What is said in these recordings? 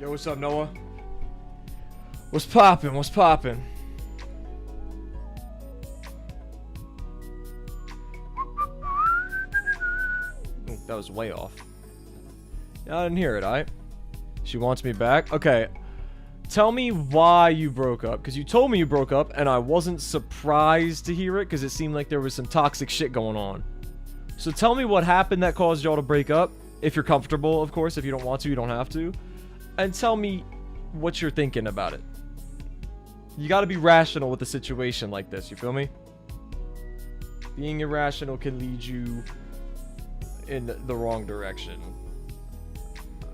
Yo, what's up, Noah? What's poppin'? What's poppin'? Ooh, that was way off. Yeah, I didn't hear it, alright? She wants me back? Okay. Tell me why you broke up. Because you told me you broke up, and I wasn't surprised to hear it, because it seemed like there was some toxic shit going on. So tell me what happened that caused y'all to break up. If you're comfortable, of course. If you don't want to, you don't have to. And tell me what you're thinking about it. You gotta be rational with a situation like this, you feel me? Being irrational can lead you in the wrong direction.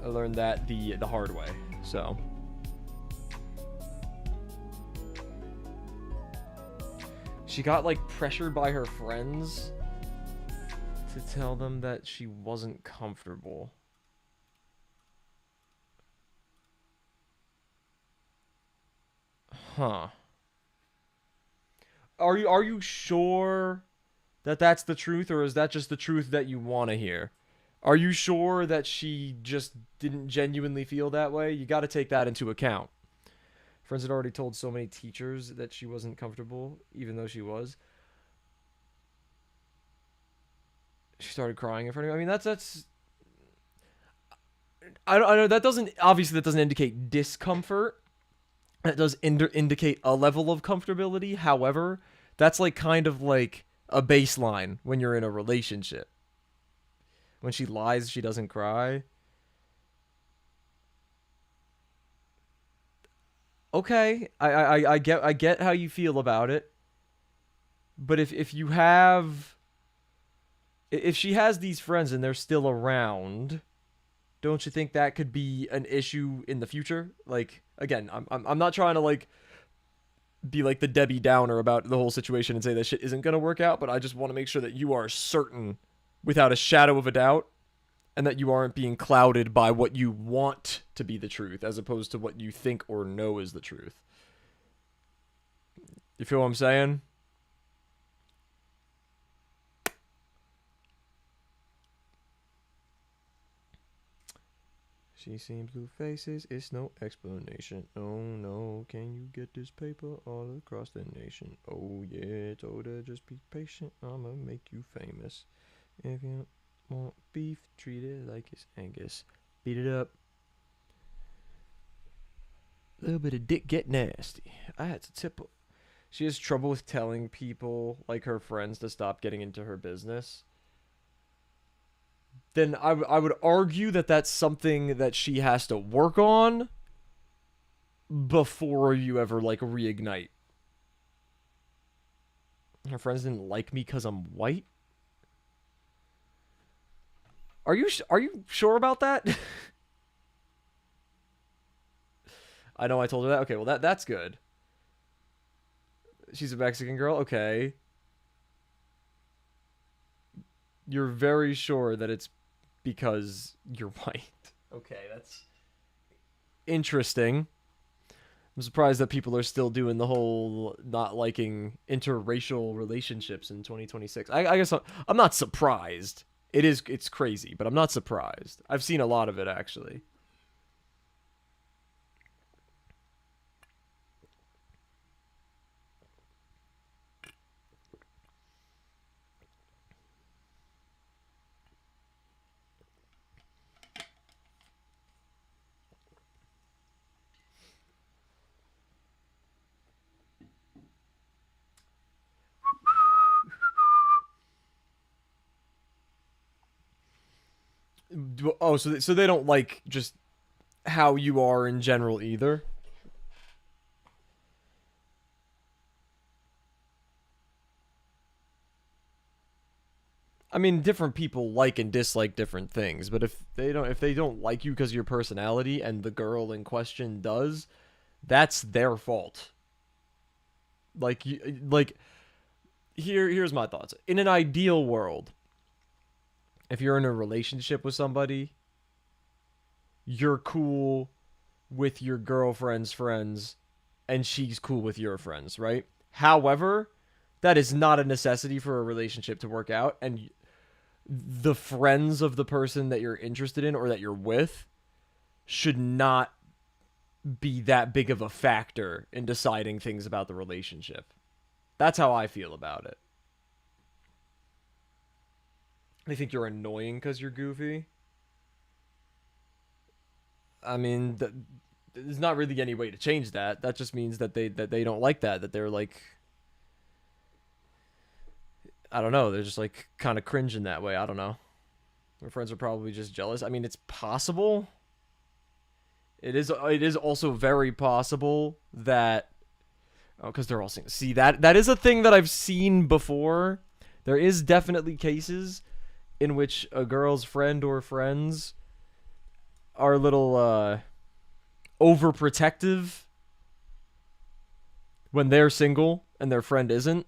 I learned that the hard way, so. She got, like, pressured by her friends to tell them that she wasn't comfortable. Huh. Are you sure that that's the truth, or is that just the truth that you want to hear? Are you sure that she just didn't genuinely feel that way? You got to take that into account. Friends had already told so many teachers that she wasn't comfortable, even though she was. She started crying in front of me. I mean, that's. I don't know. That doesn't, obviously that doesn't indicate discomfort. That does indicate a level of comfortability. However, that's like kind of like a baseline when you're in a relationship. When she lies, she doesn't cry. Okay, I get how you feel about it. But if you have, if she has these friends and they're still around, don't you think that could be an issue in the future? Like, again, I'm not trying to like be like the Debbie Downer about the whole situation and say that shit isn't gonna work out, but I just want to make sure that you are certain, without a shadow of a doubt, and that you aren't being clouded by what you want to be the truth as opposed to what you think or know is the truth. You feel what I'm saying? She seen blue faces, it's no explanation. Oh no, can you get this paper all across the nation? Oh yeah, told her just be patient, I'ma make you famous. If you want beef, treat it like it's Angus. Beat it up. A little bit of dick get nasty. I had to tip her. She has trouble with telling people, like her friends, to stop getting into her business. Then I would argue that that's something that she has to work on before you ever, like, reignite. Her friends didn't like me because I'm white? Are you sure about that? I know I told her that. Okay, well, that's good. She's a Mexican girl? Okay. You're very sure that it's because you're white. Okay, that's interesting. I'm surprised that people are still doing the whole not liking interracial relationships in 2026. I guess I'm not surprised. It's crazy, but I'm not surprised. I've seen a lot of it, actually. Oh, so they don't like just how you are in general either? I mean, different people like and dislike different things, but if they don't like you because of your personality and the girl in question does, that's their fault. Like here's my thoughts. In an ideal world, if you're in a relationship with somebody, you're cool with your girlfriend's friends and she's cool with your friends, right? However, that is not a necessity for a relationship to work out, and the friends of the person that you're interested in or that you're with should not be that big of a factor in deciding things about the relationship. That's how I feel about it. They think you're annoying because you're goofy. I mean, there's not really any way to change that. That just means that they don't like that. That they're like, I don't know. They're just like kind of cringe in that way. I don't know. Their friends are probably just jealous. I mean, it's possible. It is also very possible that, oh, because they're all single. See, that is a thing that I've seen before. There is definitely cases in which a girl's friend or friends are a little overprotective when they're single and their friend isn't.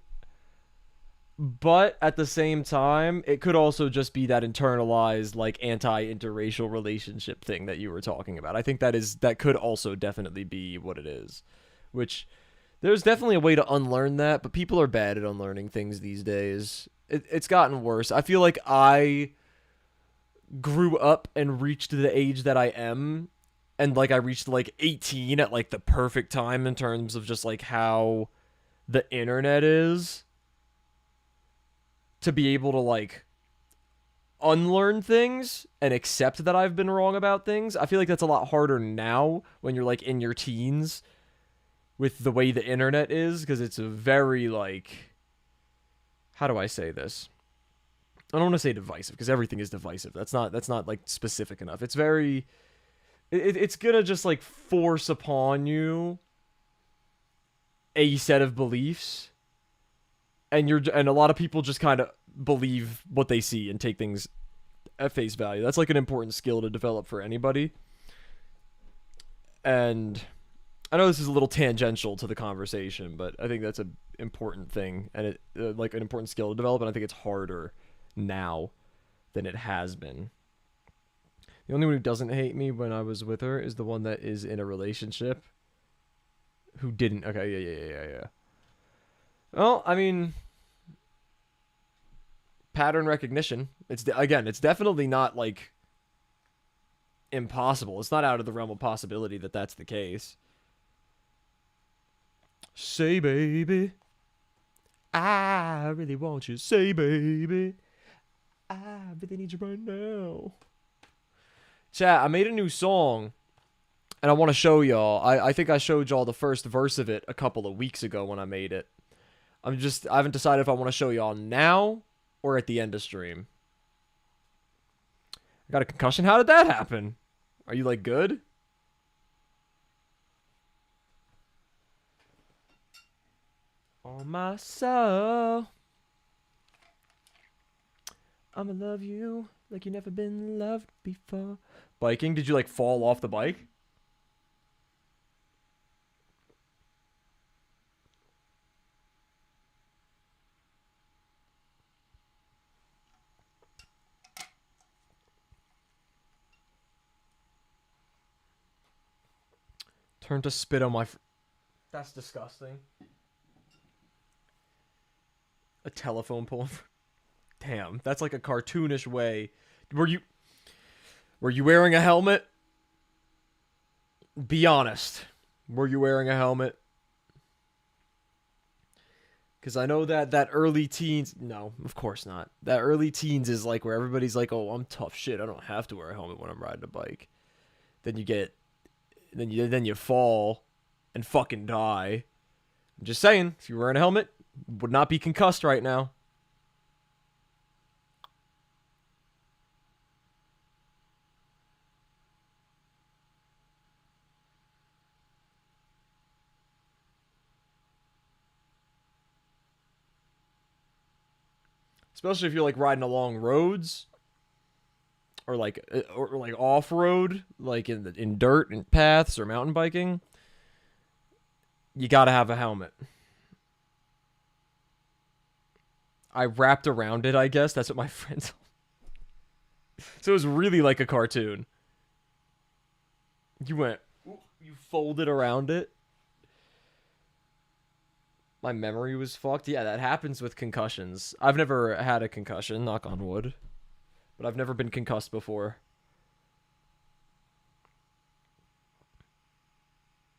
But at the same time, it could also just be that internalized, like, anti-interracial relationship thing that you were talking about. I think that could also definitely be what it is. Which, there's definitely a way to unlearn that, but people are bad at unlearning things these days. It's gotten worse. I feel like I grew up and reached the age that I am, and, like, I reached, like, 18 at, like, the perfect time in terms of just, like, how the internet is, to be able to, like, unlearn things and accept that I've been wrong about things. I feel like that's a lot harder now when you're, like, in your teens with the way the internet is, because it's a very, like, how do I say this? I don't want to say divisive, because everything is divisive. That's not like specific enough. It's very, it's gonna just, like, force upon you a set of beliefs, and a lot of people just kind of believe what they see and take things at face value. That's, like, an important skill to develop for anybody. And I know this is a little tangential to the conversation, but I think that's an important thing, and it like an important skill to develop, and I think it's harder now than it has been. The only one who doesn't hate me when I was with her is the one that is in a relationship who didn't. Okay, yeah. Well, I mean, pattern recognition. It's definitely not, like, impossible. It's not out of the realm of possibility that that's the case. Say, baby, I really want you. Say, baby, I really need you right now. Chat, I made a new song, and I want to show y'all. I think I showed y'all the first verse of it a couple of weeks ago when I made it. I haven't decided if I want to show y'all now or at the end of stream. I got a concussion? How did that happen? Are you, like, good? On my soul, I'ma love you like you never been loved before. Biking? Did you, like, fall off the bike? Turn to spit on my... That's disgusting. A telephone pole. Damn, that's like a cartoonish way. Were you wearing a helmet? Be honest. Were you wearing a helmet? Because I know that early teens... No, of course not. That early teens is, like, where everybody's like, oh, I'm tough shit. I don't have to wear a helmet when I'm riding a bike. Then you get... Then you fall and fucking die. I'm just saying, if you're wearing a helmet, would not be concussed right now. Especially if you're like riding along roads or like off-road, like in dirt and paths or mountain biking. You got to have a helmet. I wrapped around it, I guess. That's what my friends. So it was really like a cartoon. You folded around it. My memory was fucked. Yeah, that happens with concussions. I've never had a concussion, knock on wood. But I've never been concussed before.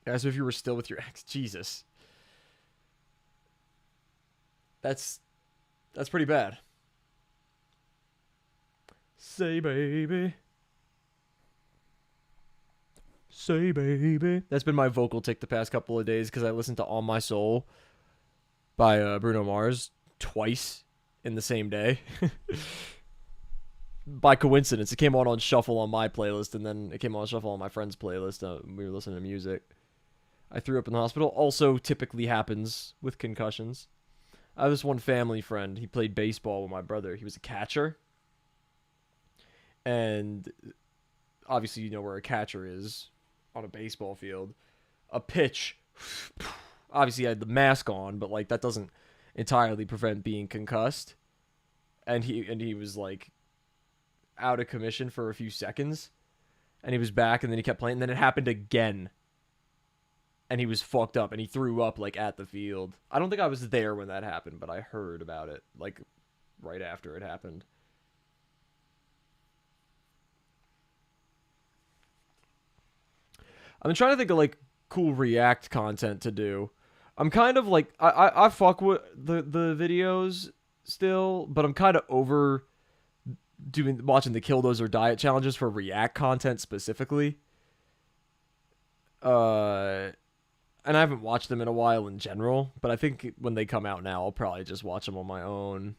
As if you were still with your ex. Jesus. That's pretty bad. Say baby. Say baby. That's been my vocal tick the past couple of days because I listened to On My Soul by Bruno Mars twice in the same day. By coincidence, it came on shuffle on my playlist, and then it came on shuffle on my friend's playlist. We were listening to music. I threw up in the hospital. Also, typically happens with concussions. I have this one family friend. He played baseball with my brother. He was a catcher. And obviously, you know where a catcher is on a baseball field. A pitch. Obviously, I had the mask on, but like that doesn't entirely prevent being concussed. And he was like out of commission for a few seconds. And he was back, and then he kept playing. And then it happened again. And he was fucked up, and he threw up, like, at the field. I don't think I was there when that happened, but I heard about it, like, right after it happened. I've been trying to think of, like, cool React content to do. I'm kind of, like, I fuck with the videos still, but I'm kind of over watching the Kill Those or Diet challenges for React content specifically. And I haven't watched them in a while in general, but I think when they come out now, I'll probably just watch them on my own.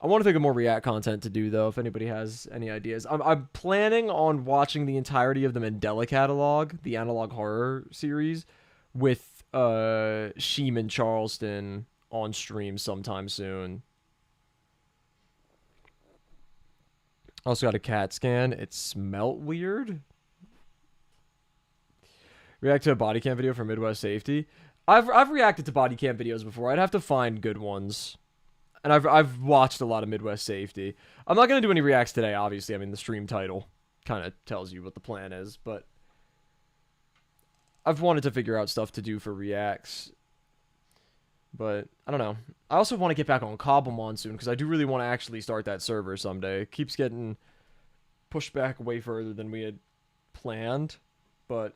I want to think of more React content to do, though, if anybody has any ideas. I'm planning on watching the entirety of the Mandela Catalog, the analog horror series, with Sheem and Charleston on stream sometime soon. Also got a CAT scan. It smelt weird. React to a body cam video for Midwest Safety. I've reacted to body cam videos before. I'd have to find good ones. And I've watched a lot of Midwest Safety. I'm not going to do any reacts today, obviously. I mean, the stream title kind of tells you what the plan is. But I've wanted to figure out stuff to do for reacts. But I don't know. I also want to get back on Cobblemon soon because I do really want to actually start that server someday. It keeps getting pushed back way further than we had planned. But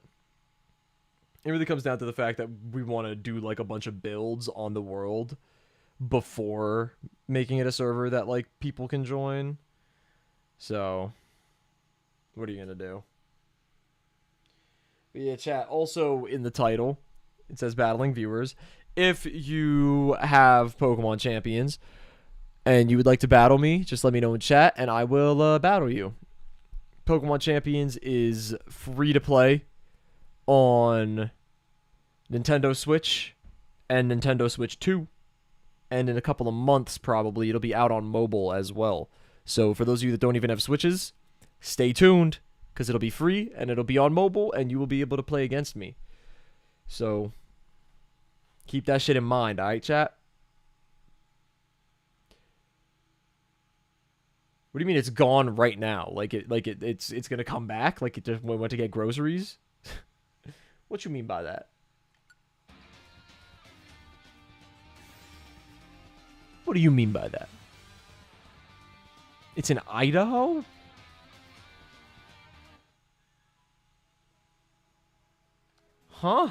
it really comes down to the fact that we want to do like a bunch of builds on the world before making it a server that like people can join. So what are you going to do? But yeah, chat. Also in the title, it says battling viewers. If you have Pokemon champions and you would like to battle me, just let me know in chat and I will battle you. Pokemon Champions is free to play on Nintendo Switch and Nintendo Switch 2. And in a couple of months, probably, it'll be out on mobile as well. So for those of you that don't even have Switches, stay tuned, because it'll be free, and it'll be on mobile, and you will be able to play against me. So keep that shit in mind, alright, chat? What do you mean it's gone right now? It's gonna come back? Like it just went to get groceries? What you mean by that? What do you mean by that? It's in Idaho? Huh?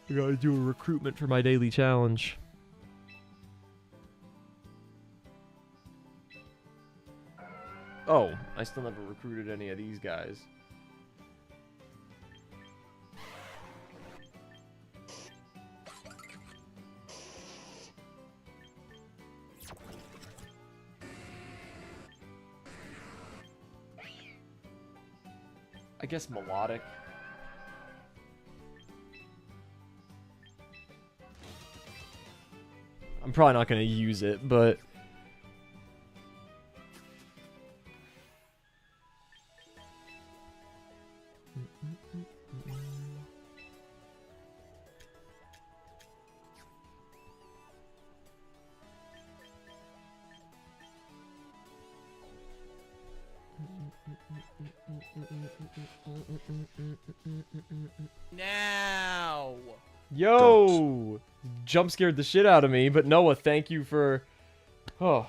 I gotta do a recruitment for my daily challenge. Oh, I still never recruited any of these guys. I guess melodic. I'm probably not going to use it, but... Now. Yo! Jump scared the shit out of me, but Noah, thank you for... Oh.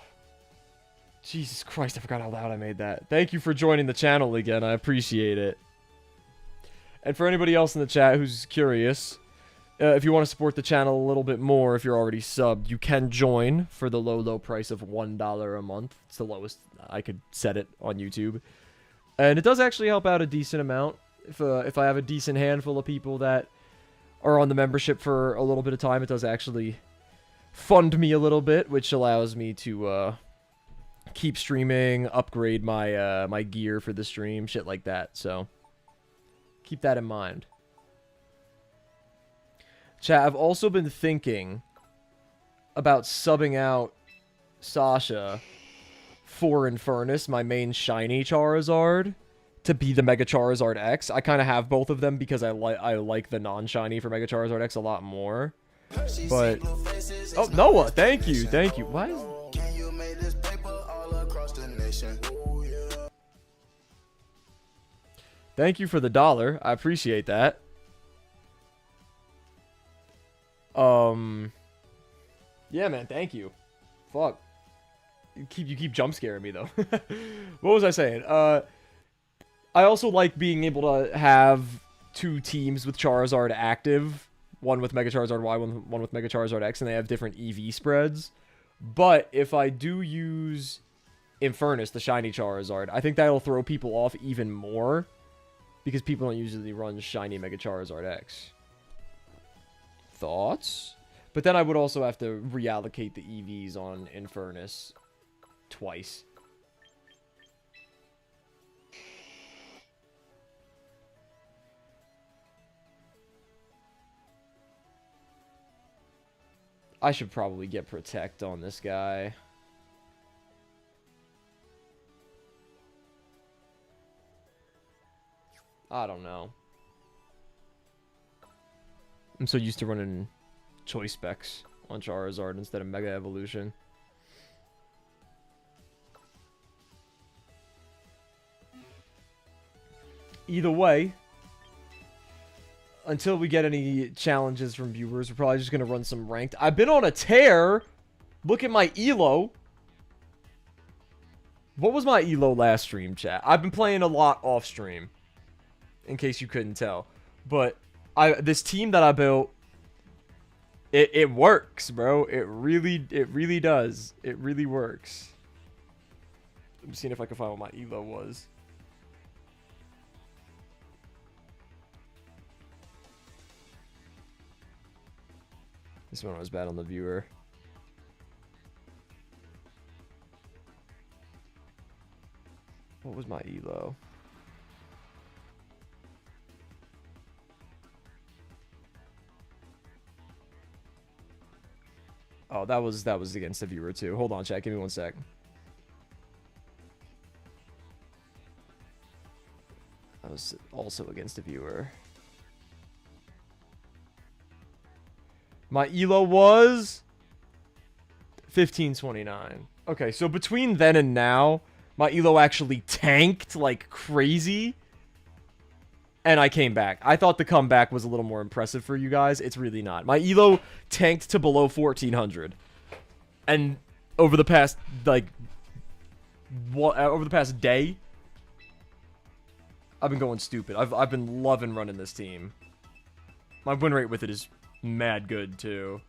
Jesus Christ, I forgot how loud I made that. Thank you for joining the channel again, I appreciate it. And for anybody else in the chat who's curious, if you want to support the channel a little bit more, if you're already subbed, you can join for the low price of $1 a month. It's the lowest I could set it on YouTube. And it does actually help out a decent amount. If I have a decent handful of people that are on the membership for a little bit of time, it does actually fund me a little bit, which allows me to keep streaming, upgrade my my gear for the stream, shit like that. So keep that in mind. Chat, I've also been thinking about subbing out Sasha for Infernus, my main shiny Charizard, to be the Mega Charizard X. I kind of have both of them because I like the non-shiny for Mega Charizard X a lot more. But... Oh, Noah, thank you, thank you. Why is... Thank you for the $1. I appreciate that. Yeah, man, thank you. Fuck. You keep jump scaring me, though. What was I saying? I also like being able to have 2 teams with Charizard active. One with Mega Charizard Y, one with Mega Charizard X, and they have different EV spreads. But if I do use Infernus, the shiny Charizard, I think that'll throw people off even more. Because people don't usually run shiny Mega Charizard X. Thoughts? But then I would also have to reallocate the EVs on Infernus twice. I should probably get Protect on this guy. I don't know. I'm so used to running Choice Specs on Charizard instead of Mega Evolution. Either way, until we get any challenges from viewers, we're probably just going to run some ranked. I've been on a tear. Look at my elo. What was my elo last stream, chat? I've been playing a lot off stream, in case you couldn't tell. But this team that I built, it works, bro. It really does. It really works. I'm seeing if I can find what my elo was. This one was bad on the viewer. What was my elo? Oh, that was against the viewer too. Hold on, chat. Give me 1 sec. That was also against the viewer. My elo was 1529. Okay, so between then and now, my elo actually tanked like crazy. And I came back. I thought the comeback was a little more impressive for you guys. It's really not. My elo tanked to below 1400. And over the past, like, over the past day, I've been going stupid. I've been loving running this team. My win rate with it is mad good, too.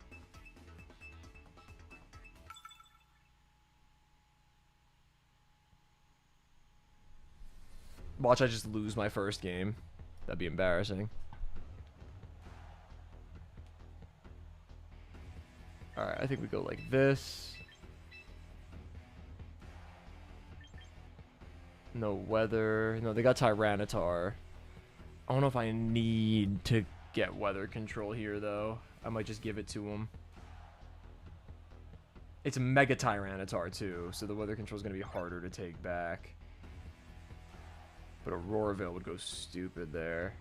Watch I just lose my first game. That'd be embarrassing. Alright, I think we go like this. No weather. No, they got Tyranitar. I don't know if I need to get weather control here, though. I might just give it to him. It's a Mega Tyranitar, too, so the weather control is going to be harder to take back. But Aurora Veil would go stupid there.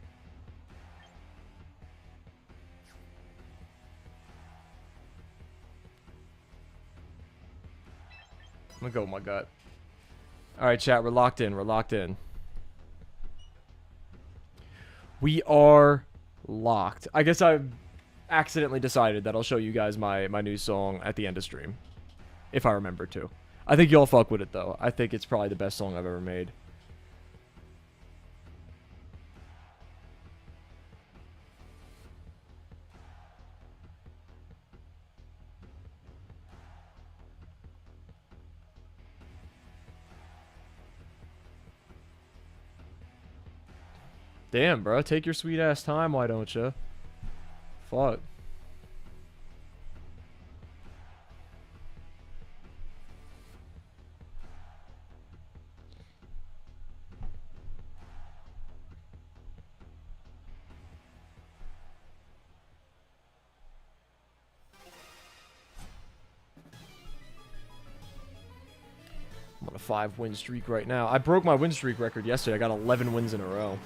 I'm going to go with my gut. Alright, chat, we're locked in. We're locked in. We are locked. I guess I accidentally decided that I'll show you guys my new song at the end of stream. If I remember to. I think y'all fuck with it, though. I think it's probably the best song I've ever made. Damn, bro. Take your sweet ass time, why don't you? Fuck. I'm on a 5-win streak right now. I broke my win streak record yesterday. I got 11 wins in a row.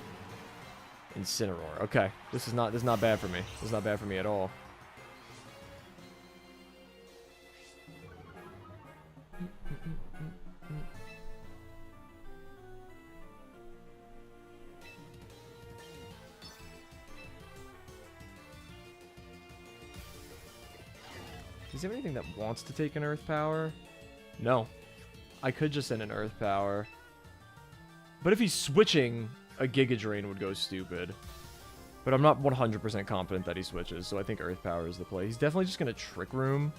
Incineroar. Okay. This is not bad for me. This is not bad for me at all. Does he have anything that wants to take an Earth Power? No. I could just send an Earth Power. But if he's switching, a Giga Drain would go stupid. But I'm not 100% confident that he switches, so I think Earth Power is the play. He's definitely just going to Trick Room.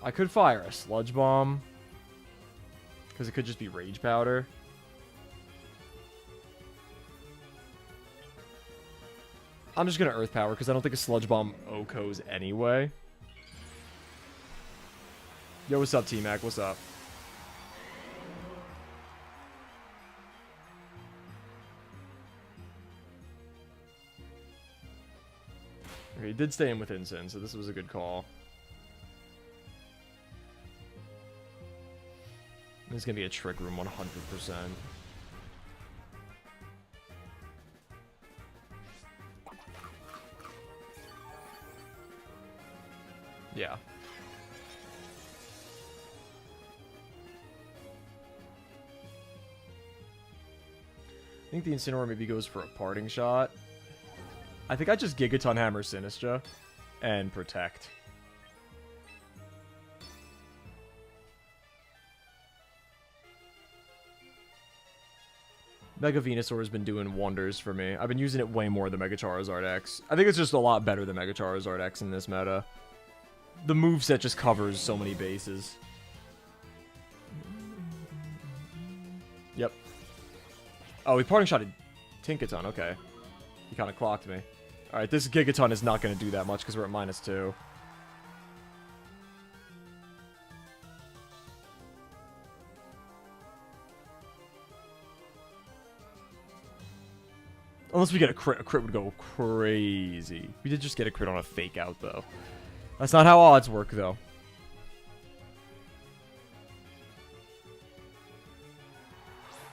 I could fire a Sludge Bomb. Because it could just be Rage Powder. I'm just going to Earth Power, because I don't think a Sludge Bomb OHKOs anyway. Yo, what's up, T-Mac? What's up? Okay, he did stay in with Incin, so this was a good call. This is going to be a Trick Room 100%. Yeah. I think the Incineroar maybe goes for a Parting Shot. I think I just Gigaton Hammer Sinistra and Protect. Mega Venusaur has been doing wonders for me. I've been using it way more than Mega Charizard X. I think it's just a lot better than Mega Charizard X in this meta. The moveset just covers so many bases. Yep. Oh, he Parting Shotted Tinkaton, okay. He kind of clocked me. Alright, this Gigaton is not going to do that much because we're at -2. Unless we get a crit. A crit would go crazy. We did just get a crit on a Fake Out, though. That's not how odds work, though.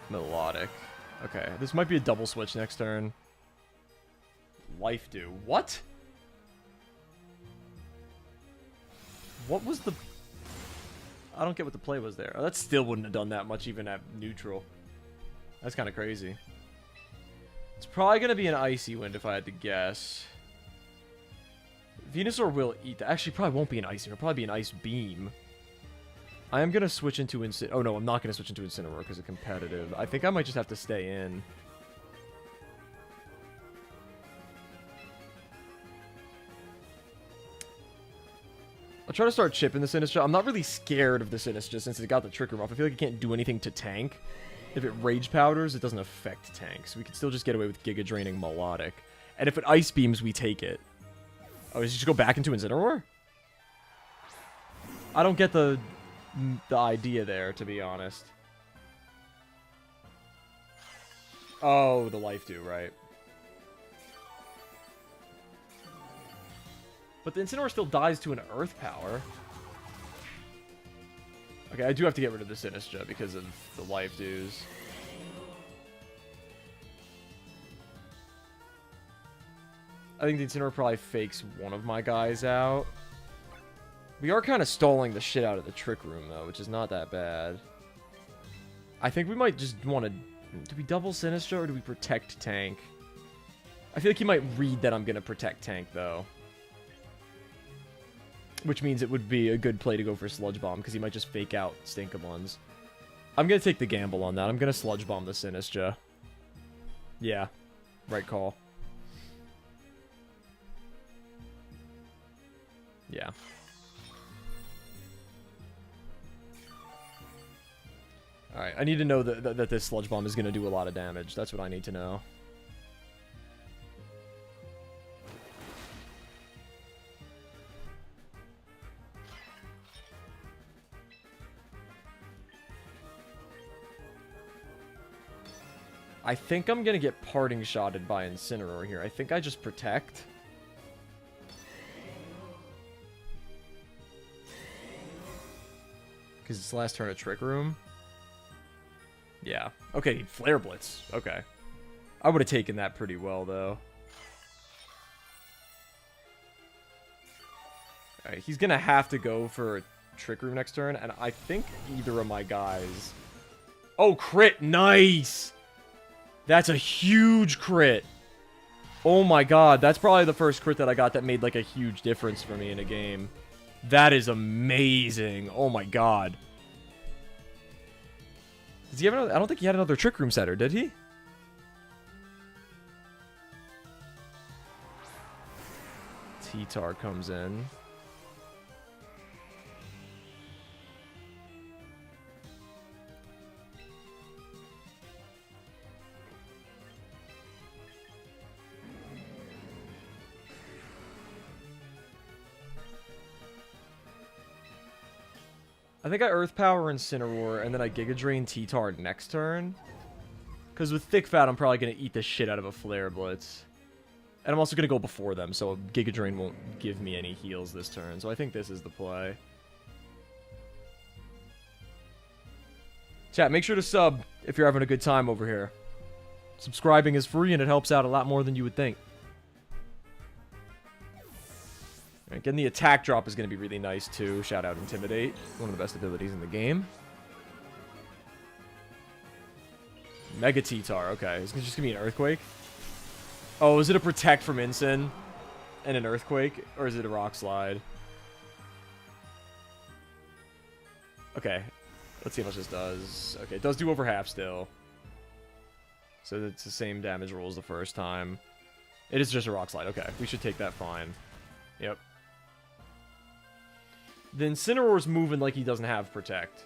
Melodic. Okay, this might be a double switch next turn. Life Dew. What? What was the... I don't get what the play was there. Oh, that still wouldn't have done that much even at neutral. That's kind of crazy. It's probably going to be an Icy Wind if I had to guess. Venusaur will eat that. Actually, probably won't be an Icy. It'll probably be an Ice Beam. I am going to switch into Incineroar. Oh, no, I'm not going to switch into Incineroar because it's competitive. I think I might just have to stay in. I'll try to start chipping the Sinistra. I'm not really scared of the Sinistra since it got the Trick Room off. I feel like it can't do anything to tank. If it Rage Powders, it doesn't affect tanks. We can still just get away with Giga Draining Melodic. And if it Ice Beams, we take it. Oh, does he just go back into Incineroar? I don't get the idea there, to be honest. Oh, the Life Dew, right. But the Incineroar still dies to an Earth Power. Okay, I do have to get rid of the Sinistcha because of the life dues. I think the Incineroar probably fakes one of my guys out. We are kind of stalling the shit out of the Trick Room, though, which is not that bad. I think we might just want to... Do we double Sinistcha or do we protect Tank? I feel like he might read that I'm going to protect Tank, though. Which means it would be a good play to go for Sludge Bomb, because he might just fake out Stinkabuns. I'm going to take the gamble on that. I'm going to Sludge Bomb the Sinistcha. Yeah. Right call. Yeah. Alright, I need to know that this Sludge Bomb is going to do a lot of damage. That's what I need to know. I think I'm going to get Parting Shotted by Incineroar here. I think I just protect. Because it's last turn of Trick Room. Yeah. Okay, Flare Blitz. Okay. I would have taken that pretty well, though. Alright, he's going to have to go for a Trick Room next turn, and I think either of my guys... Oh, crit! Nice! That's a huge crit. Oh my god, that's probably the first crit that I got that made like a huge difference for me in a game. That is amazing. Oh my god. Does he have another? I don't think he had another Trick Room setter, did he? T-Tar comes in. I think I Earth Power Incineroar, and then I Giga Drain T-Tar next turn. Because with Thick Fat, I'm probably going to eat the shit out of a Flare Blitz. And I'm also going to go before them, so Giga Drain won't give me any heals this turn. So I think this is the play. Chat, make sure to sub if you're having a good time over here. Subscribing is free, and it helps out a lot more than you would think. Getting the attack drop is going to be really nice, too. Shout out Intimidate. One of the best abilities in the game. Mega T-Tar. Okay. It's just going to be an Earthquake. Oh, is it a Protect from Incin and an Earthquake? Or is it a Rock Slide? Okay. Let's see how much this does. Okay, it does do over half still. So it's the same damage roll as the first time. It is just a Rock Slide. Okay, we should take that fine. Yep. The Incineroar's moving like he doesn't have Protect.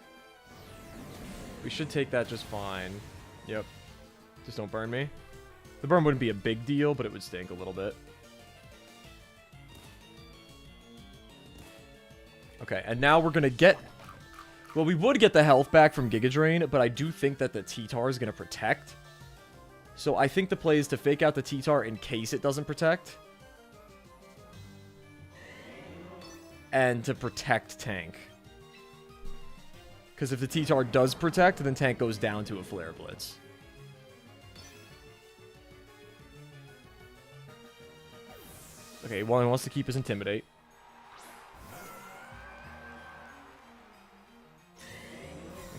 We should take that just fine. Yep. Just don't burn me. The burn wouldn't be a big deal, but it would stink a little bit. Okay, and now we're going to get... Well, we would get the health back from Giga Drain, but I do think that the T-Tar is going to Protect. So I think the play is to fake out the T-Tar in case it doesn't Protect. And to protect Tank. Because if the T-Tar does protect, then Tank goes down to a Flare Blitz. Okay, well, he wants to keep his Intimidate.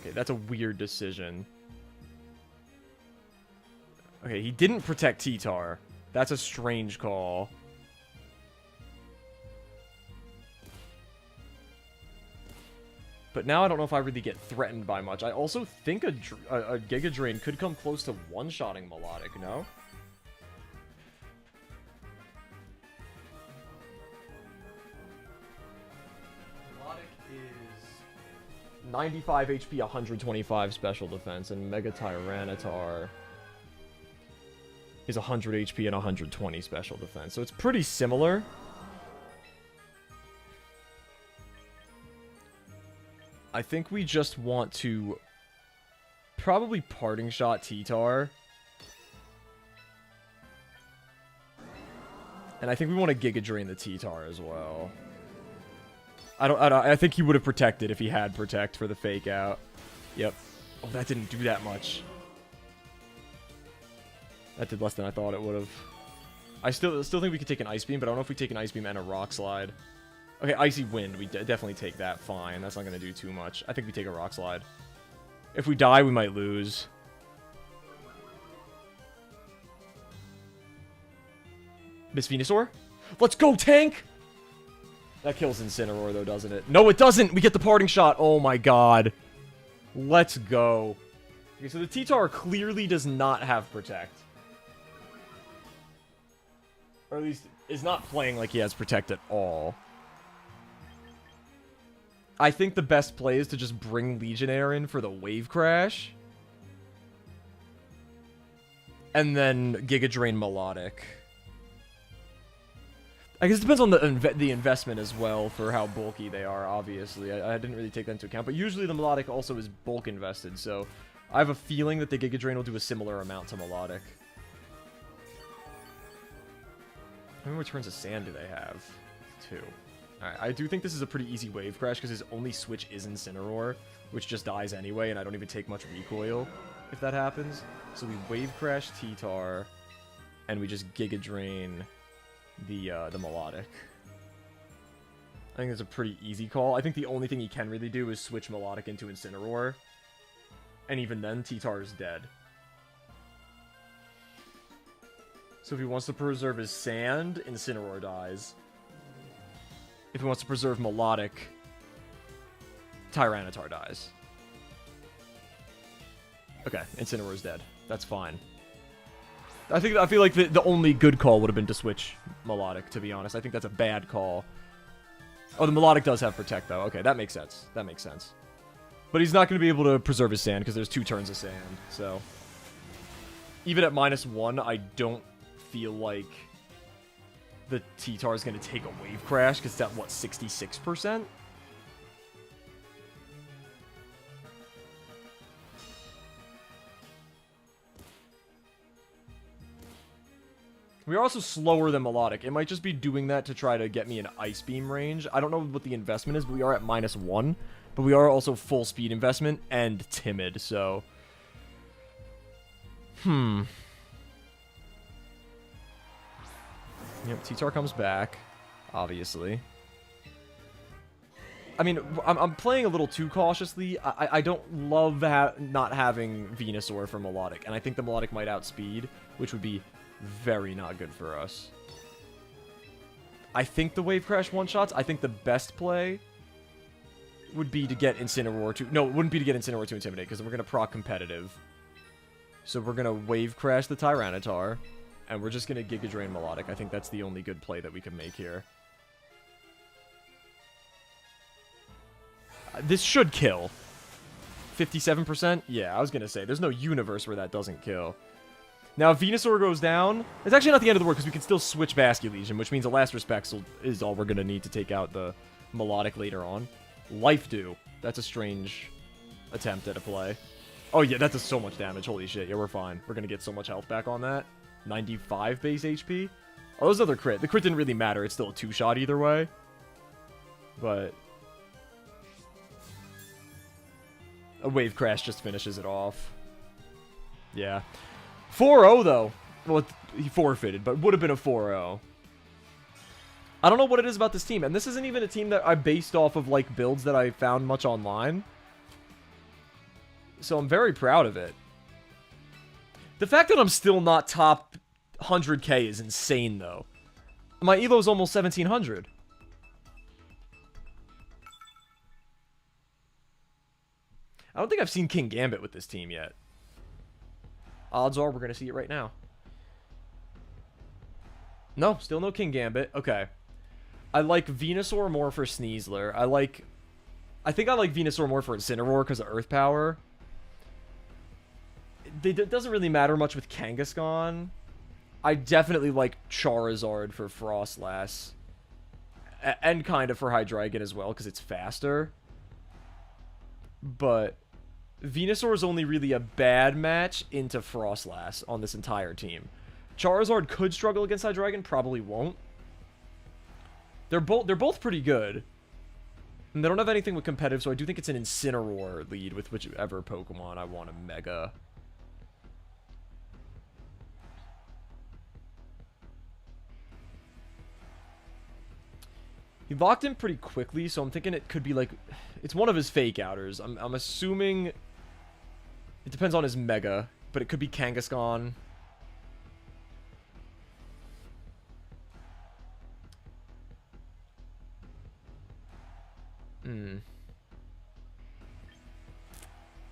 Okay, that's a weird decision. Okay, he didn't protect T-Tar. That's a strange call. But now I don't know if I really get threatened by much. I also think a Giga Drain could come close to one-shotting Melodic, no? Melodic is 95 HP, 125 special defense, and Mega Tyranitar is 100 HP and 120 special defense. So it's pretty similar. I think we just want to probably Parting Shot T-Tar. And I think we want to Giga Drain the T-Tar as well. I think he would have protected if he had Protect for the fake out. Yep. Oh, that didn't do that much. That did less than I thought it would have. I still think we could take an Ice Beam, but I don't know if we take an Ice Beam and a Rock Slide. Okay, Icy Wind. We definitely take that. Fine. That's not going to do too much. I think we take a Rock Slide. If we die, we might lose. Miss Venusaur? Let's go, tank! That kills Incineroar, though, doesn't it? No, it doesn't! We get the parting shot! Oh my god. Let's go. Okay, so the T-Tar clearly does not have Protect. Or at least is not playing like he has Protect at all. I think the best play is to just bring Legionnaire in for the Wave Crash. And then Giga Drain Melodic. I guess it depends on the investment as well for how bulky they are, obviously. I didn't really take that into account, but usually the Melodic also is bulk invested, so I have a feeling that the Giga Drain will do a similar amount to Melodic. How many returns of Sand do they have? 2. Alright, I do think this is a pretty easy Wave Crash, because his only switch is Incineroar, which just dies anyway, and I don't even take much recoil if that happens. So we Wave Crash T-Tar, and we just Giga Drain the Melodic. I think it's a pretty easy call. I think the only thing he can really do is switch Melodic into Incineroar. And even then, T-Tar is dead. So if he wants to preserve his Sand, Incineroar dies. If he wants to preserve Melodic, Tyranitar dies. Okay, Incineroar's dead. That's fine. I feel like the only good call would have been to switch Melodic, to be honest. I think that's a bad call. Oh, the Melodic does have Protect, though. Okay, that makes sense. That makes sense. But he's not going to be able to preserve his Sand, because there's 2 turns of Sand, so... Even at -1, I don't feel like the T-Tar is going to take a Wave Crash, because it's at, what, 66%? We are also slower than Melodic. It might just be doing that to try to get me an Ice Beam range. I don't know what the investment is, but we are at -1. But we are also full speed investment and timid, so... Yep, T-Tar comes back, obviously. I mean, I'm playing a little too cautiously. I don't love not having Venusaur for Melodic, and I think the Melodic might outspeed, which would be very not good for us. I think the Wave Crash one-shots. I think the best play would be to get Incineroar to... No, it wouldn't be to get Incineroar to Intimidate, because we're going to proc competitive. So we're going to Wave Crash the Tyranitar, and we're just going to Giga Drain Melodic. I think that's the only good play that we can make here. This should kill. 57%? Yeah, I was going to say, there's no universe where that doesn't kill. Now, if Venusaur goes down, it's actually not the end of the world, because we can still switch Basculegion, which means the Last Respects is all we're going to need to take out the Melodic later on. Life Dew. That's a strange attempt at a play. Oh, yeah, that does so much damage. Holy shit. Yeah, we're fine. We're going to get so much health back on that. 95 base HP. Oh, those other crit. The crit didn't really matter. It's still a 2-shot either way. But... a Wave Crash just finishes it off. Yeah. 4-0, though. Well, he forfeited, but would have been a 4-0. I don't know what it is about this team. And this isn't even a team that I based off of, like, builds that I found much online. So I'm very proud of it. The fact that I'm still not top 100k is insane, though. My Elo is almost 1700. I don't think I've seen King Gambit with this team yet. Odds are we're going to see it right now. No, still no King Gambit. Okay. I like Venusaur more for Sneasler. I think I like Venusaur more for Incineroar because of Earth Power. It doesn't really matter much with Kangaskhan. I definitely like Charizard for Frostlass. And kind of for Hydreigon as well, because it's faster. But Venusaur is only really a bad match into Frostlass on this entire team. Charizard could struggle against Hydreigon, probably won't. They're both pretty good. And they don't have anything with competitive, so I do think it's an Incineroar lead with whichever Pokemon I want to Mega. He locked in pretty quickly, so I'm thinking it could be like... It's one of his fake outers. I'm assuming... It depends on his Mega, but it could be Kangaskhan.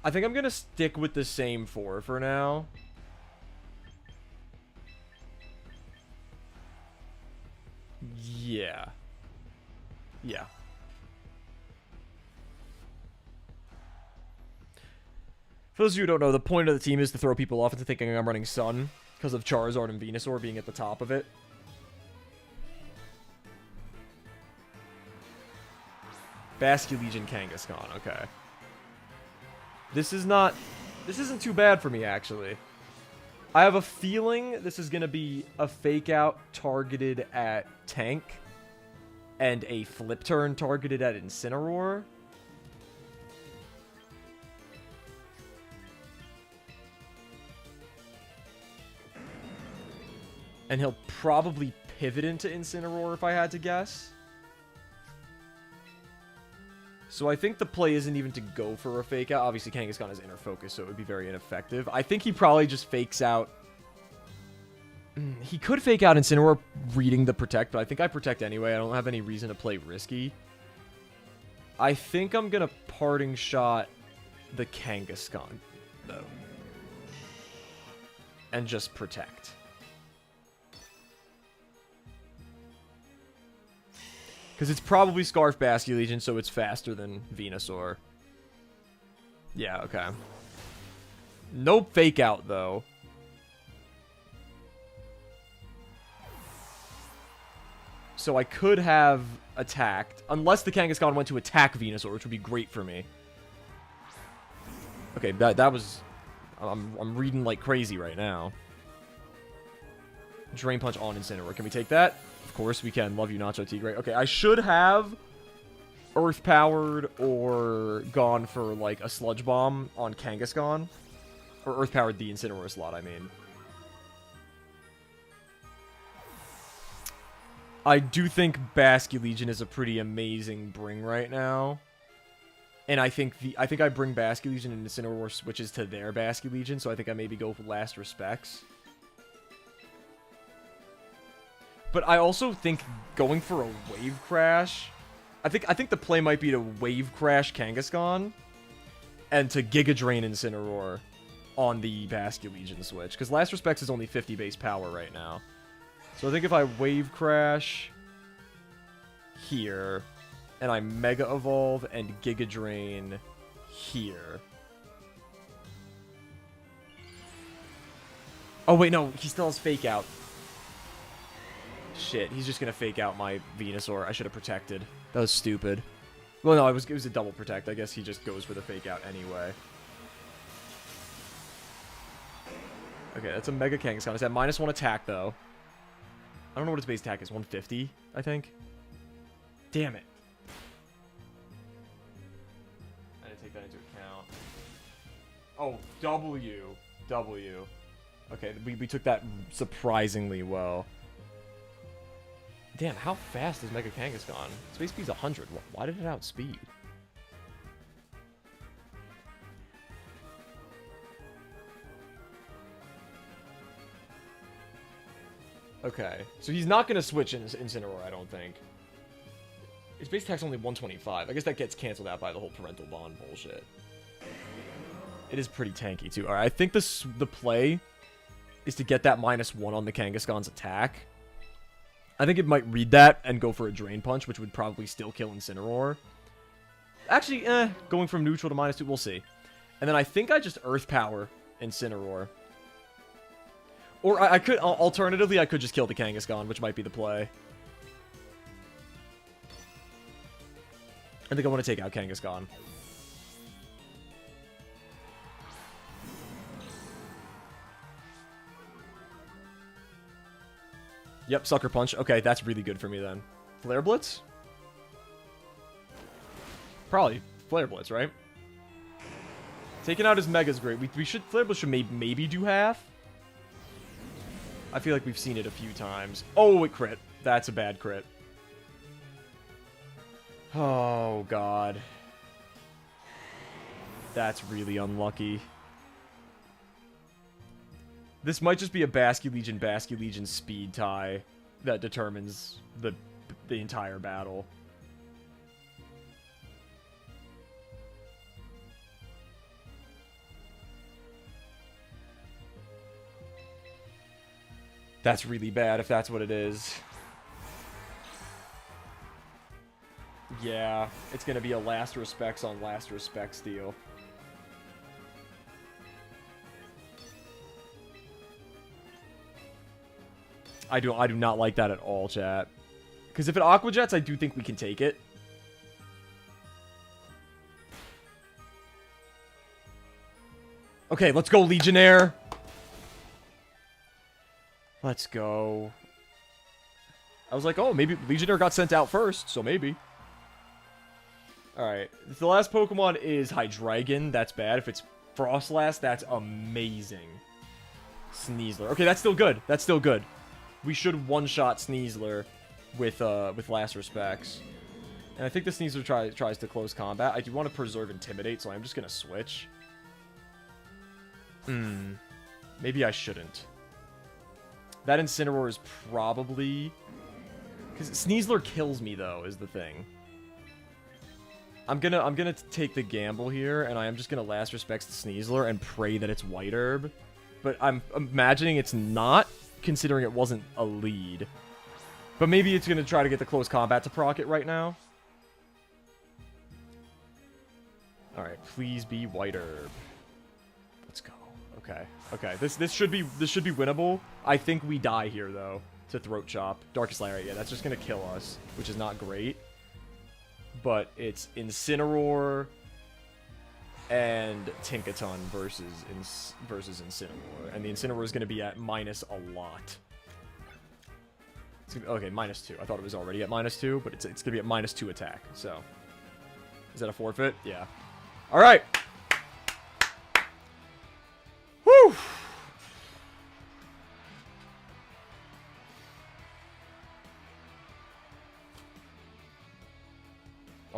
I think I'm gonna stick with the same 4 for now. Yeah. Yeah. For those of you who don't know, the point of the team is to throw people off into thinking I'm running Sun because of Charizard and Venusaur being at the top of it. Basculegion Kangaskhan, okay. This isn't too bad for me, actually. I have a feeling this is going to be a fake out targeted at Tank and a flip turn targeted at Incineroar. And he'll probably pivot into Incineroar if I had to guess. So I think the play isn't even to go for a fake out. Obviously, Kangaskhan has inner focus, so it would be very ineffective. I think he probably just fakes out. He could fake out Incineroar reading the Protect, but I think I Protect anyway. I don't have any reason to play risky. I think I'm going to Parting Shot the Kangaskhan, though. And just Protect. Because it's probably Scarf Basculegion, so it's faster than Venusaur. Yeah, okay. No fake out, though. So I could have attacked, unless the Kangaskhan went to attack Venusaur, which would be great for me. Okay, that was... I'm reading like crazy right now. Drain Punch on Incineroar. Can we take that? Of course we can. Love you, Nacho Tigre. Okay, I should have Earth Powered or gone for like a Sludge Bomb on Kangaskhan. Or Earth Powered the Incineroar slot, I mean. I do think Basculegion is a pretty amazing bring right now. And I think I bring Basculegion and Incineroar switches to their Basculegion, so I think I maybe go for Last Respects. But I also think going for a Wave Crash... I think the play might be to Wave Crash Kangaskhan and to Giga Drain Incineroar on the Basculegion switch. Because Last Respects is only 50 base power right now. So I think if I Wave Crash here, and I Mega Evolve and Giga Drain here. Oh wait, no, he still has Fake Out. Shit, he's just gonna Fake Out my Venusaur. I should have protected. That was stupid. Well, no, it was a double protect. I guess he just goes for the Fake Out anyway. Okay, that's a Mega Kangaskhan. It's at -1 attack, though. I don't know what its base attack is. 150, I think. Damn it. I didn't take that into account. Oh, W. Okay, we took that surprisingly well. Damn, how fast is Mega Kangaskhan? Space speed's 100. Why did it outspeed? Okay, so he's not going to switch in Incineroar, I don't think. His base attack's only 125. I guess that gets canceled out by the whole parental bond bullshit. It is pretty tanky, too. Alright, I think the play is to get that -1 on the Kangaskhan's attack. I think it might read that and go for a Drain Punch, which would probably still kill Incineroar. Actually, going from neutral to -2, we'll see. And then I think I just Earth Power Incineroar. Or I could, alternatively, I could just kill the Kangaskhan, which might be the play. I think I want to take out Kangaskhan. Yep, Sucker Punch. Okay, that's really good for me then. Flare Blitz? Probably Flare Blitz, right? Taking out his Mega's great. We should... Flare Blitz should maybe do half. I feel like we've seen it a few times. Oh, it crit. That's a bad crit. Oh, God. That's really unlucky. This might just be a Basculegion speed tie that determines the entire battle. That's really bad if that's what it is. Yeah, it's gonna be a last respects on last respects deal. I do not like that at all, chat. Because if it Aqua Jets, I do think we can take it. Okay, let's go, Legionnaire. Let's go. I was like, oh, maybe Legionnaire got sent out first, so maybe. Alright, if the last Pokemon is Hydreigon, that's bad. If it's Frostlass, that's amazing. Sneasler. Okay, that's still good. That's still good. We should one-shot Sneasler with last respects. And I think the Sneasler tries to close combat. I do want to preserve Intimidate, so I'm just going to switch. Maybe I shouldn't. That Incineroar is probably... Because Sneasler kills me, though, is the thing. I'm gonna take the gamble here, and I am just gonna last respects to Sneasler and pray that it's White Herb. But I'm imagining it's not, considering it wasn't a lead. But maybe it's gonna try to get the close combat to proc it right now. Alright, please be White Herb. Let's go. Okay. Okay. This should be winnable. I think we die here though to Throat Chop. Darkest Lariat, yeah, that's just gonna kill us, which is not great. But it's Incineroar and Tinkaton versus Incineroar. And the Incineroar is gonna be at minus a lot. It's gonna be, okay, -2. I thought it was already at -2, but it's gonna be at -2 attack, so. Is that a forfeit? Yeah. Alright! Woo!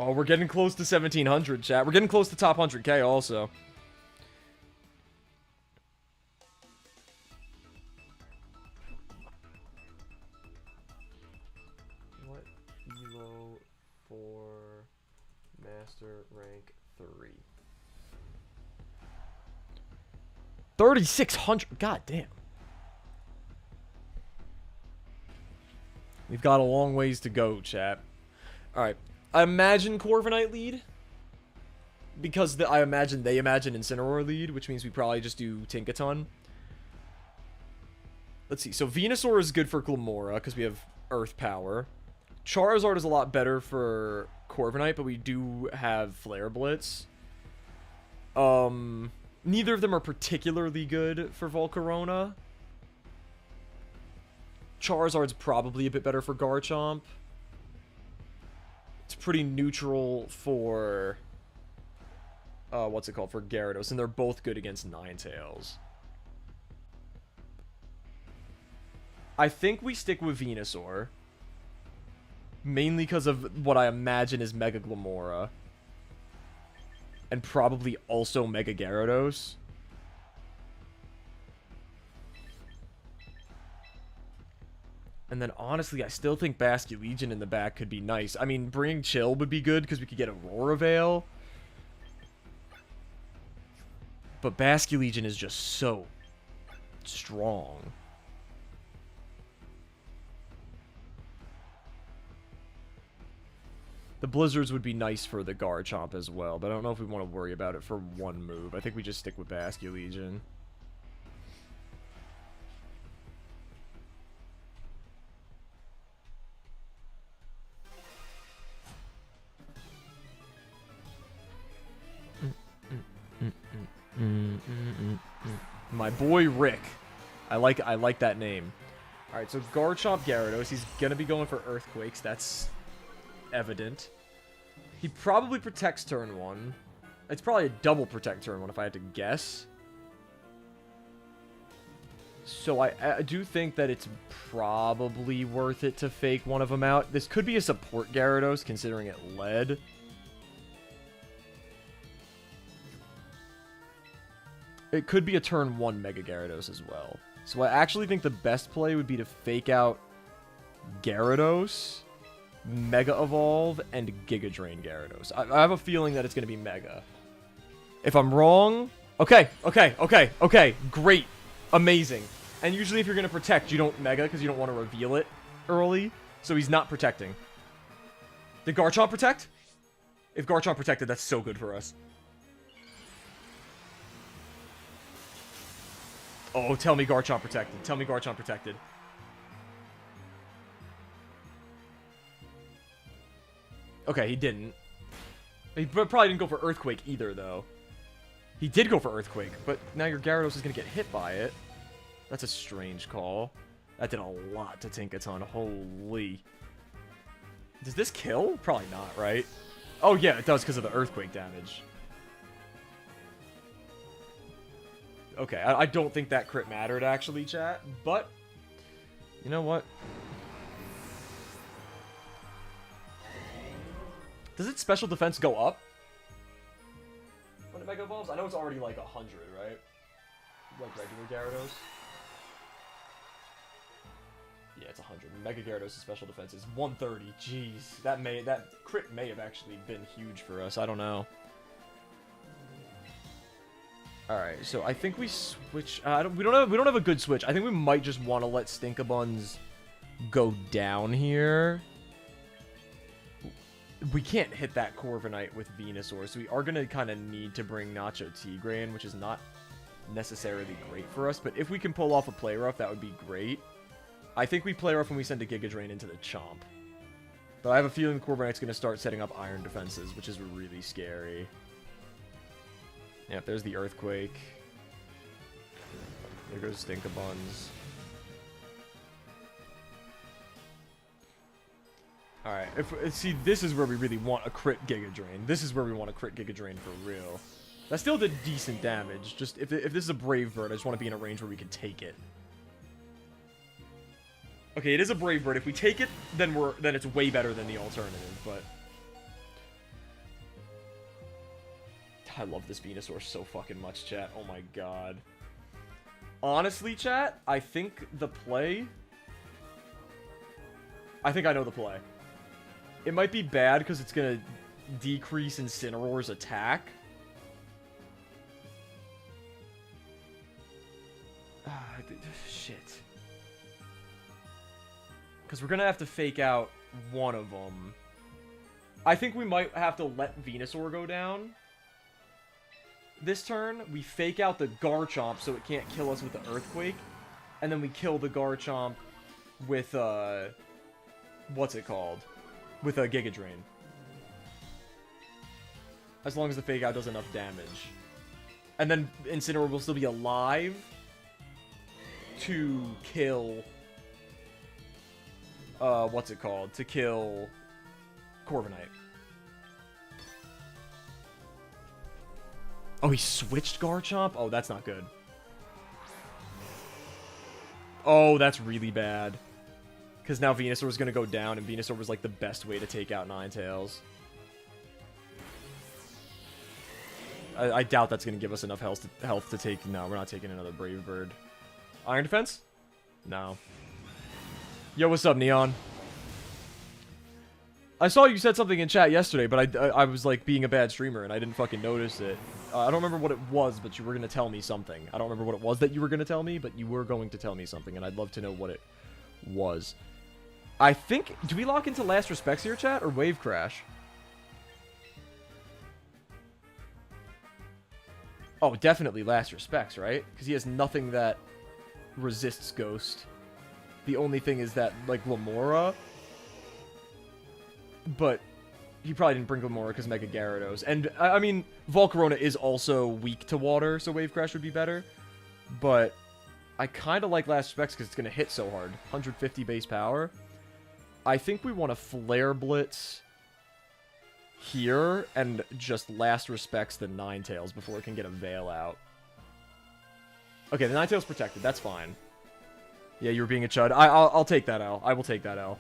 Oh, we're getting close to 1700, chat. We're getting close to top 100k also. What elo for master rank 3? 3600. God damn. We've got a long ways to go, chat. Alright. I imagine Corviknight lead. Because I imagine they imagine Incineroar lead, which means we probably just do Tinkaton. Let's see. So Venusaur is good for Glimmora, because we have Earth Power. Charizard is a lot better for Corviknight, but we do have Flare Blitz. Neither of them are particularly good for Volcarona. Charizard's probably a bit better for Garchomp. It's pretty neutral for... what's it called? For Gyarados. And they're both good against Ninetales. I think we stick with Venusaur. Mainly because of what I imagine is Mega Glimmora. And probably also Mega Gyarados. And then, honestly, I still think Basculegion in the back could be nice. I mean, bringing Chill would be good, because we could get Aurora Veil. But Basculegion is just so strong. The Blizzards would be nice for the Garchomp as well, but I don't know if we want to worry about it for one move. I think we just stick with Basculegion. My boy Rick. I like that name. Alright, so Garchomp Gyarados. He's gonna be going for Earthquakes. That's evident. He probably protects turn 1. It's probably a double protect turn 1 if I had to guess. So I do think that it's probably worth it to fake one of them out. This could be a support Gyarados, considering it led. It could be a turn 1 Mega Gyarados as well. So I actually think the best play would be to fake out Gyarados, Mega Evolve, and Giga Drain Gyarados. I have a feeling that it's going to be Mega. If I'm wrong... Okay. Great. Amazing. And usually if you're going to protect, you don't Mega because you don't want to reveal it early. So he's not protecting. Did Garchomp protect? If Garchomp protected, that's so good for us. Oh, tell me Garchomp protected. Tell me Garchomp protected. Okay, he didn't. He probably didn't go for Earthquake either, though. He did go for Earthquake, but now your Gyarados is going to get hit by it. That's a strange call. That did a lot to Tinkaton. Holy. Does this kill? Probably not, right? Oh, yeah, it does because of the Earthquake damage. Okay, I don't think that crit mattered, actually, chat. But, you know what? Does its special defense go up when it Mega Evolves? I know it's already like 100, right? Like regular Gyarados. Yeah, it's 100. Mega Gyarados' special defense is 130. Jeez, that crit may have actually been huge for us. I don't know. All right, so I think we switch. We don't have a good switch. I think we might just want to let Stinkabuns go down here. We can't hit that Corviknight with Venusaur, so we are gonna kind of need to bring Nacho Tigre in, which is not necessarily great for us. But if we can pull off a Play Rough, that would be great. I think we Play Rough when we send a Giga Drain into the Chomp. But I have a feeling Corviknight's gonna start setting up Iron defenses, which is really scary. Yeah, there's the Earthquake. There goes Stinkabuns. Alright, see, this is where we really want a crit Giga Drain. This is where we want a crit Giga Drain for real. That still did decent damage. Just, if this is a Brave Bird, I just want to be in a range where we can take it. Okay, it is a Brave Bird. If we take it, then it's way better than the alternative, but... I love this Venusaur so fucking much, chat. Oh my god. Honestly, chat, I think the play... I think I know the play. It might be bad because it's going to decrease Incineroar's attack. Shit. Because we're going to have to fake out one of them. I think we might have to let Venusaur go down. This turn, we fake out the Garchomp so it can't kill us with the Earthquake. And then we kill the Garchomp with, what's it called? With a Giga Drain. As long as the fake out does enough damage. And then Incineroar will still be alive to kill, what's it called? To kill Corviknight. Oh, he switched Garchomp? Oh, that's not good. Oh, that's really bad. Because now Venusaur was going to go down, and Venusaur was like the best way to take out Ninetales. I doubt that's going to give us enough health to take... No, we're not taking another Brave Bird. Iron Defense? No. Yo, what's up, Neon? I saw you said something in chat yesterday, but I was like being a bad streamer, and I didn't fucking notice it. I don't remember what it was, but you were going to tell me something. I don't remember what it was that you were going to tell me, but you were going to tell me something, and I'd love to know what it was. I think... Do we lock into Last Respects here, chat, or Wave Crash? Oh, definitely Last Respects, right? Because he has nothing that resists Ghost. The only thing is that, like, Lamora. But he probably didn't bring Lamora because Mega Gyarados. And, I mean, Volcarona is also weak to water, so Wave Crash would be better. But I kind of like Last Respects because it's going to hit so hard. 150 base power. I think we want to Flare Blitz here and just last respects the Ninetales before it can get a Veil out. Okay, the Ninetales protected. That's fine. Yeah, you were being a chud. I'll take that L. I will take that L.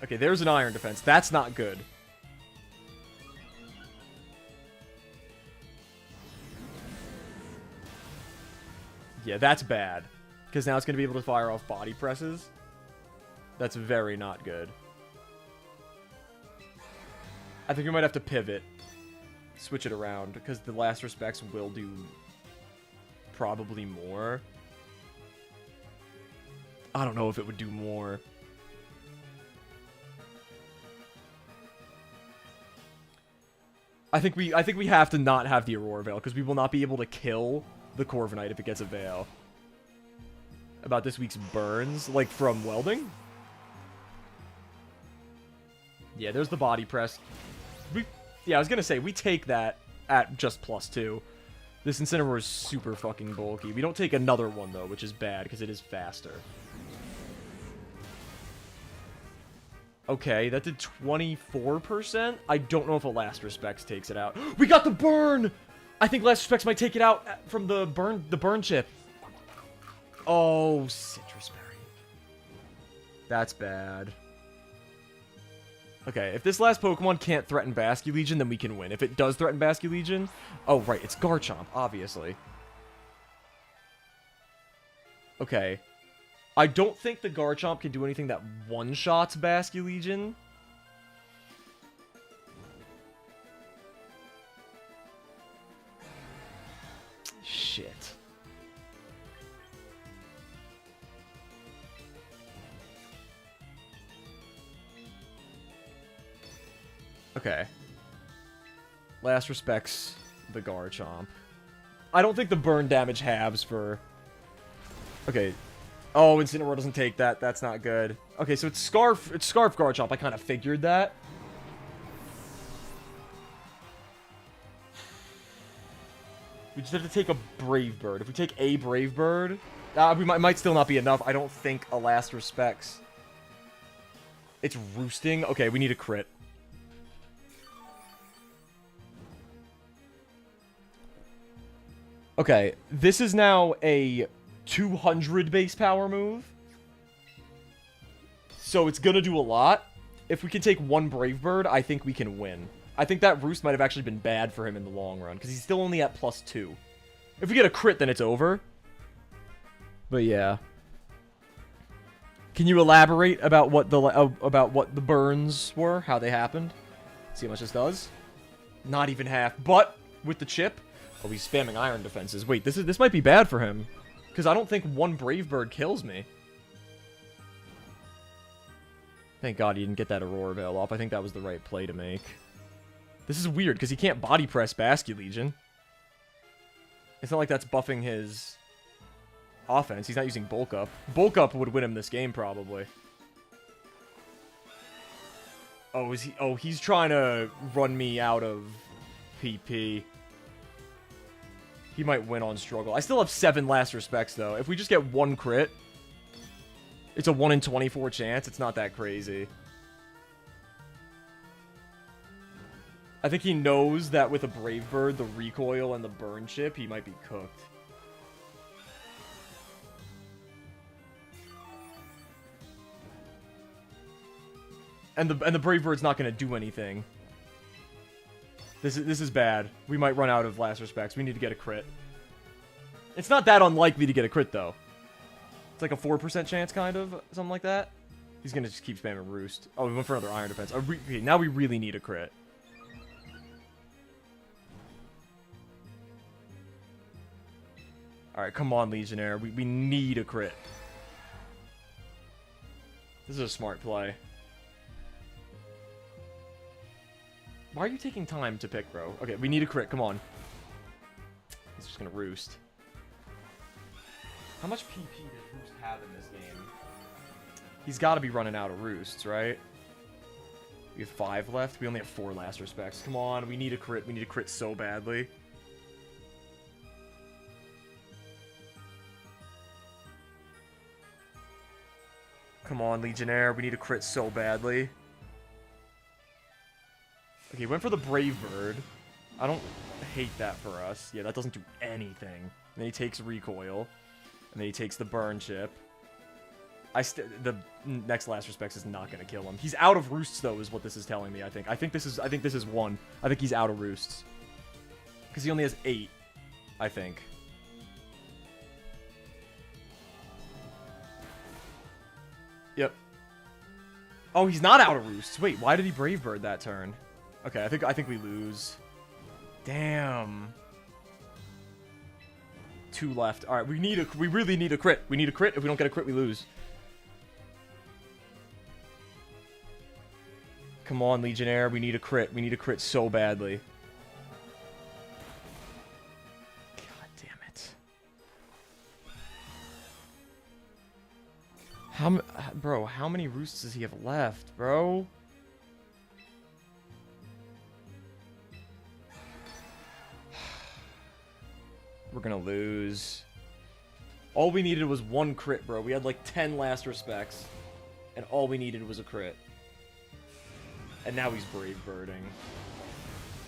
Okay, there's an Iron Defense. That's not good. Yeah, that's bad. Because now it's going to be able to fire off body presses. That's very not good. I think we might have to pivot. Switch it around. Because the last respects will do probably more. I don't know if it would do more. I think we have to not have the Aurora Veil, because we will not be able to kill the Corviknight if it gets a Veil. About this week's burns, like from welding. Yeah, there's the body press. Yeah, I was gonna say, we take that at just +2. This Incineroar is super fucking bulky. We don't take another one, though, which is bad, because it is faster. Okay, that did 24%. I don't know if a Last Respects takes it out. We got the burn! I think Last Respects might take it out from the burn chip. Oh, Citrus Berry. That's bad. Okay, if this last Pokemon can't threaten Basculegion, then we can win. If it does threaten Basculegion... Oh, right, it's Garchomp, obviously. Okay. I don't think the Garchomp can do anything that one-shots Basculegion. Shit. Okay. Last respects the Garchomp. I don't think the burn damage halves for... Okay. Oh, Incineroar doesn't take that. That's not good. Okay, so it's Scarf Garchomp. I kind of figured that. We just have to take a Brave Bird. If we take a Brave Bird, we might still not be enough. I don't think a Last Respects. It's roosting. Okay, we need a crit. Okay, this is now a 200 base power move. So it's gonna do a lot. If we can take one Brave Bird, I think we can win. I think that Roost might have actually been bad for him in the long run, because he's still only at +2. If we get a crit, then it's over. But yeah. Can you elaborate about what the burns were, how they happened? See how much this does? Not even half, but with the chip, oh, he's spamming Iron Defenses. Wait, this might be bad for him, because I don't think one Brave Bird kills me. Thank God he didn't get that Aurora Veil off. I think that was the right play to make. This is weird, because he can't body press Basculegion. It's not like that's buffing his offense. He's not using Bulk Up. Bulk Up would win him this game, probably. Oh, is he? Oh, he's trying to run me out of PP. He might win on struggle. I still have 7 Last Respects, though. If we just get one crit, it's a 1 in 24 chance. It's not that crazy. I think he knows that with a Brave Bird, the recoil, and the burn chip, he might be cooked. And the Brave Bird's not going to do anything. This is bad. We might run out of Last Respects. We need to get a crit. It's not that unlikely to get a crit, though. It's like a 4% chance, kind of. Something like that. He's going to just keep spamming Roost. Oh, we went for another Iron Defense. Okay, now we really need a crit. Alright, come on, Legionnaire. We need a crit. This is a smart play. Why are you taking time to pick, bro? Okay, we need a crit. Come on. He's just gonna Roost. How much PP does Roost have in this game? He's got to be running out of Roosts, right? We have 5 left. We only have 4 Last Respects. Come on, we need a crit. We need a crit so badly. Come on, Legionnaire. We need a crit so badly. Okay, he went for the Brave Bird. I don't hate that for us. Yeah, that doesn't do anything. And then he takes Recoil. And then he takes the Burn Chip. The next Last Respects is not gonna kill him. He's out of Roosts though, is what this is telling me, I think. I think this is one. I think he's out of Roosts. Because he only has 8, I think. Yep. Oh, he's not out of Roosts. Wait, why did he Brave Bird that turn? Okay, I think we lose. Damn. 2 left. All right, we really need a crit. We need a crit. If we don't get a crit, we lose. Come on, Legionnaire. We need a crit. We need a crit so badly. God damn it. Bro, how many Roosts does he have left, bro? We're gonna lose. All we needed was 1 crit, bro. We had like 10 Last Respects. And all we needed was a crit. And now he's Brave Birding.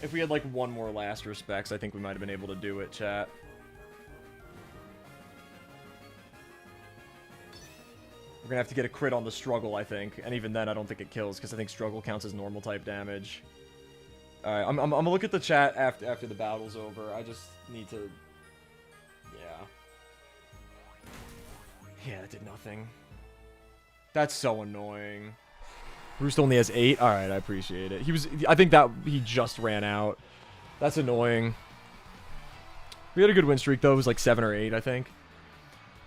If we had like 1 more Last Respects, I think we might have been able to do it, chat. We're gonna have to get a crit on the Struggle, I think. And even then, I don't think it kills, because I think Struggle counts as normal type damage. Alright, I'm gonna look at the chat after the battle's over. I just need to... Yeah, that did nothing. That's so annoying. Roost only has 8? Alright, I appreciate it. I think that he just ran out. That's annoying. We had a good win streak, though. It was like 7 or 8, I think.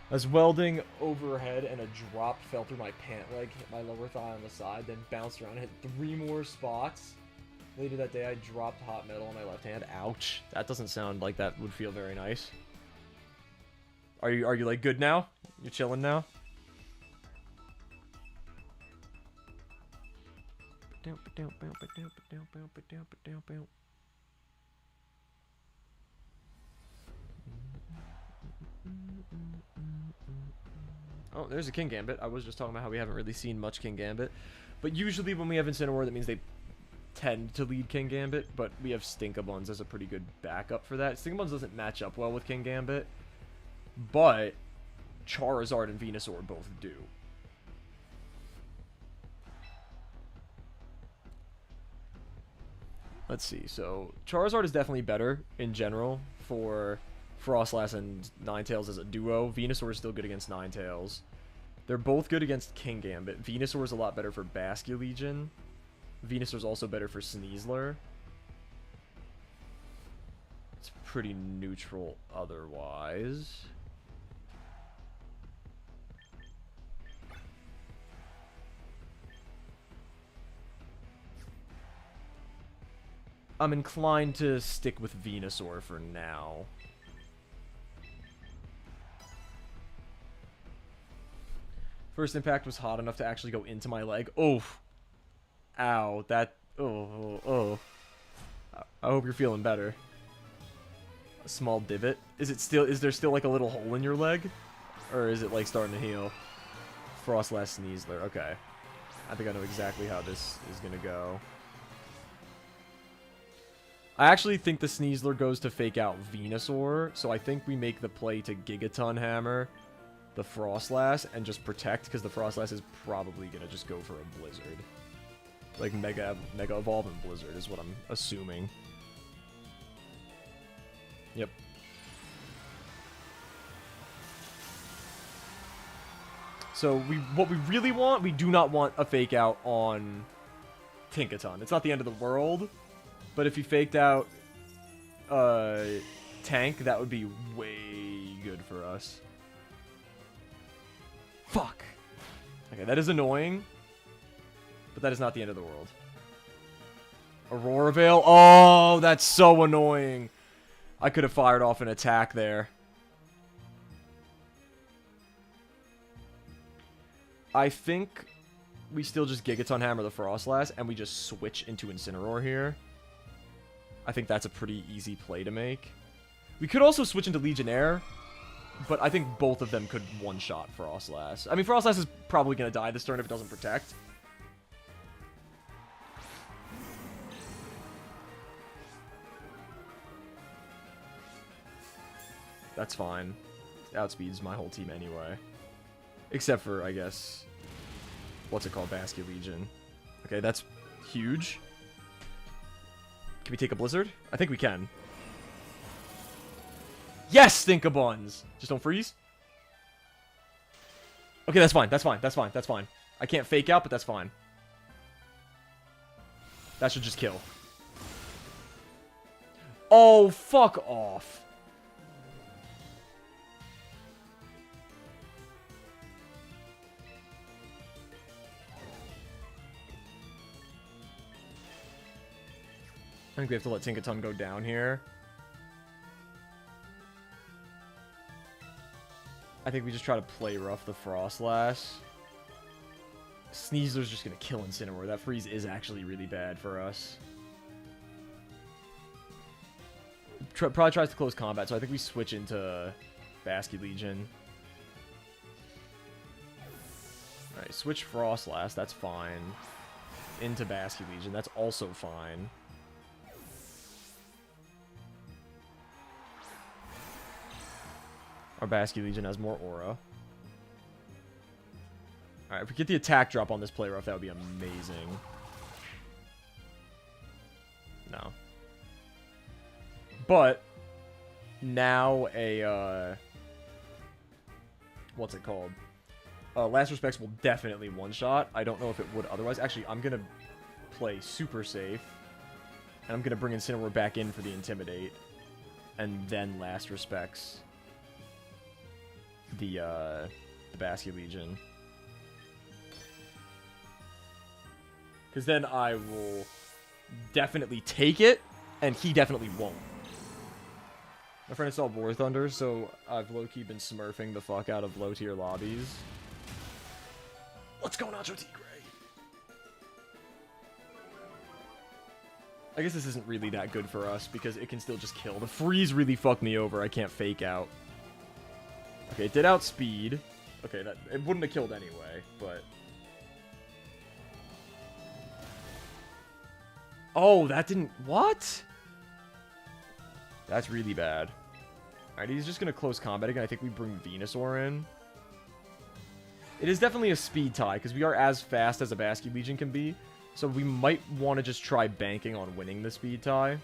As welding overhead and a drop fell through my pant leg, hit my lower thigh on the side, then bounced around and hit 3 more spots. Later that day, I dropped hot metal on my left hand. Ouch. That doesn't sound like that would feel very nice. Are you like good now? You're chilling now? Oh, there's a King Gambit. I was just talking about how we haven't really seen much King Gambit. But usually when we have Incineroar, that means they tend to lead King Gambit. But we have Stinkabuns as a pretty good backup for that. Stinkabuns doesn't match up well with King Gambit. But Charizard and Venusaur both do. Let's see. So Charizard is definitely better in general for Froslass and Ninetales as a duo. Venusaur is still good against Ninetales. They're both good against King Gambit. Venusaur is a lot better for Basculegion. Venusaur is also better for Sneasler. It's pretty neutral otherwise. I'm inclined to stick with Venusaur for now. First impact was hot enough to actually go into my leg. Oh. Ow. That. Oh. I hope you're feeling better. A small divot. Is there still like a little hole in your leg? Or is it like starting to heal? Froslass Sneasler. Okay. I think I know exactly how this is gonna go. I actually think the Sneasler goes to fake out Venusaur, so I think we make the play to Gigaton Hammer the Froslass and just protect, because the Froslass is probably going to just go for a Blizzard. Like Mega Evolve and Blizzard is what I'm assuming. Yep. So what we really want, we do not want a fake out on Tinkaton. It's not the end of the world. But if he faked out Tank, that would be way good for us. Fuck. Okay, that is annoying. But that is not the end of the world. Aurora Veil? Oh, that's so annoying. I could have fired off an attack there. I think we still just Gigaton Hammer the Froslass, and we just switch into Incineroar here. I think that's a pretty easy play to make. We could also switch into Legionnaire, But I think both of them could one-shot Frostlass. I mean, Frostlass is probably going to die this turn if it doesn't protect. That's fine. Outspeeds my whole team anyway. Except for, I guess... What's it called? Basculegion. Okay, that's huge. Can we take a Blizzard? I think we can. Yes, Stinkabuns! Just don't freeze. Okay, that's fine. That's fine. That's fine. That's fine. I can't fake out, but that's fine. That should just kill. Oh, fuck off. I think we have to let Tinkaton go down here. I think we just try to play rough the Frostlass. Sneasler's just gonna kill Incineroar. That freeze is actually really bad for us. Probably tries to close combat, so I think we switch into Basculegion. Alright, switch Frostlass, that's fine. Into Basculegion, that's also fine. Our Basculegion has more aura. Alright, if we get the attack drop on this play rough, that would be amazing. No. But, now a, what's it called? Last Respects will definitely one-shot. I don't know if it would otherwise. Actually, I'm gonna play super safe. And I'm gonna bring Incineroar back in for the Intimidate. And then Last Respects the Basculegion. Because then I will definitely take it, and he definitely won't. My friend installed War Thunder, so I've low-key been smurfing the fuck out of low-tier lobbies. Let's go, Nacho Tigre! I guess this isn't really that good for us, because it can still just kill. The freeze really fucked me over. I can't fake out. Okay, it did outspeed. Okay, that it wouldn't have killed anyway, but... Oh, that didn't... What? That's really bad. Alright, he's just gonna close combat again. I think we bring Venusaur in. It is definitely a speed tie, because we are as fast as a Basculegion can be. So we might want to just try banking on winning the speed tie.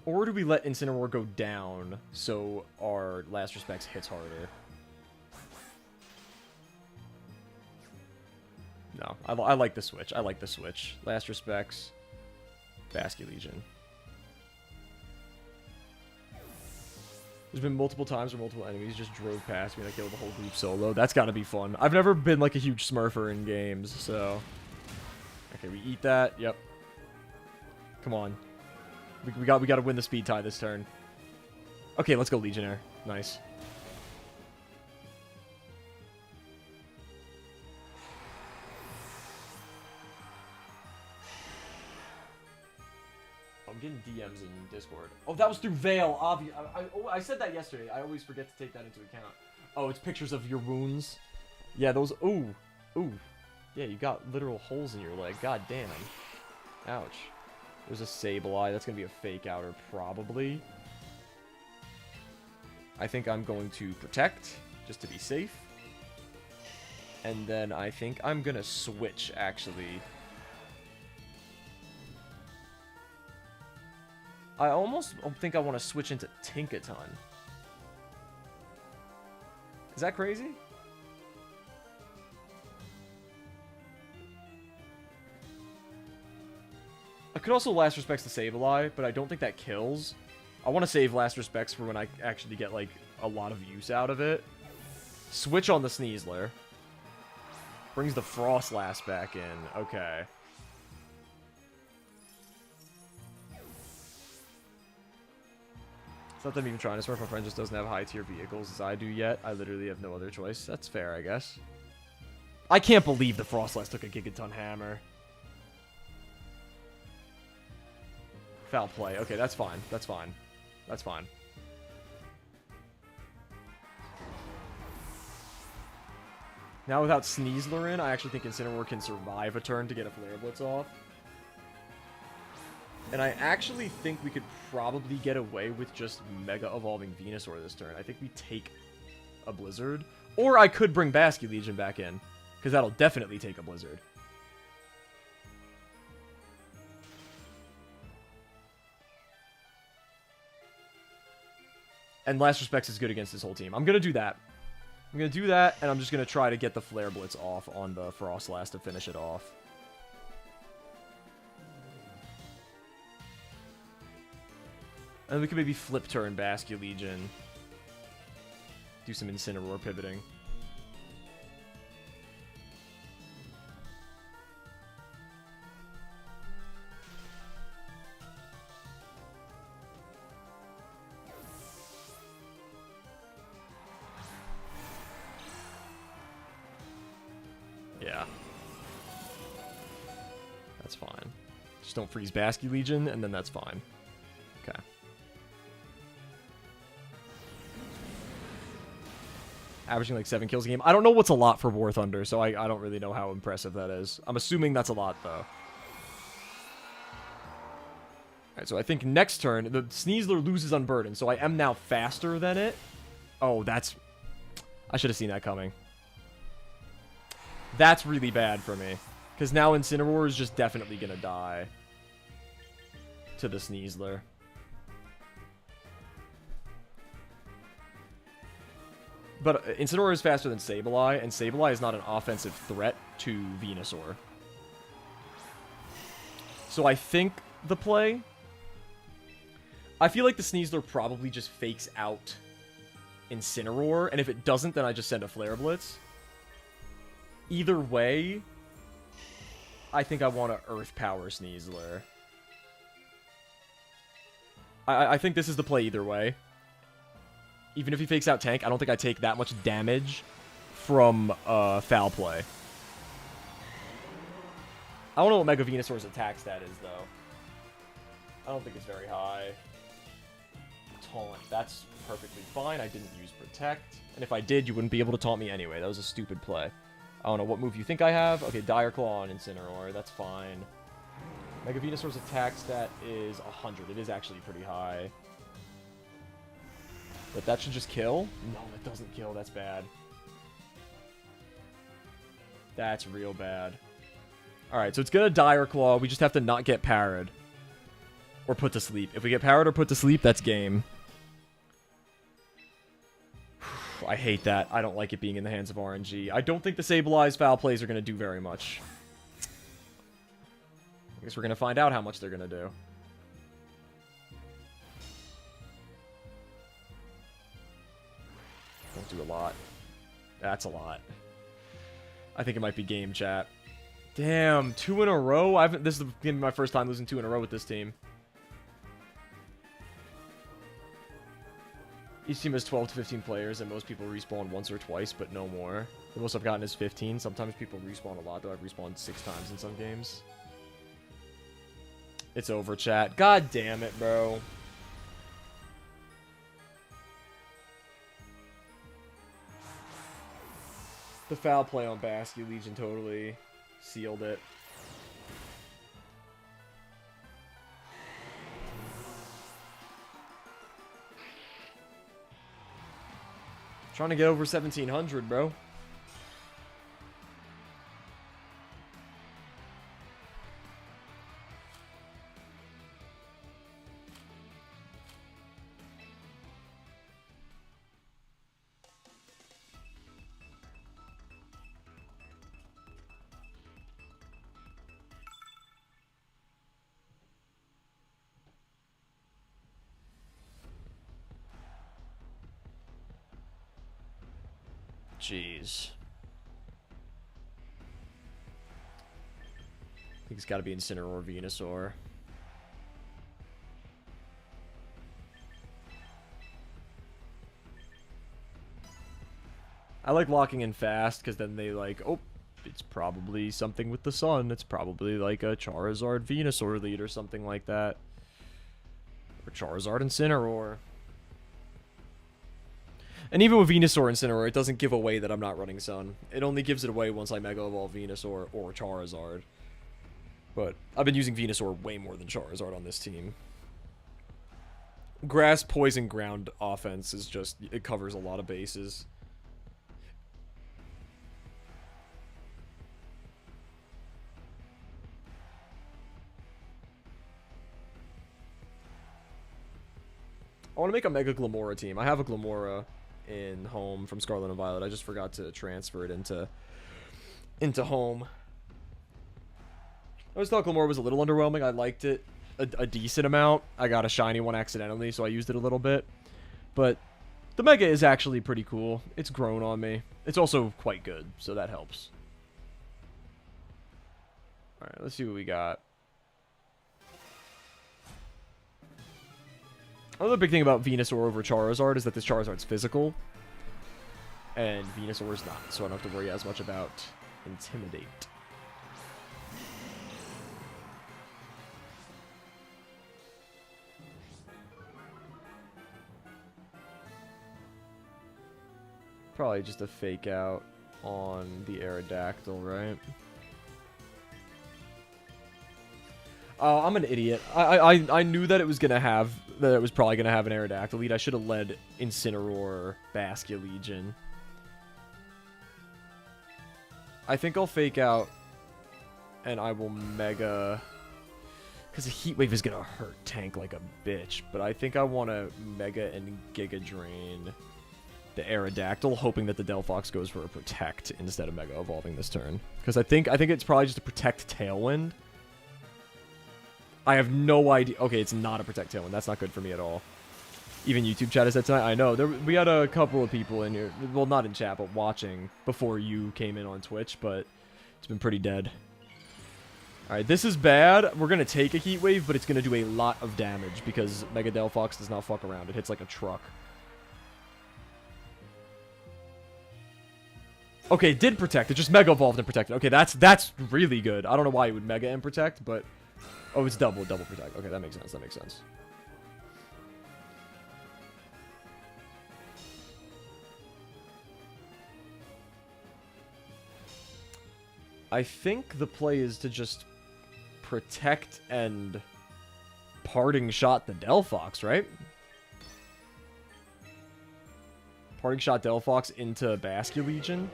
Or do we let Incineroar go down so our Last Respects hits harder? No, I like the switch. I like the switch. Last Respects, Basculegion. There's been multiple times where multiple enemies just drove past me and I killed the whole group solo. That's gotta be fun. I've never been like a huge smurfer in games, so... Okay, we eat that. Yep. Come on. We got to win the speed tie this turn. Okay, let's go Legionnaire. Nice. I'm getting DMs in Discord. Oh, that was through Veil. I said that yesterday. I always forget to take that into account. Oh, it's pictures of your wounds. Yeah, those. Ooh, ooh. Yeah, you got literal holes in your leg. God damn. Ouch. There's a Sableye. That's going to be a fake outer, probably. I think I'm going to protect, just to be safe. And then I think I'm going to switch, actually. I almost think I want to switch into Tinkaton. Is that crazy? I could also Last Respects to Sableye, but I don't think that kills. I want to save Last Respects for when I actually get, like, a lot of use out of it. Switch on the Sneasler. Brings the Frostlass back in. Okay. It's not that I'm even trying to smurf. My friend just doesn't have high-tier vehicles as I do yet. I literally have no other choice. That's fair, I guess. I can't believe the Frostlass took a Gigaton Hammer. Foul play. Okay, that's fine. That's fine. That's fine. Now without Sneasler in, I actually think Incineroar can survive a turn to get a Flare Blitz off. And I actually think we could probably get away with just Mega Evolving Venusaur this turn. I think we take a Blizzard. Or I could bring Basculegion back in, because that'll definitely take a Blizzard. And Last Respects is good against this whole team. I'm going to do that. I'm going to do that, and I'm just going to try to get the Flare Blitz off on the Frostlass to finish it off. And we could maybe flip turn Basculegion. Do some Incineroar pivoting. Yeah. That's fine. Just don't freeze Basculegion, and then that's fine. Okay. Averaging like 7 kills a game. I don't know what's a lot for War Thunder, so I don't really know how impressive that is. I'm assuming that's a lot, though. Alright, so I think next turn, the Sneasler loses Unburden, so I am now faster than it. Oh, that's... I should have seen that coming. That's really bad for me. Because now Incineroar is just definitely going to die to the Sneasler. But Incineroar is faster than Sableye, and Sableye is not an offensive threat to Venusaur. So I think the play... I feel like the Sneasler probably just fakes out Incineroar, and if it doesn't, then I just send a Flare Blitz. Either way, I think I want to Earth Power Sneasler. I think this is the play either way. Even if he fakes out Tank, I don't think I take that much damage from foul play. I don't know what Mega Venusaur's attack stat is, though. I don't think it's very high. Taunt. That's perfectly fine. I didn't use Protect. And if I did, you wouldn't be able to taunt me anyway. That was a stupid play. I don't know what move you think I have. Okay, Dire Claw on Incineroar. That's fine. Mega Venusaur's attack stat is 100. It is actually pretty high. But that should just kill? No, it doesn't kill. That's bad. That's real bad. Alright, so it's gonna Dire Claw. We just have to not get parried. Or put to sleep. If we get parried or put to sleep, that's game. I hate that. I don't like it being in the hands of RNG. I don't think the Sableye's foul plays are going to do very much. I guess we're going to find out how much they're going to do. Don't do a lot. That's a lot. I think it might be game, chat. Damn, 2 in a row? This is going to be my first time losing 2 in a row with this team. Each team has 12 to 15 players, and most people respawn once or twice, but no more. The most I've gotten is 15. Sometimes people respawn a lot, though. I've respawned 6 times in some games. It's over, chat. God damn it, bro. The foul play on Basculegion totally sealed it. Trying to get over 1700, bro. Jeez. I think it's got to be Incineroar or Venusaur. I like locking in fast, because then they like... Oh, it's probably something with the sun. It's probably like a Charizard Venusaur lead or something like that. Or Charizard Incineroar. And even with Venusaur Incineroar, it doesn't give away that I'm not running Sun. It only gives it away once I Mega Evolve Venusaur or Charizard. But I've been using Venusaur way more than Charizard on this team. Grass, Poison, Ground offense is just... It covers a lot of bases. I want to make a Mega Glimmora team. I have a Glimmora in Home from Scarlet and Violet. I just forgot to transfer it into Home. I always thought Glimmora was a little underwhelming. I liked it a decent amount. I got a shiny one accidentally, so I used it a little bit. But the Mega is actually pretty cool. It's grown on me. It's also quite good, so that helps. Alright, let's see what we got. Another big thing about Venusaur over Charizard is that this Charizard's physical. And Venusaur's not, so I don't have to worry as much about Intimidate. Probably just a fake out on the Aerodactyl, right? Oh, I'm an idiot. I knew that it was probably gonna have an Aerodactyl lead. I should have led Incineroar, Basculegion. I think I'll fake out, and I will Mega, because a Heat Wave is gonna hurt Tank like a bitch. But I think I want to Mega and Giga Drain the Aerodactyl, hoping that the Delphox goes for a Protect instead of Mega Evolving this turn. Because I think it's probably just a Protect Tailwind. I have no idea. Okay, it's not a Protect Tailwind. That's not good for me at all. Even YouTube chat has said tonight. I know. We had a couple of people in here. Well, not in chat, but watching before you came in on Twitch. But it's been pretty dead. Alright, this is bad. We're going to take a Heat Wave, but it's going to do a lot of damage because Mega Delphox does not fuck around. It hits like a truck. Okay, it did Protect. It just Mega Evolved and Protected. Okay, that's really good. I don't know why it would Mega and Protect, but... Oh, it's double Protect. Okay, that makes sense. That makes sense. I think the play is to just Protect and Parting Shot the Delphox, right? Parting Shot Delphox into Basculegion.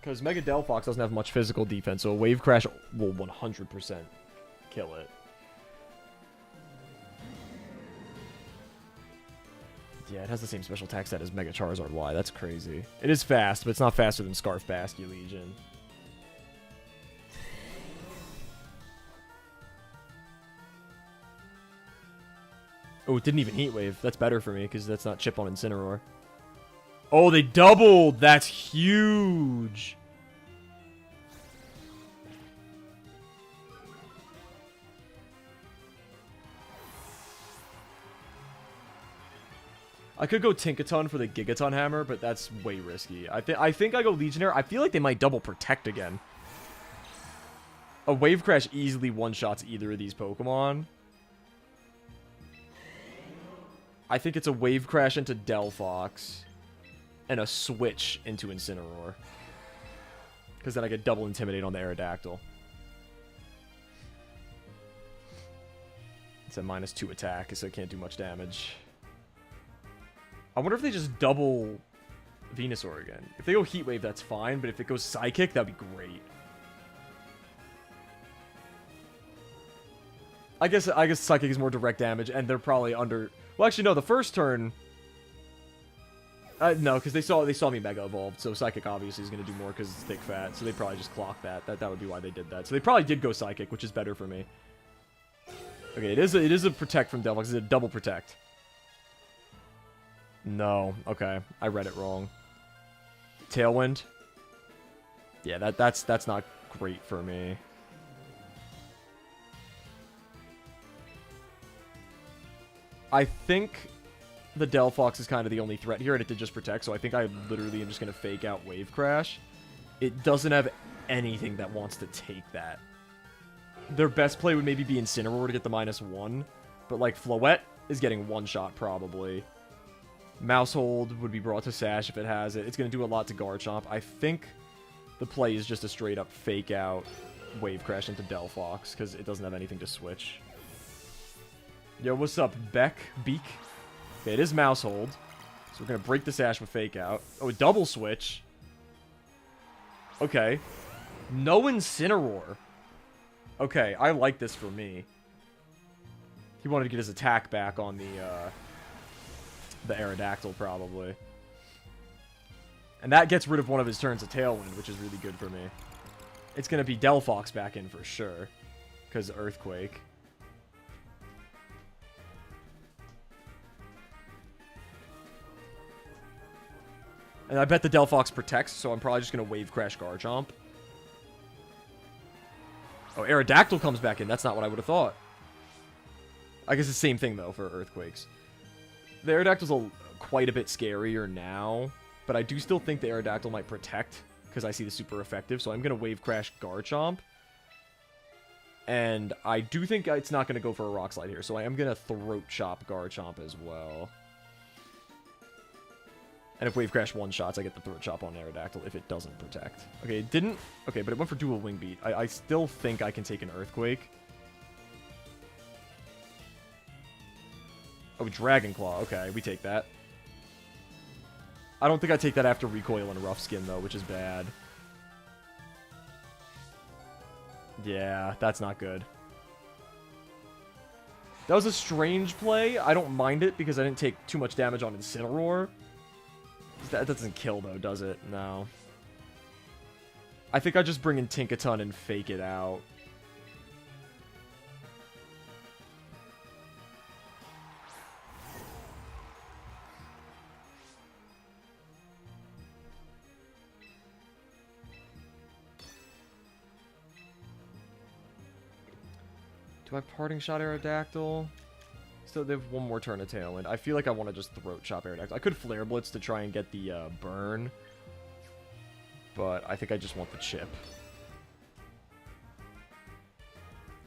Because Mega Delphox doesn't have much physical defense, so a Wave Crash will 100% kill it. Yeah, it has the same special attack set as Mega Charizard Y. That's crazy. It is fast, but it's not faster than Scarf Basculegion. Oh, it didn't even Heat Wave. That's better for me, because that's not Chip on Incineroar. Oh, they doubled! That's huge! I could go Tinkaton for the Gigaton Hammer, but that's way risky. I think I go Legionnaire. I feel like they might double Protect again. A Wave Crash easily one-shots either of these Pokemon. I think it's a Wave Crash into Delphox. And a switch into Incineroar. Because then I get double Intimidate on the Aerodactyl. It's a -2 attack, so it can't do much damage. I wonder if they just double Venusaur again. If they go Heat Wave, that's fine, but if it goes Psychic, that'd be great. I guess Psychic is more direct damage, and they're probably under... Well, actually, no, the first turn... no, because they saw me Mega Evolved, so Psychic obviously is going to do more because it's thick fat, so they probably just clocked that. That would be why they did that. So they probably did go Psychic, which is better for me. Okay, it is a Protect from Delphox. It's a double Protect. No, okay, I read it wrong. Tailwind. Yeah, that's not great for me. I think the Delphox is kind of the only threat here, and it did just protect, so I think I literally am just going to fake out Wave Crash. It doesn't have anything that wants to take that. Their best play would maybe be Incineroar to get the -1, but, like, Floette is getting one-shot, probably. Mousehold would be brought to Sash if it has it. It's going to do a lot to Garchomp. I think the play is just a straight-up fake-out Wave Crash into Delphox, because it doesn't have anything to switch. Yo, what's up, Beak? Okay, it is Mousehold. So we're going to break the Sash with Fake Out. Oh, a double switch. Okay. No Incineroar. Okay, I like this for me. He wanted to get his attack back on the Aerodactyl, probably. And that gets rid of one of his turns of Tailwind, which is really good for me. It's going to be Delphox back in for sure. Because Earthquake. And I bet the Delphox protects, so I'm probably just going to Wave Crash Garchomp. Oh, Aerodactyl comes back in. That's not what I would have thought. I guess it's the same thing, though, for Earthquakes. The Aerodactyl's quite a bit scarier now, but I do still think the Aerodactyl might protect, because I see the super effective, so I'm going to Wave Crash Garchomp. And I do think it's not going to go for a Rock Slide here, so I am going to Throat Chop Garchomp as well. And if Wave Crash one-shots, I get the Throat Chop on Aerodactyl if it doesn't protect. Okay, it didn't... Okay, but it went for Dual Wing Beat. I still think I can take an Earthquake. Oh, Dragon Claw. Okay, we take that. I don't think I take that after Recoil and Rough Skin, though, which is bad. Yeah, that's not good. That was a strange play. I don't mind it because I didn't take too much damage on Incineroar. That doesn't kill, though, does it? No. I think I just bring in Tinkaton and fake it out. Do I have Parting Shot Aerodactyl? So they have one more turn of Tailwind. I feel like I want to just Throat Chop Aerodactyl. I could Flare Blitz to try and get the burn. But I think I just want the chip.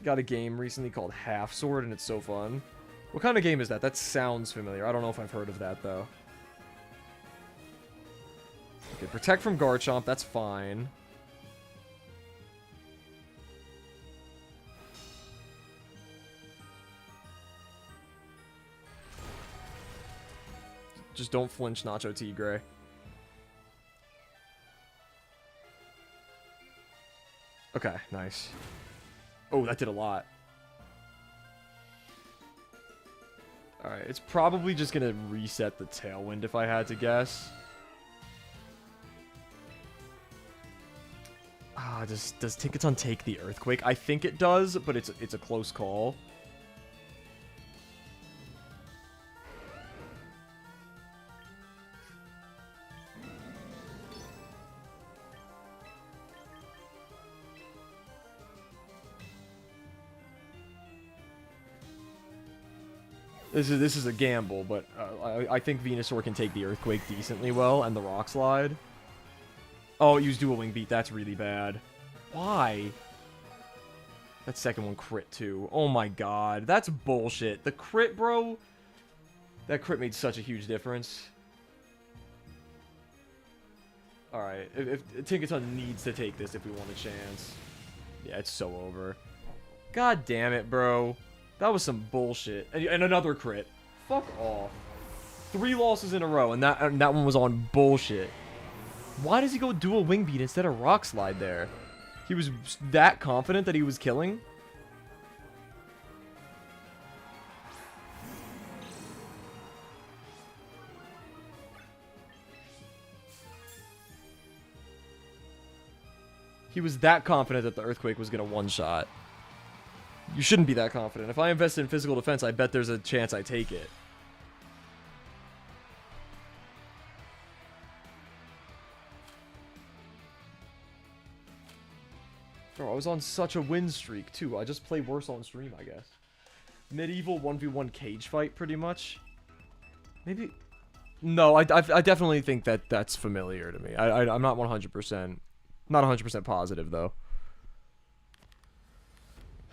Got a game recently called Half Sword, and it's so fun. What kind of game is that? That sounds familiar. I don't know if I've heard of that, though. Okay, Protect from Garchomp. That's fine. Just don't flinch, Nacho Tigre. Okay, nice. Oh, that did a lot. Alright, it's probably just gonna reset the Tailwind if I had to guess. Ah, does Tinkaton take the Earthquake? I think it does, but it's a close call. This is a gamble, but I think Venusaur can take the Earthquake decently well, and the Rock Slide. Oh, it used Dual Wing Beat. That's really bad. Why? That second one crit, too. Oh my god. That's bullshit. The crit, bro? That crit made such a huge difference. Alright. If Tinkaton needs to take this if we want a chance. Yeah, it's so over. God damn it, bro. That was some bullshit. And another crit. Fuck off. 3 losses in a row, and that one was on bullshit. Why does he go Dual Wing Beat instead of Rock Slide there? He was that confident that he was killing? He was that confident that the Earthquake was going to one-shot. You shouldn't be that confident. If I invest in physical defense, I bet there's a chance I take it. Bro, I was on such a win streak, too. I just play worse on stream, I guess. Medieval 1v1 cage fight, pretty much. Maybe... No, I definitely think that that's familiar to me. I'm not 100%... Not 100% positive, though.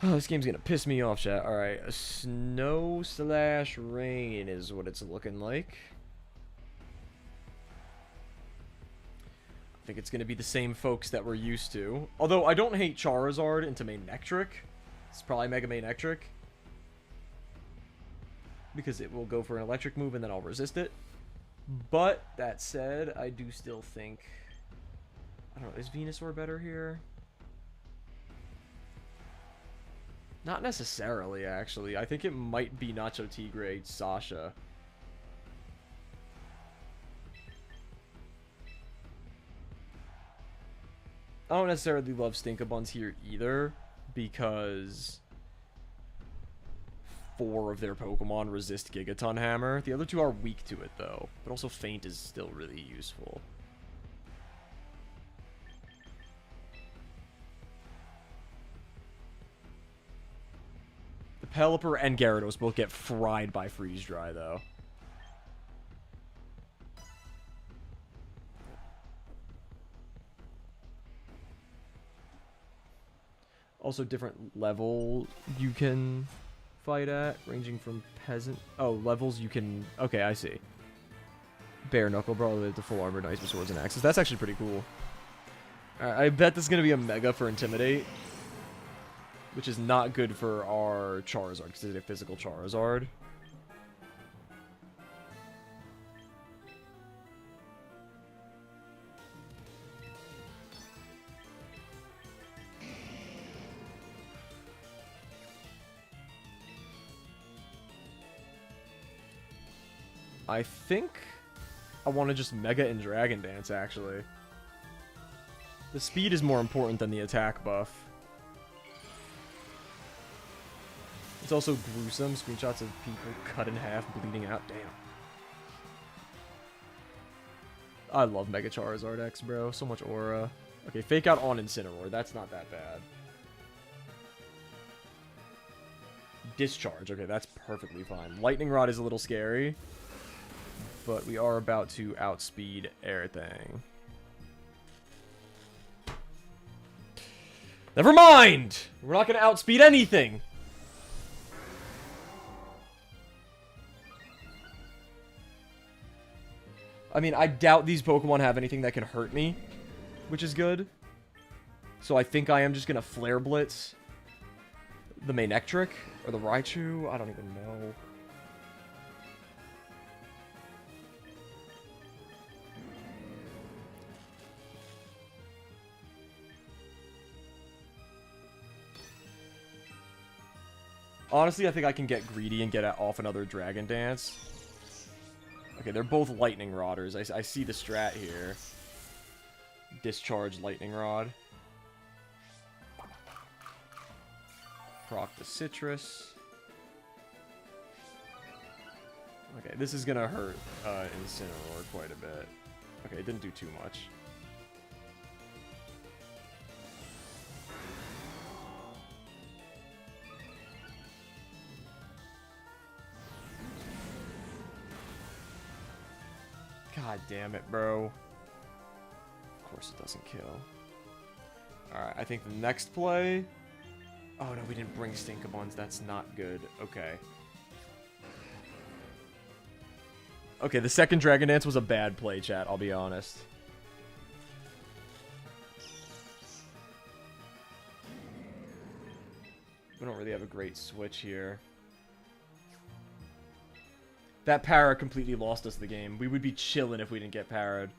Oh, this game's gonna piss me off, chat. Alright, snow/rain is what it's looking like. I think it's gonna be the same folks that we're used to. Although, I don't hate Charizard into Manectric. It's probably Mega Manectric. Because it will go for an electric move and then I'll resist it. But, that said, I do still think... I don't know, is Venusaur better here? Not necessarily, actually. I think it might be Nacho Tigre Sasha. I don't necessarily love Stinkabuns here either, because 4 of their Pokemon resist Gigaton Hammer. The other 2 are weak to it, though. But also Feint is still really useful. The Pelipper and Gyarados both get fried by Freeze Dry, though. Also, different level you can fight at, ranging from Peasant... Oh, levels you can... Okay, I see. Bare Knuckle Brawl to full armor, Knights with Swords and Axes. That's actually pretty cool. Alright, I bet this is going to be a Mega for Intimidate. Which is not good for our Charizard, because it's a physical Charizard. I think I want to just Mega and Dragon Dance, actually. The speed is more important than the attack buff. It's also gruesome. Screenshots of people cut in half, bleeding out. Damn. I love Mega Charizard X, bro. So much aura. Okay, Fake Out on Incineroar. That's not that bad. Discharge. Okay, that's perfectly fine. Lightning Rod is a little scary. But we are about to outspeed everything. Never mind! We're not going to outspeed anything! I mean, I doubt these Pokemon have anything that can hurt me, which is good. So I think I am just going to Flare Blitz the Manectric or the Raichu. I don't even know. Honestly, I think I can get greedy and get off another Dragon Dance. Okay, they're both Lightning Rodders. I see the strat here. Discharge Lightning Rod. Proc the Citrus. Okay, this is gonna hurt Incineroar quite a bit. Okay, it didn't do too much. God damn it, bro. Of course it doesn't kill. Alright, I think the next play... Oh no, we didn't bring Stinkabuns. That's not good. Okay. Okay, the second Dragon Dance was a bad play, chat, I'll be honest. We don't really have a great switch here. That para completely lost us the game. We would be chilling if we didn't get parried.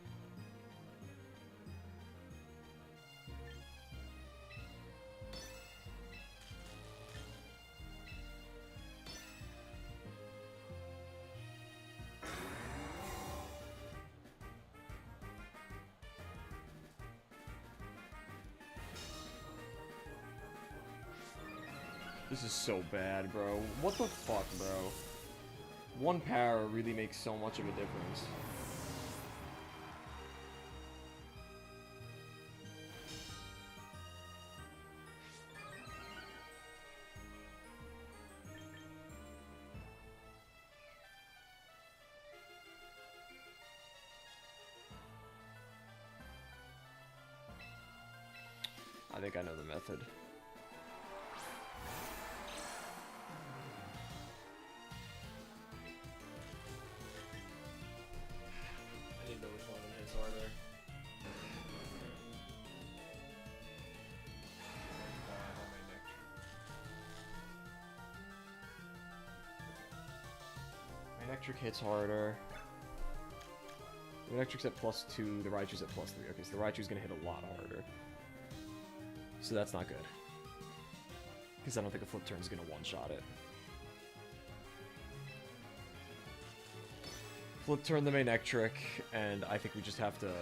This is so bad, bro. What the fuck, bro? One power really makes so much of a difference. I think I know the method. I need to know which one of them hits harder. Manectric hits harder. Manectric's at +2, the Raichu's at +3. Okay, so the Raichu's gonna hit a lot harder. So that's not good. Because I don't think a flip turn is gonna one-shot it. Flip turn the Manectric, and I think we just have to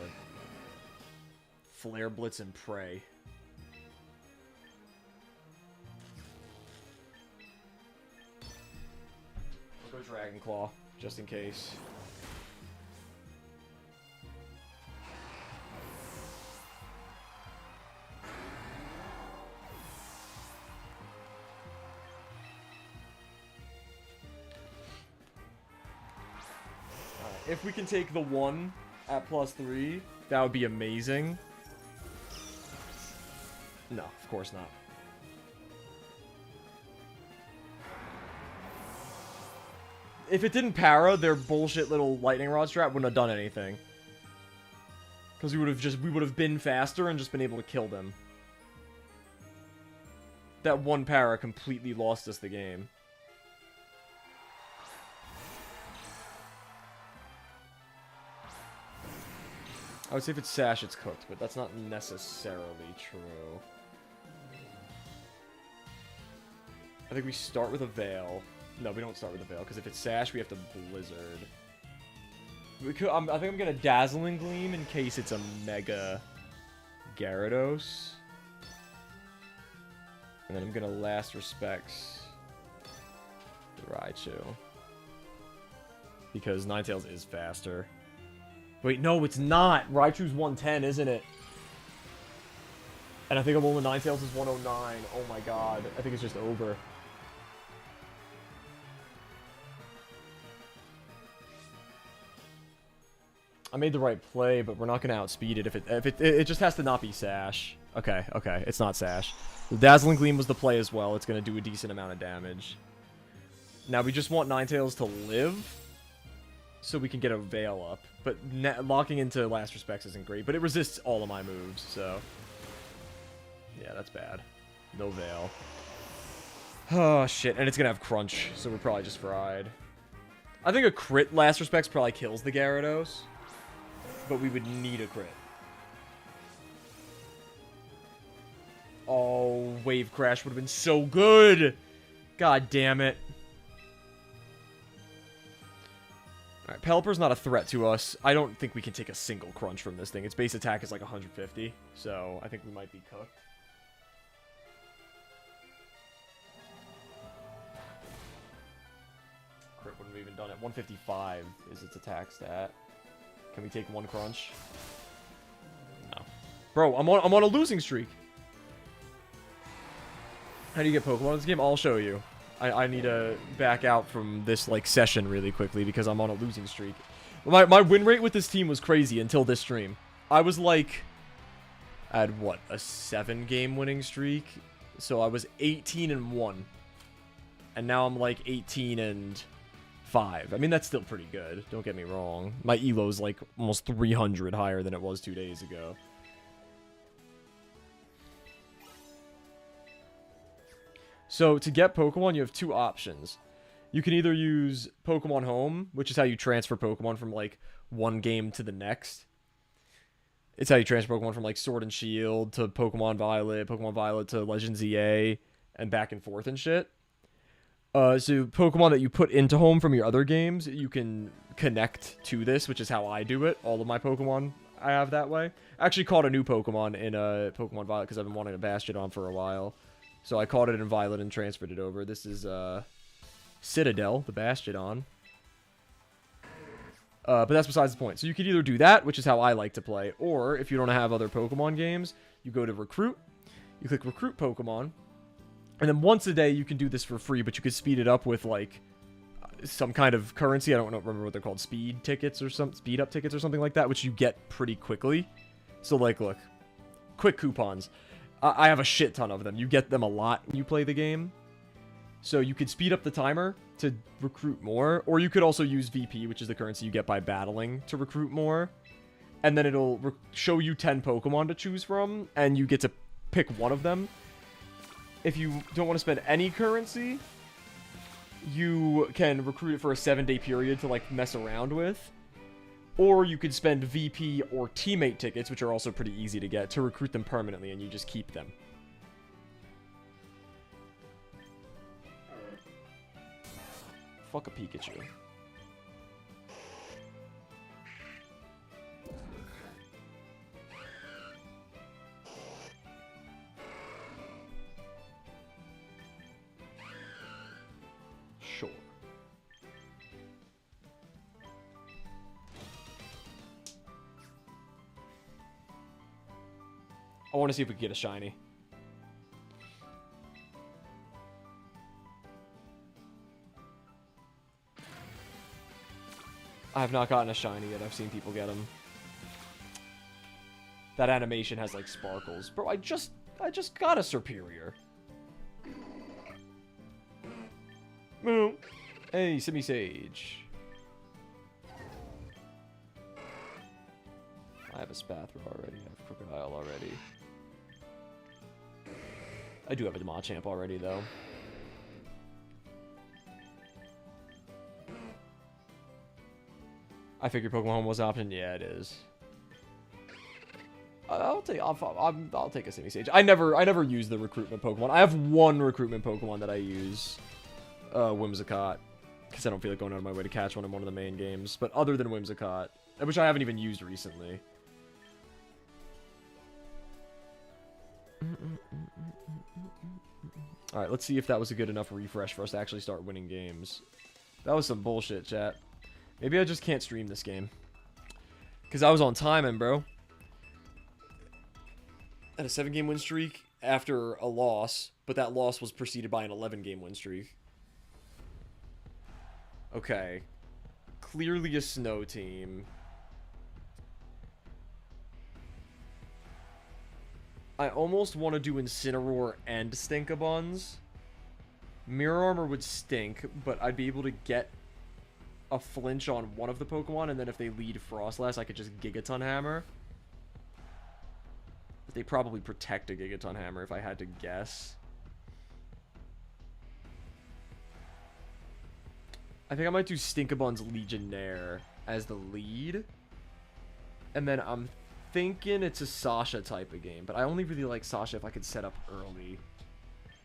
Flare Blitz and pray. I'll go Dragon Claw, just in case. If we can take the 1 at +3, that would be amazing. No, of course not. If it didn't para, their bullshit little lightning rod strat wouldn't have done anything. Because we would have been faster and just been able to kill them. That one para completely lost us the game. I would say if it's Sash, it's cooked, but that's not necessarily true. I think we start with a Veil. No, we don't start with a Veil, because if it's Sash, we have to Blizzard. I think I'm going to Dazzling Gleam in case it's a Mega Gyarados. And then I'm going to Last Respects the Raichu. Because Ninetales is faster. Wait, no, it's not. Raichu's 110, isn't it? And I think Alolan Ninetales is 109. Oh my god. I think it's just over. I made the right play, but we're not going to outspeed it. If it just has to not be Sash. Okay, okay. It's not Sash. The Dazzling Gleam was the play as well. It's going to do a decent amount of damage. Now, we just want Ninetales to live so we can get a Veil up. But locking into Last Respects isn't great. But it resists all of my moves, so... yeah, that's bad. No Veil. Oh, shit. And it's going to have Crunch, so we're probably just fried. I think a crit Last Respects probably kills the Gyarados. But we would need a crit. Oh, Wave Crash would have been so good! God damn it. Alright, Pelipper's not a threat to us. I don't think we can take a single crunch from this thing. Its base attack is like 150, so I think we might be cooked. Crit wouldn't have even done it. 155 is its attack stat. Can we take one crunch? No. Bro, I'm on a losing streak. How do you get Pokemon in this game? I'll show you. I need to back out from this, like, session really quickly because I'm on a losing streak. My win rate with this team was crazy until this stream. I was, like... I had, what, a 7-game winning streak? So I was 18-1. And now I'm, like, 18-5. I mean, that's still pretty good. Don't get me wrong. My ELO's, like, almost 300 higher than it was 2 days ago. So, to get Pokemon, you have two options. You can either use Pokemon Home, which is how you transfer Pokemon from, like, one game to the next. It's how you transfer Pokemon from, like, Sword and Shield to Pokemon Violet to Legends EA, and back and forth and shit. So, Pokemon that you put into Home from your other games, you can connect to this, which is how I do it. All of my Pokemon I have that way. I actually caught a new Pokemon in Pokemon Violet because I've been wanting a Bastiodon for a while. So I caught it in Violet and transferred it over. This is Citadel, the Bastiodon. But that's besides the point. So you could either do that, which is how I like to play, or if you don't have other Pokemon games, you go to Recruit, you click Recruit Pokemon, and then once a day you can do this for free, but you could speed it up with, like, some kind of currency. I don't remember what they're called, speed tickets or speed up tickets or something like that, which you get pretty quickly. So, like, look, quick coupons. I have a shit ton of them. You get them a lot when you play the game. So you could speed up the timer to recruit more, or you could also use VP, which is the currency you get by battling, to recruit more. And then it'll show you 10 Pokemon to choose from, and you get to pick one of them. If you don't want to spend any currency, you can recruit it for a 7-day period to, like, mess around with. Or you could spend VP or teammate tickets, which are also pretty easy to get, to recruit them permanently, and you just keep them. Fuck a Pikachu. Sure. I want to see if we can get a shiny. I have not gotten a shiny yet. I've seen people get them. That animation has, like, sparkles. Bro, I just got a Serperior. Moo. Hey, Simisage. I have a Spathra already. I have Crocodile already. I do have a Machamp already, though. I figured Pokemon Home was an option. Yeah, it is. I'll take a Simisage. I never use the recruitment Pokemon. I have one recruitment Pokemon that I use. Whimsicott. Because I don't feel like going out of my way to catch one in one of the main games. But other than Whimsicott, which I haven't even used recently. Alright, let's see if that was a good enough refresh for us to actually start winning games. That was some bullshit, chat. Maybe I just can't stream this game. Because I was on timing, bro. Had a 7-game win streak after a loss, but that loss was preceded by an 11-game win streak. Okay. Clearly a snow team. I almost want to do Incineroar and Stinkabons. Mirror Armor would stink, but I'd be able to get a flinch on one of the Pokemon, and then if they lead Frostlass, I could just Gigaton Hammer. But they probably protect a Gigaton Hammer if I had to guess. I think I might do Stinkabons Legionnaire as the lead. And then I'm thinking it's a Sasha type of game, but I only really like Sasha if I could set up early.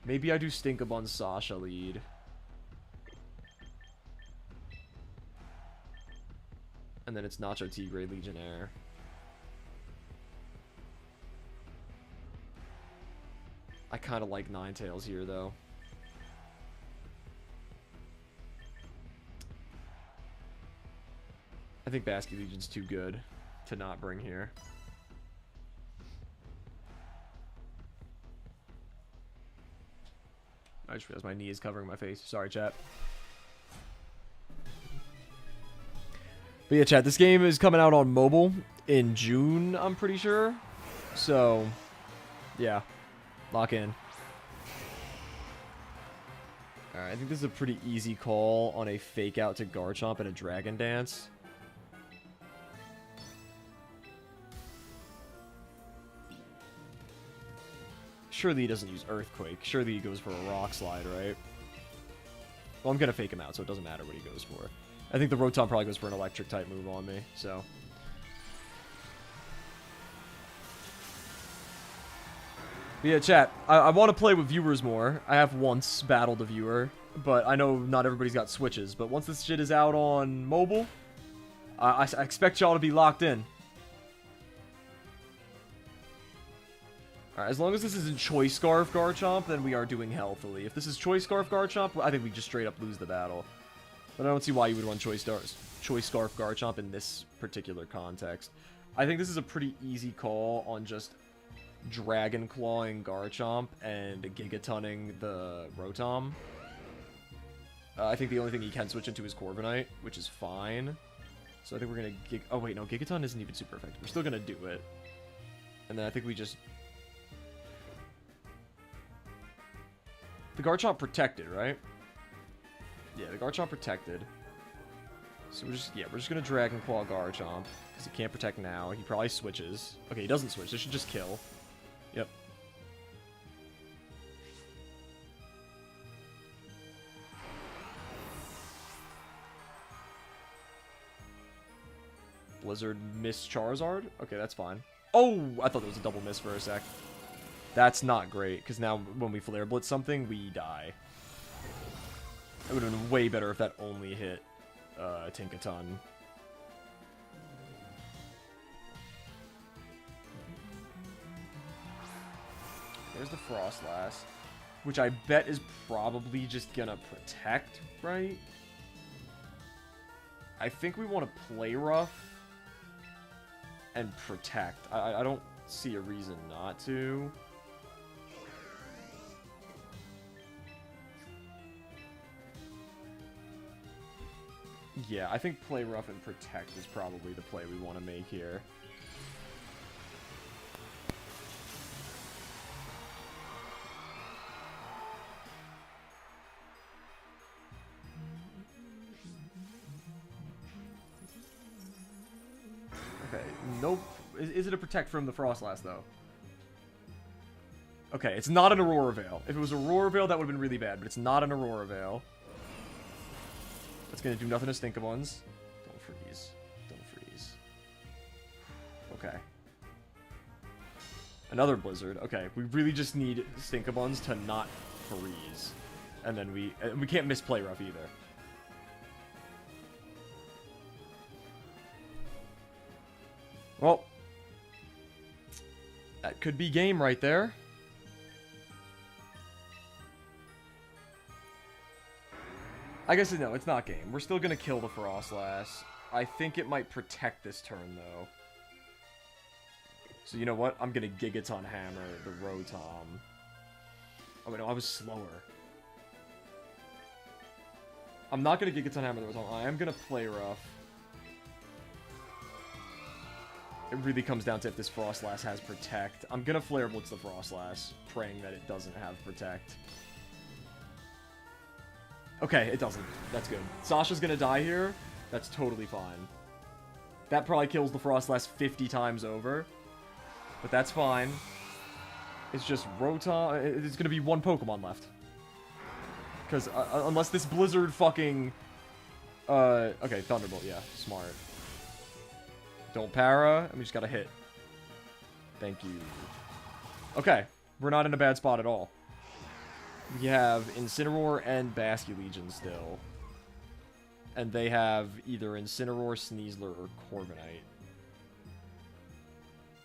Maybe I do Stinkabons Sasha lead. And then it's Nacho Tigre Legionnaire. I kind of like Ninetales here, though. I think Basky Legion's too good to not bring here. I just realized my knee is covering my face. Sorry, chat. But yeah, chat, this game is coming out on mobile in June, I'm pretty sure. So, yeah. Lock in. Alright, I think this is a pretty easy call on a fake out to Garchomp and a Dragon Dance. Surely he doesn't use Earthquake. Surely he goes for a Rock Slide, right? Well, I'm gonna fake him out, so it doesn't matter what he goes for. I think the Rotom probably goes for an Electric type move on me, so. But yeah, chat, I want to play with viewers more. I have once battled a viewer, but I know not everybody's got Switches. But once this shit is out on mobile, I expect y'all to be locked in. Alright, as long as this isn't Choice Scarf Garchomp, then we are doing healthily. If this is Choice Scarf Garchomp, I think we just straight up lose the battle. But I don't see why you would run Choice Scarf Garchomp in this particular context. I think this is a pretty easy call on just Dragon Clawing Garchomp and Gigatunning the Rotom. I think the only thing he can switch into is Corviknight, which is fine. So I think we're gonna oh wait, no, Gigaton isn't even super effective. We're still gonna do it. And then I think we just The Garchomp protected, right? Yeah, the Garchomp protected. So we're just gonna Dragon Claw Garchomp. Because he can't protect now. He probably switches. Okay, he doesn't switch. This should just kill. Yep. Blizzard miss Charizard? Okay, that's fine. Oh, I thought it was a double miss for a sec. That's not great, because now when we Flare Blitz something, we die. It would have been way better if that only hit Tinkaton. There's the Frostlass, which I bet is probably just gonna protect, right? I think we want to play rough and protect. I don't see a reason not to. Yeah, I think play rough and protect is probably the play we want to make here. Okay, nope. Is it a protect from the Frostlass, though? Okay, it's not an Aurora Veil. If it was Aurora Veil, that would have been really bad, but it's not an Aurora Veil. That's gonna do nothing to Stinkabons. Don't freeze. Don't freeze. Okay. Another Blizzard. Okay, we really just need Stinkabons to not freeze. And then we can't misplay rough either. Well, that could be game right there. I guess, no, it's not game. We're still going to kill the Frostlass. I think it might protect this turn, though. So, you know what? I'm going to Gigaton Hammer the Rotom. Oh, wait, no, I was slower. I'm not going to Gigaton Hammer the Rotom. I am going to play rough. It really comes down to if this Frostlass has Protect. I'm going to Flare Blitz the Frostlass, praying that it doesn't have Protect. Okay, it doesn't. That's good. Sasha's gonna die here. That's totally fine. That probably kills the Frostlass 50 times over. But that's fine. It's just Rotom. It's gonna be one Pokemon left. Because unless this Blizzard fucking... okay, Thunderbolt, yeah. Smart. Don't para, and we just gotta hit. Thank you. Okay, we're not in a bad spot at all. We have Incineroar and Basculegion still. And they have either Incineroar, Sneasler, or Corviknight.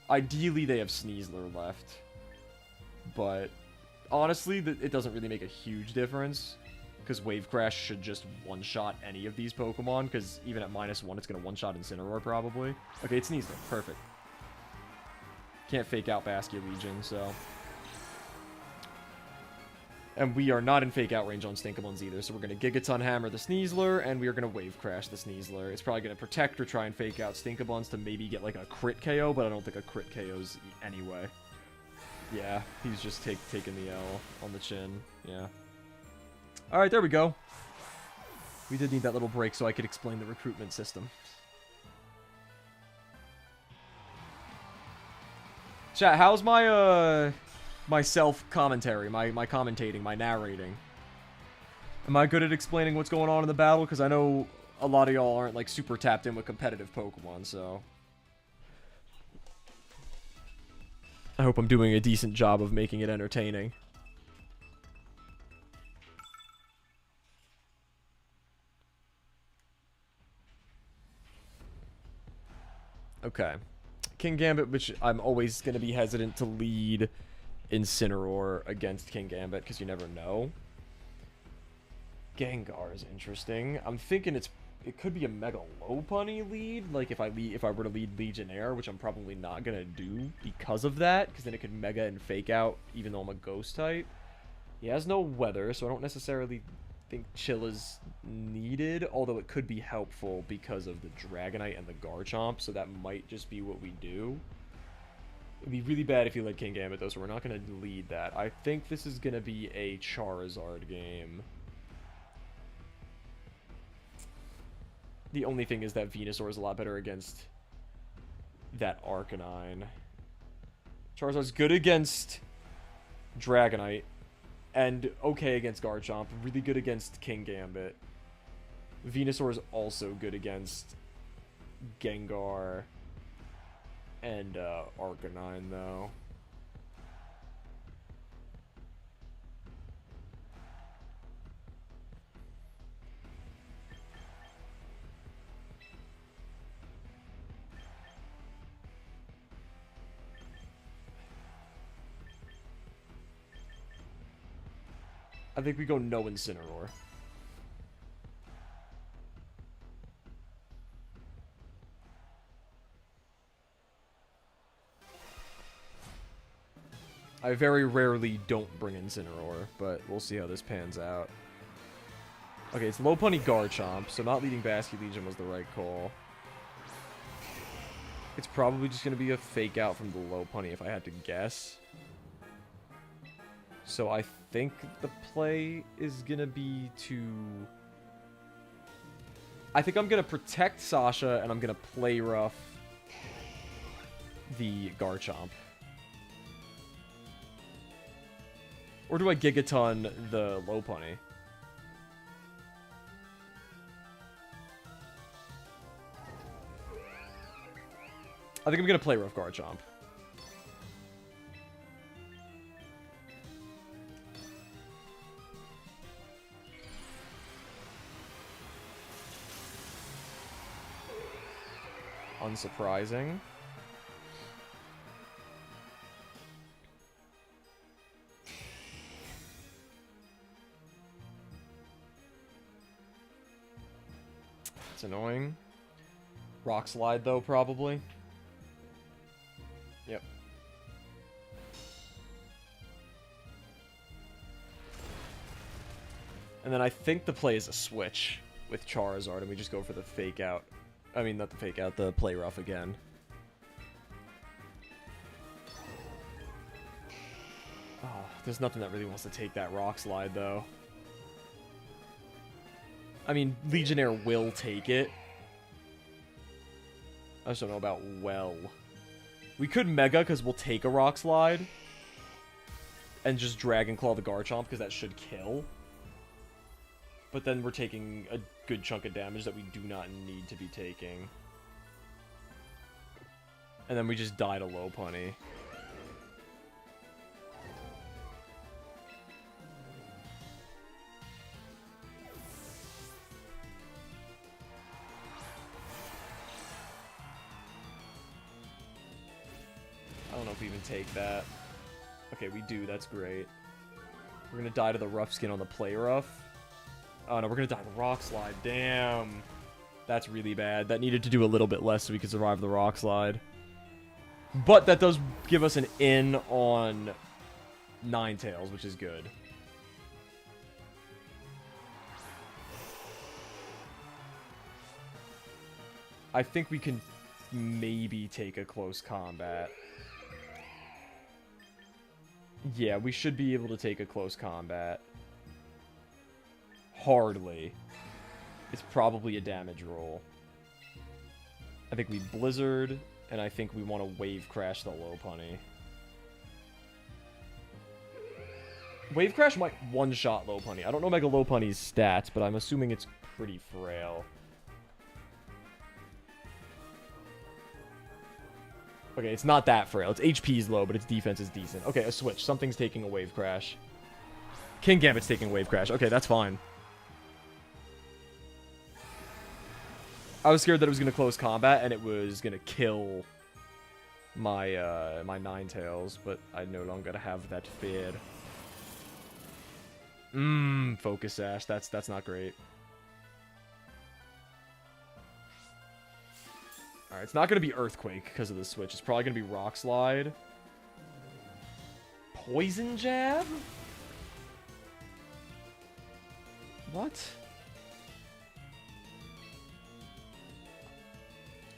Ideally, they have Sneasler left. But honestly, it doesn't really make a huge difference. Because Wave Crash should just one-shot any of these Pokemon. Because even at -1, it's going to one-shot Incineroar, probably. Okay, it's Sneasler. Perfect. Can't fake out Basculegion, so... And we are not in fake out range on Stinkabons either, so we're going to Gigaton Hammer the Sneasler, and we are going to Wave Crash the Sneasler. It's probably going to protect or try and fake out Stinkabons to maybe get like a crit KO, but I don't think a crit KO's anyway. Yeah, he's just taking the L on the chin. Yeah. Alright, there we go. We did need that little break so I could explain the recruitment system. Chat, how's my, my self-commentary, my commentating, my narrating? Am I good at explaining what's going on in the battle? Because I know a lot of y'all aren't, like, super tapped in with competitive Pokemon, so... I hope I'm doing a decent job of making it entertaining. Okay. Kingambit, which I'm always going to be hesitant to lead Incineroar against Kingambit, because you never know. Gengar is interesting. I'm thinking it could be a Mega Lopunny lead, like if I were to lead Legionnaire, which I'm probably not going to do because of that, because then it could Mega and Fake Out, even though I'm a Ghost type. He has no Weather, so I don't necessarily think Chill is needed, although it could be helpful because of the Dragonite and the Garchomp, so that might just be what we do. It'd be really bad if you led King Gambit, though, so we're not going to lead that. I think this is going to be a Charizard game. The only thing is that Venusaur is a lot better against that Arcanine. Charizard's good against Dragonite, and okay against Garchomp. Really good against King Gambit. Venusaur is also good against Gengar and Arcanine, though. I think we go no Incineroar. I very rarely don't bring Incineroar, but we'll see how this pans out. Okay, it's Lopunny Garchomp, so not leading Basky Legion was the right call. It's probably just going to be a fake out from the Lopunny if I had to guess. So I think the play is going to be to... I think I'm going to protect Sasha, and I'm going to play rough the Garchomp. Or do I Gigaton the Lopunny? I think I'm going to play rough Garchomp. Unsurprising. It's annoying. Rock Slide, though, probably. Yep. And then I think the play is a switch with Charizard, and we just go for the fake out. I mean, not the fake out, the play rough again. Oh, there's nothing that really wants to take that Rock Slide, though. I mean, Legionnaire will take it. I just don't know about well. We could Mega, because we'll take a Rock Slide. And just Dragon Claw the Garchomp, because that should kill. But then we're taking a good chunk of damage that we do not need to be taking. And then we just die to Lopunny. I don't know if we even take that. Okay, we do. That's great. We're gonna die to the Rough Skin on the Play Rough. Oh no, we're gonna die to the Rock Slide. Damn. That's really bad. That needed to do a little bit less so we could survive the Rock Slide. But that does give us an in on Ninetales, which is good. I think we can maybe take a close combat. Yeah, we should be able to take a close combat. Hardly. It's probably a damage roll. I think we Blizzard, and I think we want to Wave Crash the Lopunny. Wave Crash might one-shot Lopunny. I don't know Mega Lopunny's stats, but I'm assuming it's pretty frail. Okay, it's not that frail. Its HP is low, but its defense is decent. Okay, a switch. Something's taking a Wave Crash. King Gambit's taking a Wave Crash. Okay, that's fine. I was scared that it was going to close combat, and it was going to kill my, my Ninetales, but I no longer have that fear. Focus Sash. That's not great. Alright, it's not going to be Earthquake because of the switch. It's probably going to be Rock Slide. Poison Jab? What?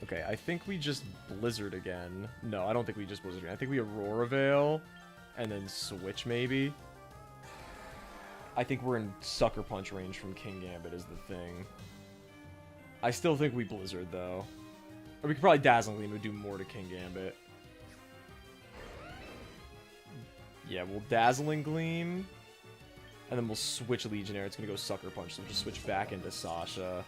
Okay, I think we just Blizzard again. No, I don't think we just Blizzard again. I think we Aurora Veil, and then switch maybe. I think we're in Sucker Punch range from King Gambit is the thing. I still think we Blizzard, though. Or we could probably Dazzling Gleam would do more to King Gambit. Yeah, we'll Dazzling Gleam. And then we'll switch Legionnaire. It's going to go Sucker Punch, so we'll just switch back into Sasha.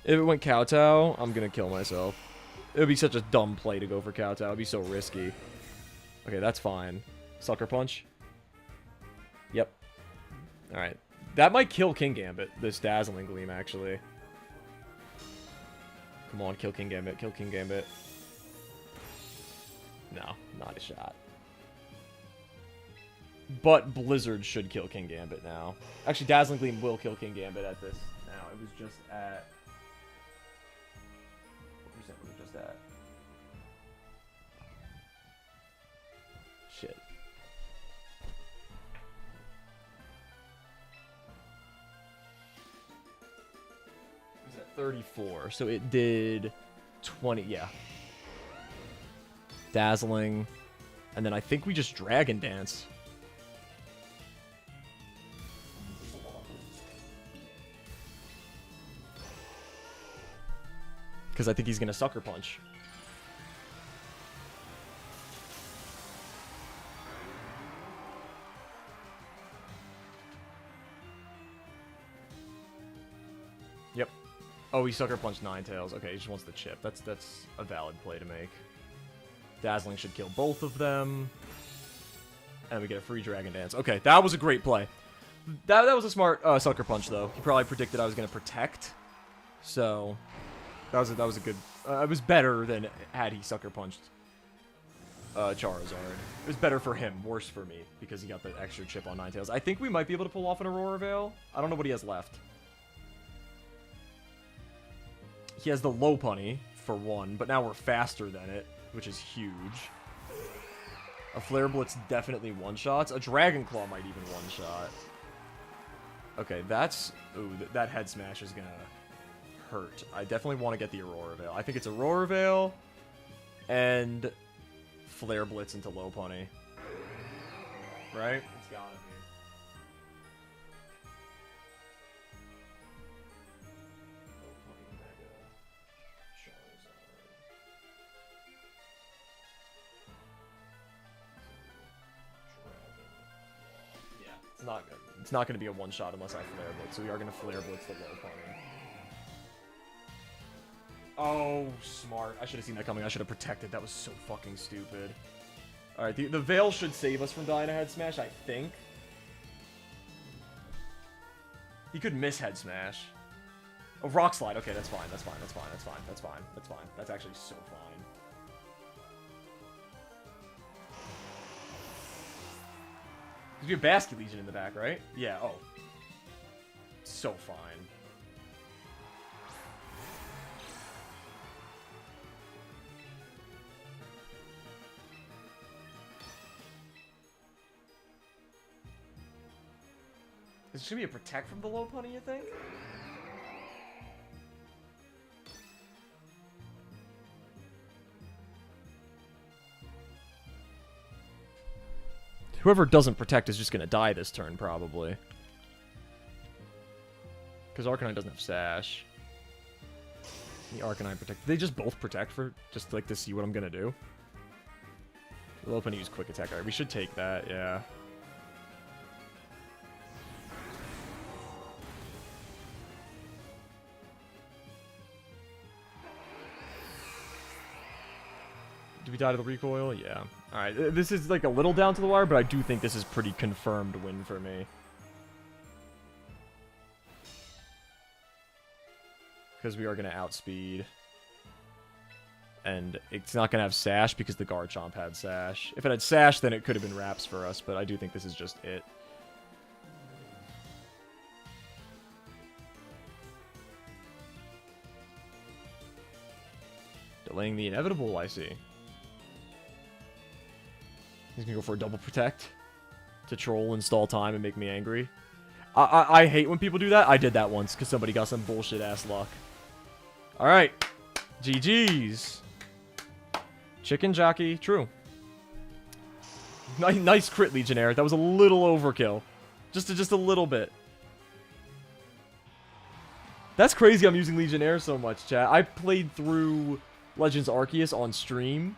If it went Kowtow, I'm gonna kill myself. It would be such a dumb play to go for Kowtow. It would be so risky. Okay, that's fine. Sucker Punch. Yep. Alright. That might kill King Gambit, this Dazzling Gleam, actually. Come on, kill King Gambit, kill King Gambit. No, not a shot. But Blizzard should kill King Gambit now. Actually, Dazzling Gleam will kill King Gambit at this now. It was just at... What was it just at? Shit. It was at 34, so it did 20, yeah. Dazzling. And then I think we just Dragon Dance. Because I think he's going to Sucker Punch. Yep. Oh, he Sucker Punched Ninetales. Okay, he just wants the chip. That's a valid play to make. Dazzling should kill both of them. And we get a free Dragon Dance. Okay, that was a great play. That was a smart Sucker Punch, though. He probably predicted I was going to Protect. So... That was a good... it was better than had he Sucker Punched Charizard. It was better for him, worse for me, because he got the extra chip on Ninetales. I think we might be able to pull off an Aurora Veil. I don't know what he has left. He has the Lopunny, for one, but now we're faster than it, which is huge. A Flare Blitz definitely one-shots. A Dragon Claw might even one-shot. Okay, that's... Ooh, that Head Smash is gonna... hurt. I definitely want to get the Aurora Veil. I think it's Aurora Veil and Flare Blitz into Lopunny. Right? It's gotta be. Lopunny, Mega, Charizard. Dragon. Yeah, it's not good. It's not going to be a one-shot unless I Flare Blitz, so we are going to Flare Blitz the Lopunny. Oh, smart. I should have seen that coming. I should have protected. That was so fucking stupid. Alright, the Veil should save us from dying a Head Smash, I think. He could miss Head Smash. Oh, Rock Slide. Okay, that's fine. That's fine. That's fine. That's fine. That's fine. That's fine. That's actually so fine. There's a Basket Legion in the back, right? Yeah, oh. So fine. Is it gonna be a Protect from the Lopunny, you think? Whoever doesn't Protect is just gonna die this turn, probably. Because Arcanine doesn't have Sash. The Arcanine Protect. They just both Protect for just like to see what I'm gonna do. The Lopunny use Quick Attack. Alright, we should take that, yeah. Did we die to the recoil? Yeah. Alright, this is like a little down to the wire, but I do think this is pretty confirmed win for me. Because we are going to outspeed. And it's not going to have Sash because the Garchomp had Sash. If it had Sash, then it could have been Wraps for us, but I do think this is just it. delaying the inevitable, I see. He's gonna go for a double protect to troll and stall time and make me angry. I hate when people do that. I did that once because somebody got some bullshit ass luck. Alright. GG's. Chicken jockey. True. Nice crit, Legionnaire. That was a little overkill. Just a little bit. That's crazy I'm using Legionnaire so much, chat. I played through Legends Arceus on stream.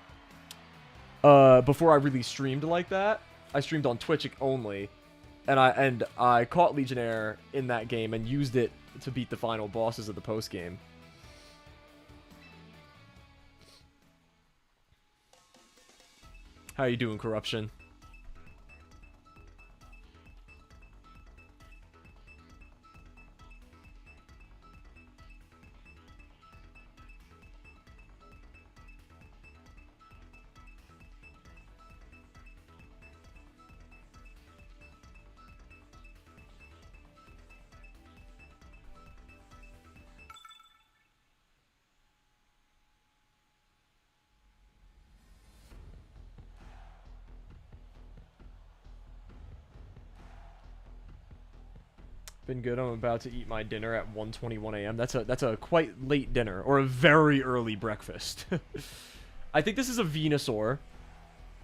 Before I really streamed like that. I streamed on Twitch only. And I caught Legionnaire in that game and used it to beat the final bosses of the post game. How you doing, Corruption? Been good. I'm about to eat my dinner at 1:21 a.m. That's a quite late dinner, or a very early breakfast. I think this is a Venusaur,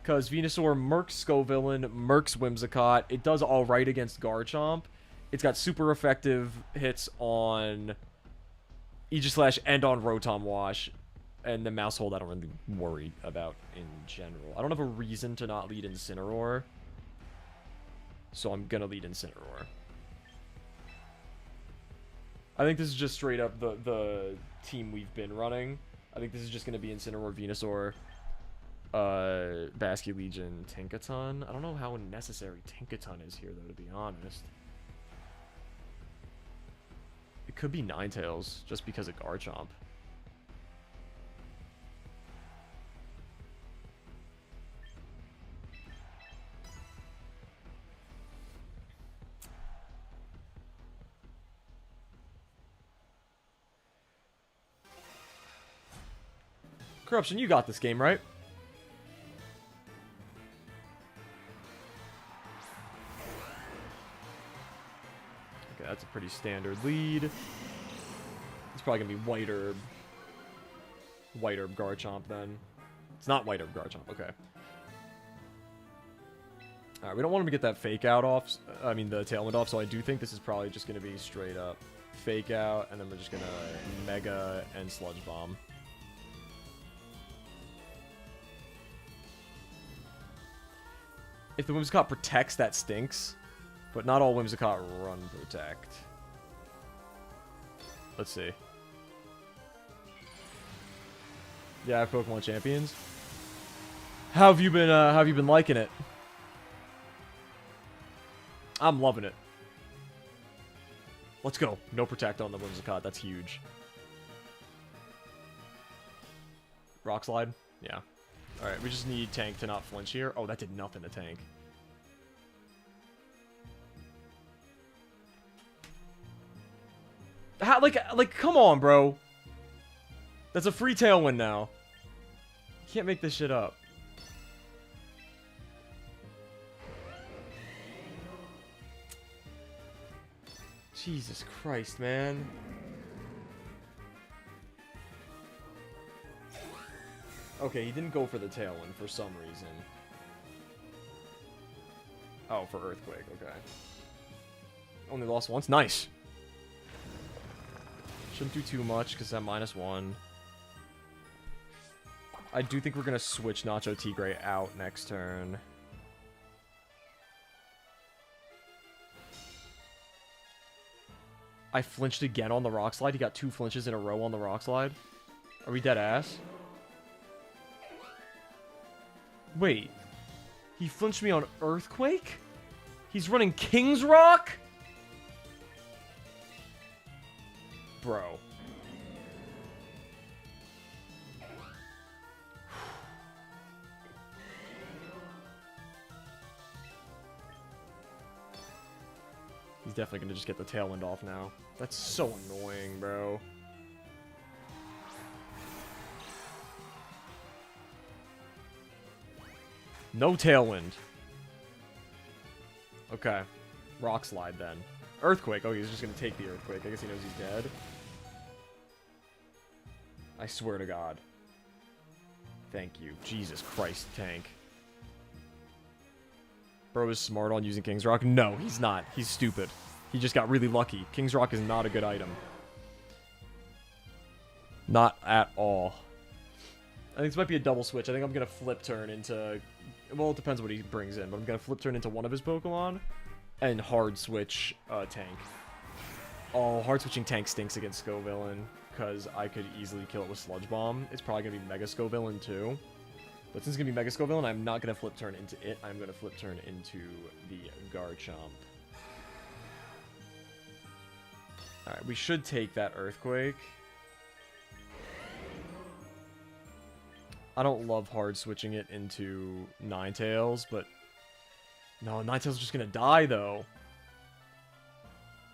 because Venusaur mercs Scovillain, mercs Whimsicott. It does all right against Garchomp. It's got super effective hits on Aegislash and on Rotom Wash, and the Maushold I don't really worry about in general. I don't have a reason to not lead Incineroar, so I'm gonna lead Incineroar. I think this is just straight up the team we've been running. I think this is just going to be Incineroar, Venusaur, Basculegion, Tinkaton. I don't know how necessary Tinkaton is here, though, to be honest. It could be Ninetales, just because of Garchomp. Corruption, you got this game, right? Okay, that's a pretty standard lead. It's probably going to be White Herb. White Herb Garchomp, then. It's not White Herb Garchomp, okay. Alright, we don't want him to get that Fake Out off. I mean, the Tailwind off, so I do think this is probably just going to be straight up Fake Out, and then we're just going to Mega and Sludge Bomb. If the Whimsicott protects, that stinks. But not all Whimsicott run protect. Let's see. Yeah, I have Pokemon Champions. How have you been liking it? I'm loving it. Let's go. No protect on the Whimsicott. That's huge. Rock Slide? Yeah. Alright, we just need Tank to not flinch here. Oh, that did nothing to Tank. How, like, come on, bro. That's a free Tailwind now. You can't make this shit up. Jesus Christ, man. Okay, he didn't go for the Tailwind for some reason. Oh, for Earthquake, okay. Only lost once? Nice! Shouldn't do too much, because I'm -1. I do think we're going to switch Nacho Tigre out next turn. I flinched again on the Rock Slide. He got 2 flinches in a row on the Rock Slide. Are we dead ass? Wait. He flinched me on Earthquake? He's running King's Rock? Bro. He's definitely going to just get the Tailwind off now. That's so annoying, bro. No Tailwind. Okay. Rock Slide then. Earthquake. Oh, he's just gonna take the Earthquake. I guess he knows he's dead. I swear to God. Thank you. Jesus Christ, tank. Bro is smart on using King's Rock? No, he's not. He's stupid. He just got really lucky. King's Rock is not a good item. Not at all. I think this might be a double switch. I think I'm going to flip turn into... Well, it depends what he brings in, but I'm going to flip turn into one of his Pokemon and hard switch tank. Oh, hard switching tank stinks against Scovillain because I could easily kill it with Sludge Bomb. It's probably going to be Mega Scovillain too. But since it's going to be Mega Scovillain, I'm not going to flip turn into it. I'm going to flip turn into the Garchomp. Alright, we should take that Earthquake. I don't love hard switching it into Ninetales, but... No, Ninetales is just going to die, though.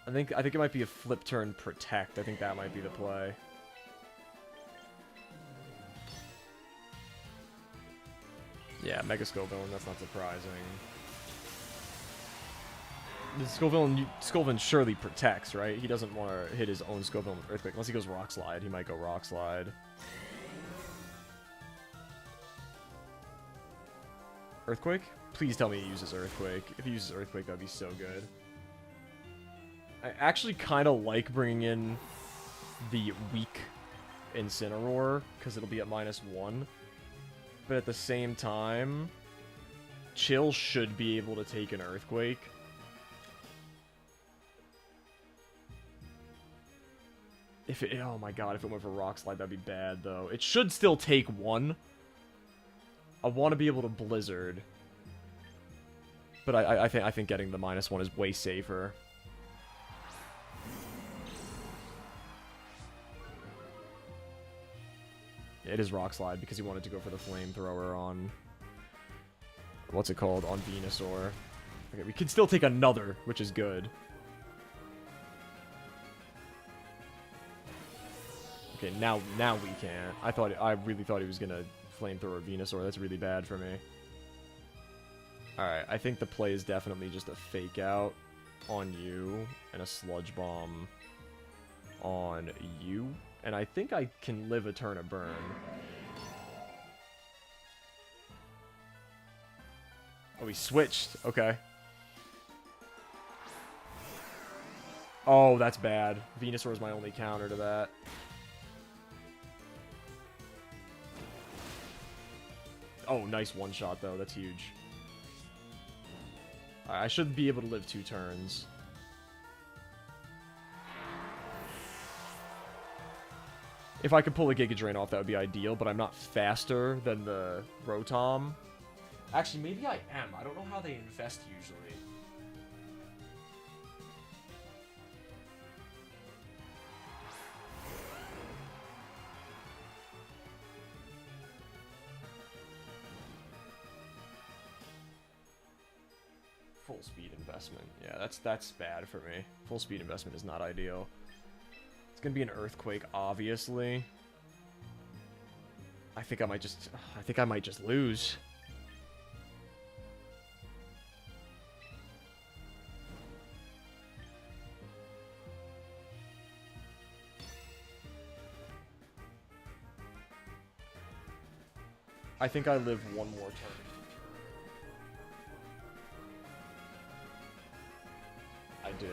I think it might be a flip turn Protect. I think that might be the play. Yeah, Mega Scovillain, that's not surprising. The Scovillain surely protects, right? He doesn't want to hit his own Scovillain with Earthquake. Unless he goes Rock Slide. He might go Rock Slide. Earthquake? Please tell me he uses Earthquake. If he uses Earthquake, that'd be so good. I actually kind of like bringing in the weak Incineroar, because it'll be at -1. But at the same time, Chill should be able to take an Earthquake. If it, oh my god, if it went for Rock Slide, that'd be bad, though. It should still take 1. I want to be able to Blizzard. But I think getting the -1 is way safer. It is Rock Slide because he wanted to go for the Flamethrower on... What's it called? On Venusaur. Okay, we can still take another, which is good. Okay, now we can't. I really thought he was gonna Flamethrower Venusaur. That's really bad for me. Alright, I think the play is definitely just a Fake Out on you and a Sludge Bomb on you. And I think I can live a turn of burn. Oh, he switched. Okay. Oh, that's bad. Venusaur is my only counter to that. Oh, nice one-shot, though. That's huge. I should be able to live 2 turns. If I could pull a Giga Drain off, that would be ideal, but I'm not faster than the Rotom. Actually, maybe I am. I don't know how they infest usually. Full speed investment. Yeah, that's bad for me. Full speed investment is not ideal. It's gonna be an Earthquake, obviously. I think I might just lose. I think I live one more turn. I do.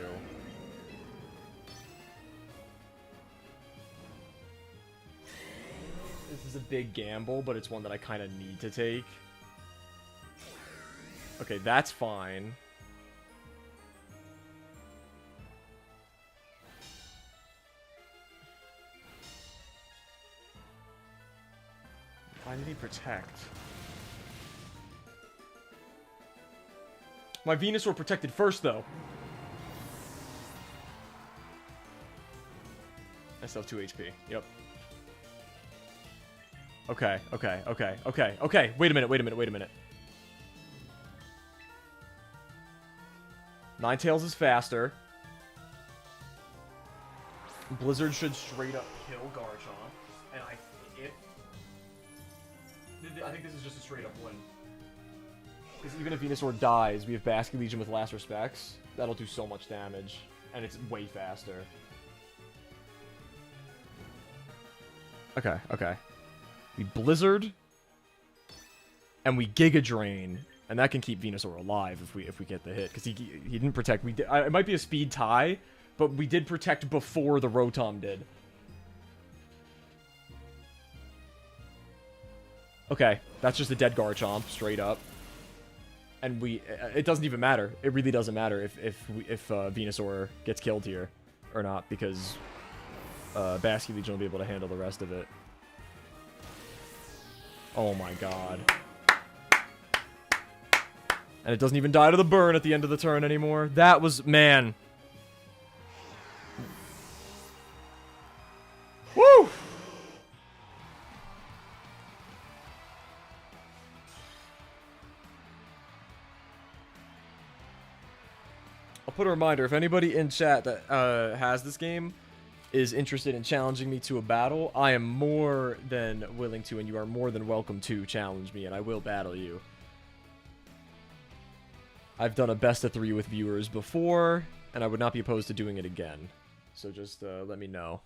This is a big gamble, but it's one that I kind of need to take. Okay, that's fine. Why did he protect? My Venusaur protected first, though. I still have 2 HP. Yep. Okay. Wait a minute. Ninetales is faster. Blizzard should straight up kill Garchomp. And I think this is just a straight up win. Because even if Venusaur dies, we have Basket Legion with Last Respects. That'll do so much damage. And it's way faster. Okay, okay. We Blizzard. And we Giga Drain. And that can keep Venusaur alive if we get the hit. Because he didn't protect. It might be a speed tie, but we did protect before the Rotom did. Okay, that's just a dead Garchomp, straight up. And it doesn't even matter. It really doesn't matter if Venusaur gets killed here or not, because Basket Legion will be able to handle the rest of it. Oh my god. And it doesn't even die to the burn at the end of the turn anymore. That was, man. Woo! I'll put a reminder, if anybody in chat that has this game is interested in challenging me to a battle, I am more than willing to, and you are more than welcome to challenge me, and I will battle you. I've done a best of 3 with viewers before, and I would not be opposed to doing it again. So just let me know.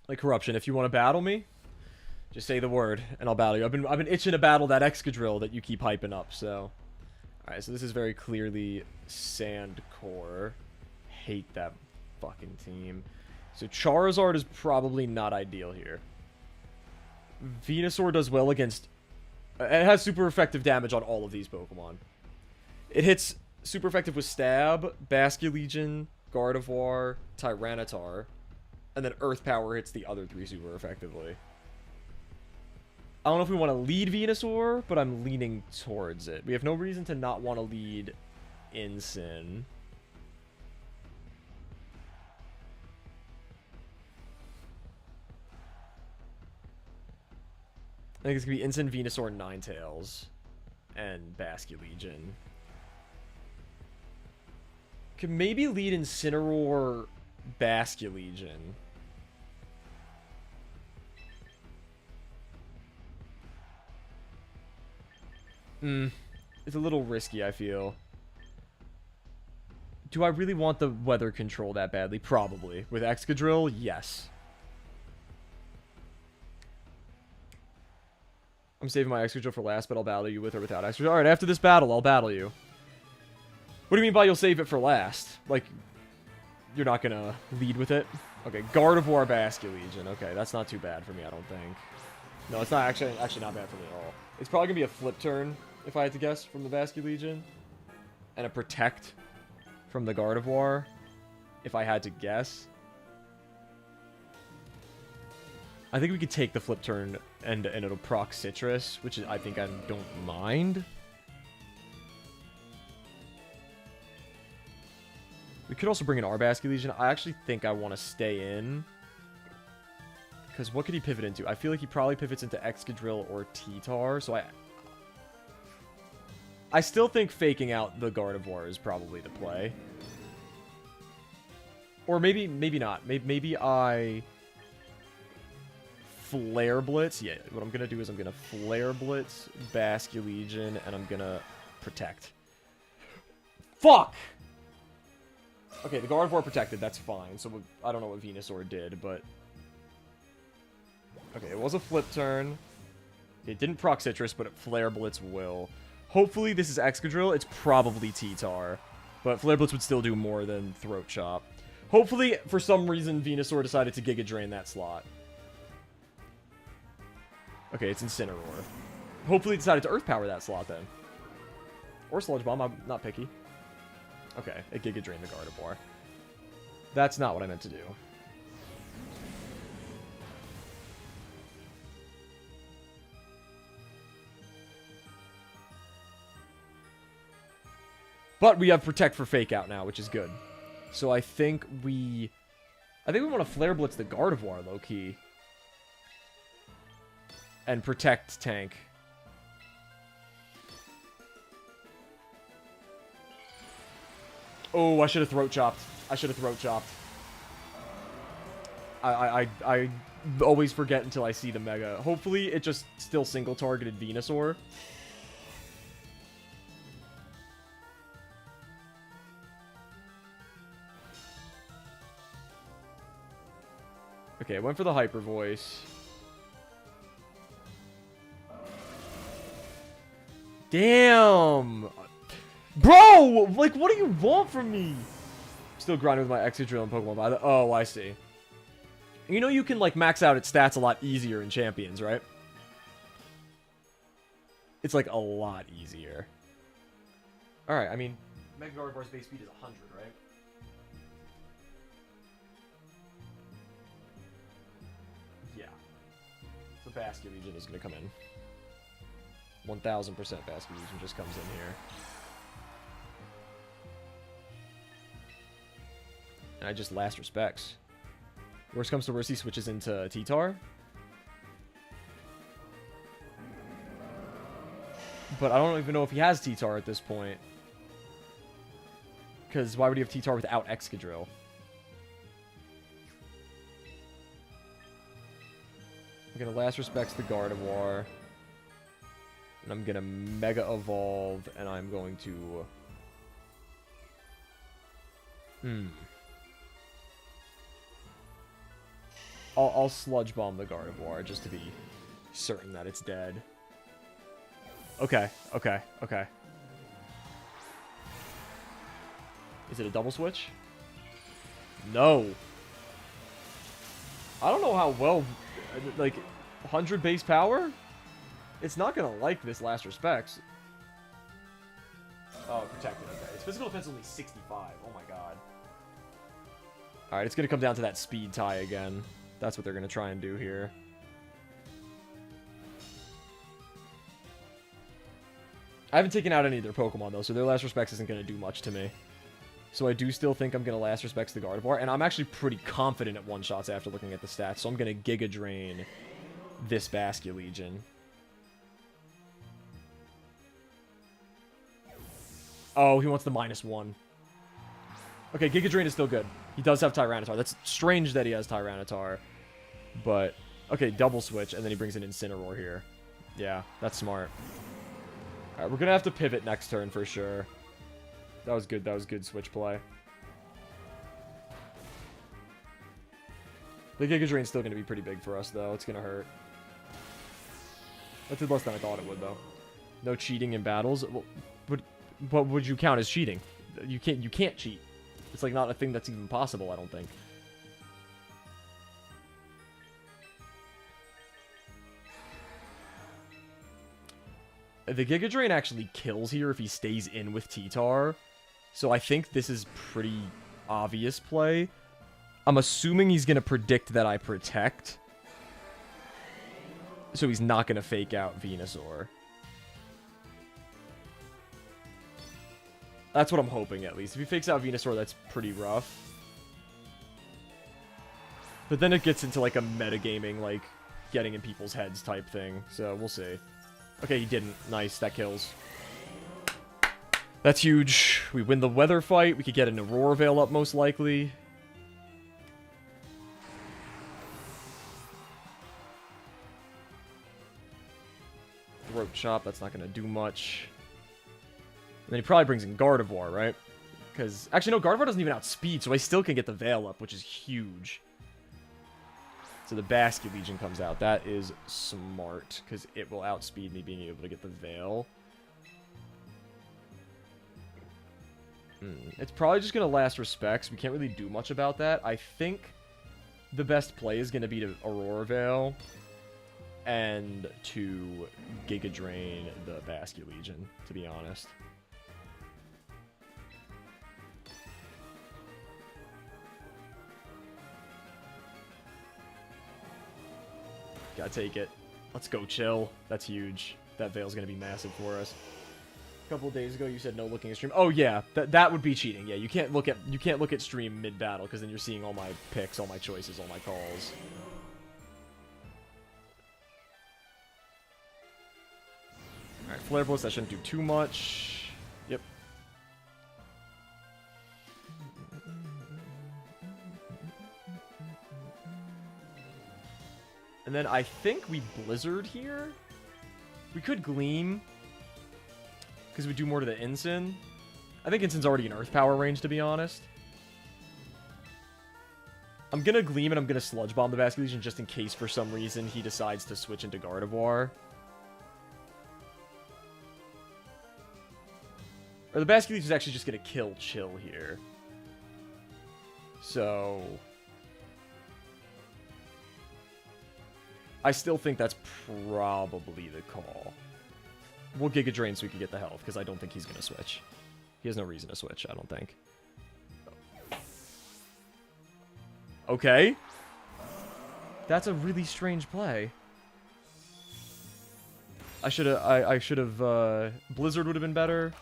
Like Corruption, if you want to battle me, just say the word, and I'll battle you. I've been itching to battle that Excadrill that you keep hyping up, so... Alright, so this is very clearly Sandcore. Hate that fucking team. So Charizard is probably not ideal here. Venusaur does well against... It has super effective damage on all of these Pokemon. It hits super effective with Stab, Basket Legion, Gardevoir, Tyranitar, and then Earth Power hits the other 3 super effectively. I don't know if we want to lead Venusaur, but I'm leaning towards it. We have no reason to not want to lead Incin. I think it's going to be Incin, Venusaur, Ninetales, and Basket Legion. Could maybe lead Incineroar, Basket Legion. It's a little risky, I feel. Do I really want the weather control that badly? Probably. With Excadrill, yes. I'm saving my Excadrill for last, but I'll battle you with or without Excadrill. Alright, after this battle, I'll battle you. What do you mean by you'll save it for last? Like, you're not gonna lead with it? Okay, Gardevoir, Basket Legion. Okay, that's not too bad for me, I don't think. No, it's not actually not bad for me at all. It's probably gonna be a flip turn, if I had to guess, from the Basket Legion. And a Protect from the Gardevoir, if I had to guess. I think we could take the flip turn and it'll proc Citrus, which I think I don't mind. We could also bring in our Basket Legion. I actually think I want to stay in. Because what could he pivot into? I feel like he probably pivots into Excadrill or T-Tar, so I still think faking out the Gardevoir is probably the play. Or maybe not. Maybe I Flare Blitz. Yeah, what I'm going to do is I'm going to Flare Blitz, Basket Legion, and I'm going to Protect. Fuck! Okay, the Gardevoir protected, that's fine. So I don't know what Venusaur did, but... Okay, it was a flip turn. It didn't proc Citrus, but Flare Blitz will. Hopefully this is Excadrill. It's probably T-Tar. But Flare Blitz would still do more than Throat Chop. Hopefully, for some reason, Venusaur decided to Giga Drain that slot. Okay, it's Incineroar. Hopefully it decided to Earth Power that slot then. Or Sludge Bomb, I'm not picky. Okay, it Giga Drained the Gardevoir. That's not what I meant to do. But we have Protect for Fake Out now, which is good. So I think we want to Flare Blitz the Gardevoir, low-key. And Protect tank. Oh, I should have Throat Chopped. I should have throat chopped. I always forget until I see the Mega. Hopefully, it just still single-targeted Venusaur. Okay, I went for the Hyper Voice. Damn! Bro! Like, what do you want from me? Still grinding with my Excadrill and Pokemon. Oh, I see. You know you can, like, max out its stats a lot easier in Champions, right? It's, like, a lot easier. Alright, I mean, Mega Gardevoir's base speed is 100, right? Yeah. So Basculegion is going to come in. 1000% Basculegion just comes in here. And I just last respects. Worst comes to worst, he switches into T-Tar. But I don't even know if he has T-Tar at this point. Because why would he have T-Tar without Excadrill? I'm going to last respects the Gardevoir. And I'm going to Mega Evolve. And I'm going to... I'll Sludge Bomb the Gardevoir just to be certain that it's dead. Okay, okay, okay. Is it a double switch? No. I don't know how well, like, 100 base power? It's not gonna like this last respects. Oh, protected, okay. Its physical defense is only 65. Oh my god. Alright, it's gonna come down to that speed tie again. That's what they're gonna try and do here. I haven't taken out any of their Pokemon, though, so their last respects isn't going to do much to me. So I do still think I'm going to last respects the Gardevoir, and I'm actually pretty confident at one-shots after looking at the stats, so I'm going to Giga Drain this Basculegion. Oh, he wants the -1. Okay, Giga Drain is still good. He does have Tyranitar. That's strange that he has Tyranitar, but... Okay, double switch, and then he brings an Incineroar here. Yeah, that's smart. Alright, we're gonna have to pivot next turn for sure. That was good switch play. The Giga Drain's still gonna be pretty big for us, though. It's gonna hurt. That did less than I thought it would, though. No cheating in battles. Well, but what would you count as cheating? You can't cheat. It's like not a thing that's even possible, I don't think. The Giga Drain actually kills here if he stays in with T-Tar. So I think this is pretty obvious play. I'm assuming he's going to predict that I protect. So he's not going to fake out Venusaur. That's what I'm hoping, at least. If he fakes out Venusaur, that's pretty rough. But then it gets into, like, a metagaming, like, getting in people's heads type thing. So we'll see. Okay, he didn't. Nice, that kills. That's huge. We win the weather fight. We could get an Aurora Veil up, most likely. Throat Chop, that's not going to do much. And then he probably brings in Gardevoir, right? Because, actually, no, Gardevoir doesn't even outspeed, so I still can get the Veil up, which is huge. So the Basculegion comes out. That is smart, because it will outspeed me being able to get the Veil. It's probably just going to last respects. We can't really do much about that. I think the best play is going to be to Aurora Veil and to Giga Drain the Basculegion, to be honest. Gotta take it. Let's go, chill. That's huge. That Veil's gonna be massive for us. A couple of days ago, you said no looking at stream. Oh yeah, that would be cheating. Yeah, you can't look at stream mid battle because then you're seeing all my picks, all my choices, all my calls. All right, Flare Blitz. That shouldn't do too much. Yep. And then I think we Blizzard here. We could Gleam. Because we do more to the Ensign. I think Ensign's already in Earth Power range, to be honest. I'm going to Gleam and I'm going to Sludge Bomb the Basculegion just in case for some reason he decides to switch into Gardevoir. Or the Basculegion is actually just going to kill Chill here. So... I still think that's probably the call. We'll Giga Drain so we can get the health, because I don't think he's going to switch. He has no reason to switch, I don't think. Okay. That's a really strange play. I should have, Blizzard would have been better.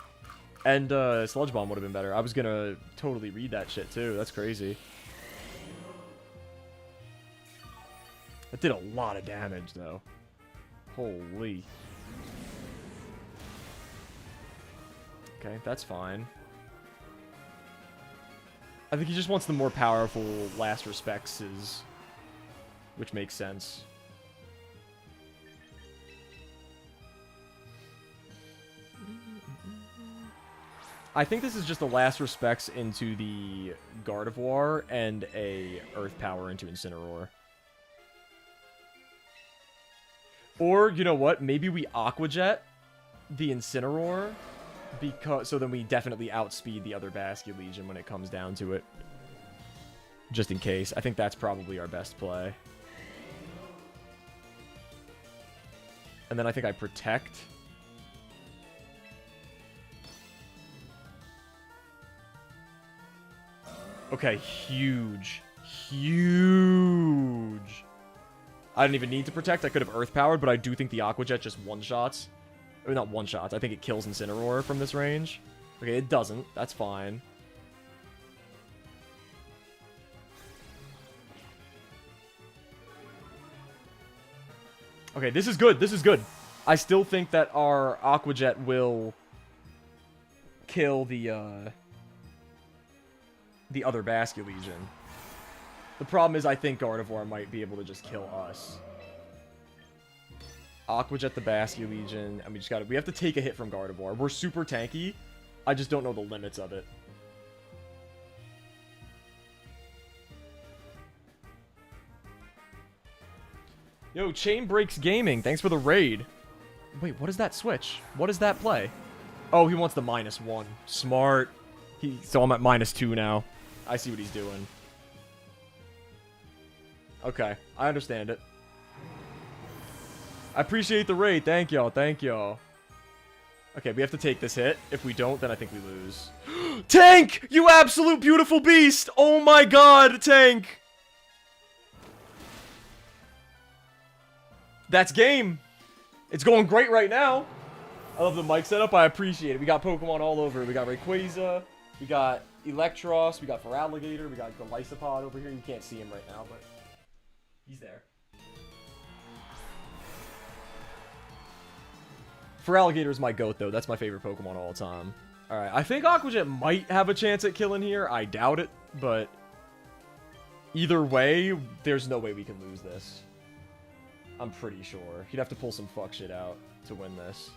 And, Sludge Bomb would have been better. I was gonna totally read that shit, too. That's crazy. That did a lot of damage, though. Holy. Okay, that's fine. I think he just wants the more powerful Last Respects, which makes sense. I think this is just a Last Respects into the Gardevoir and a Earth Power into Incineroar. Or, you know what? Maybe we Aqua Jet the Incineroar, so then we definitely outspeed the other Basculegion when it comes down to it. Just in case. I think that's probably our best play. And then I think I Protect. Okay, huge. Huge. I didn't even need to Protect. I could have Earth Powered, but I do think the Aqua Jet just one-shots. I mean, not one-shots. I think it kills Incineroar from this range. Okay, it doesn't. That's fine. Okay, this is good. This is good. I still think that our Aqua Jet will kill the other Basculegion. The problem is I think Gardevoir might be able to just kill us. Aqua Jet the Basculegion, and we have to take a hit from Gardevoir. We're super tanky. I just don't know the limits of it. Yo, Chain Breaks Gaming, thanks for the raid. Wait, what is that switch? What does that play? Oh, he wants the -1. Smart. So I'm at -2 now. I see what he's doing. Okay, I understand it. I appreciate the raid. Thank y'all. Thank y'all. Okay, we have to take this hit. If we don't, then I think we lose. Tank! You absolute beautiful beast! Oh my god, Tank! That's game. It's going great right now. I love the mic setup. I appreciate it. We got Pokemon all over. We got Rayquaza. We got Electros. We got Feraligatr. We got Golisopod over here. You can't see him right now, but he's there. Feraligatr is my GOAT, though. That's my favorite Pokemon all the time. Alright, I think Aqua Jet might have a chance at killing here. I doubt it, but either way, there's no way we can lose this. I'm pretty sure. He'd have to pull some fuck shit out to win this.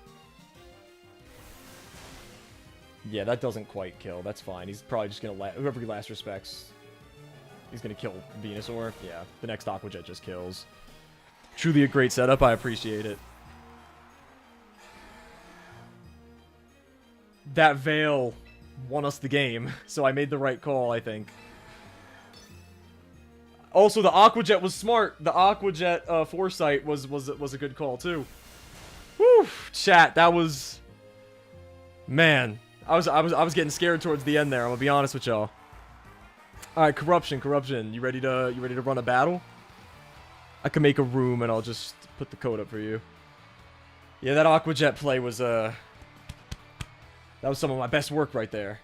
Yeah, that doesn't quite kill. That's fine. He's probably just gonna whoever he Last Respects, he's gonna kill Venusaur. Yeah, the next Aqua Jet just kills. Truly a great setup. I appreciate it. That Veil won us the game, so I made the right call, I think. Also, the Aqua Jet was smart. The Aqua Jet Foresight was a good call too. Whew, chat, that was, man. I was getting scared towards the end there. I'm gonna be honest with y'all. All right, Corruption. You ready to run a battle? I can make a room and I'll just put the code up for you. Yeah, that Aqua Jet play was that was some of my best work right there.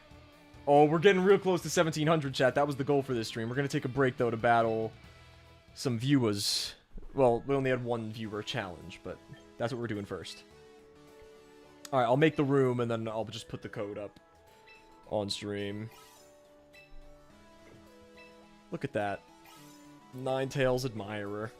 Oh, we're getting real close to 1700, chat. That was the goal for this stream. We're gonna take a break though to battle some viewers. Well, we only had one viewer challenge, but that's what we're doing first. Alright, I'll make the room, and then I'll just put the code up on stream. Look at that. Ninetales Admirer.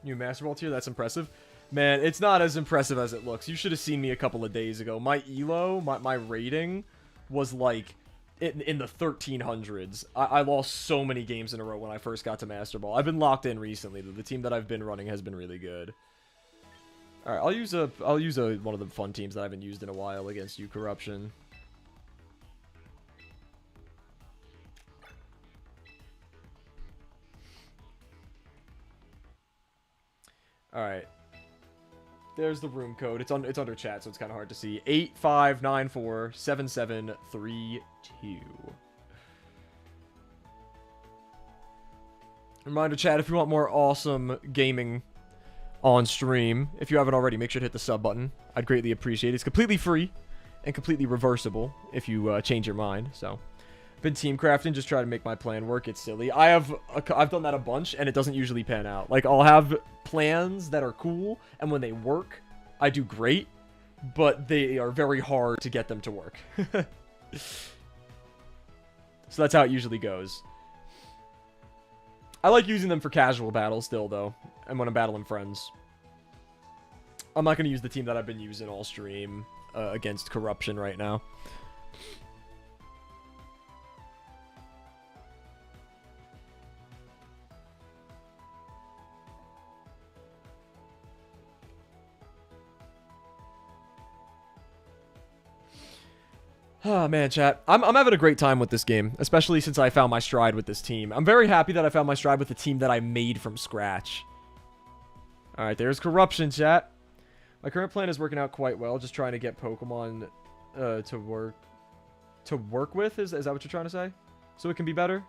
New Master Ball tier, that's impressive. Man, it's not as impressive as it looks. You should have seen me a couple of days ago. My elo, my rating was like in the 1300s. I lost so many games in a row when I first got to Master Ball. I've been locked in recently. The team that I've been running has been really good. All right, I'll use one of the fun teams that I haven't used in a while against you, Corruption. All right. There's the room code. It's under chat, so it's kind of hard to see. 85947732. Reminder, chat, if you want more awesome gaming on stream, if you haven't already, make sure to hit the sub button. I'd greatly appreciate it. It's completely free and completely reversible if you change your mind. So, been team crafting, just try to make my plan work. It's silly. I've done that a bunch, and it doesn't usually pan out. Like, I'll have plans that are cool, and when they work, I do great, but they are very hard to get them to work. So that's how it usually goes. I like using them for casual battles still, though, and when I'm battling friends. I'm not going to use the team that I've been using all stream against Corruption right now. Oh, man, chat. I'm having a great time with this game, especially since I found my stride with this team. I'm very happy that I found my stride with a team that I made from scratch. Alright, there's Corruption, chat. My current plan is working out quite well, just trying to get Pokemon to work with. Is that what you're trying to say? So it can be better?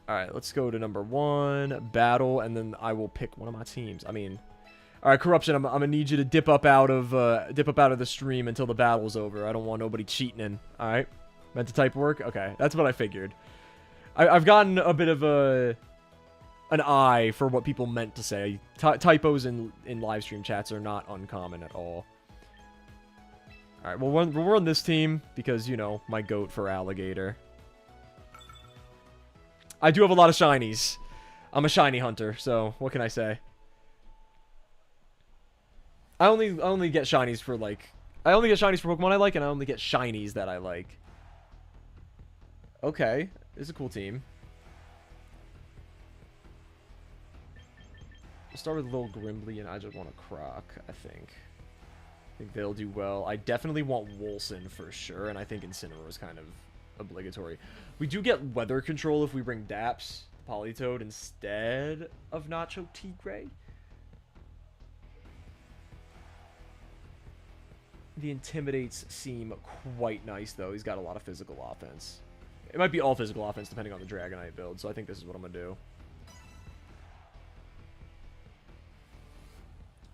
Alright, let's go to number 1, battle, and then I will pick one of my teams. I mean... Alright, Corruption, I'm gonna need you to dip up out of the stream until the battle's over. I don't want nobody cheating in. Alright? Meant to type work? Okay, that's what I figured. I've gotten a bit of an eye for what people meant to say. Typos in live stream chats are not uncommon at all. Alright, we'll run this team because, you know, my goat for Alligator. I do have a lot of shinies. I'm a shiny hunter, so what can I say? I only get shinies for, like... I only get shinies for Pokemon I like, and I only get shinies that I like. Okay. It's a cool team. We'll start with Lil Grimbly, and I just want a Croc, I think. I think they'll do well. I definitely want Wolson for sure, and I think Incineroar is kind of obligatory. We do get weather control if we bring Daps, Politoed, instead of Nacho Tigre. The Intimidates seem quite nice, though. He's got a lot of physical offense. It might be all physical offense, depending on the Dragonite build, so I think this is what I'm going to do.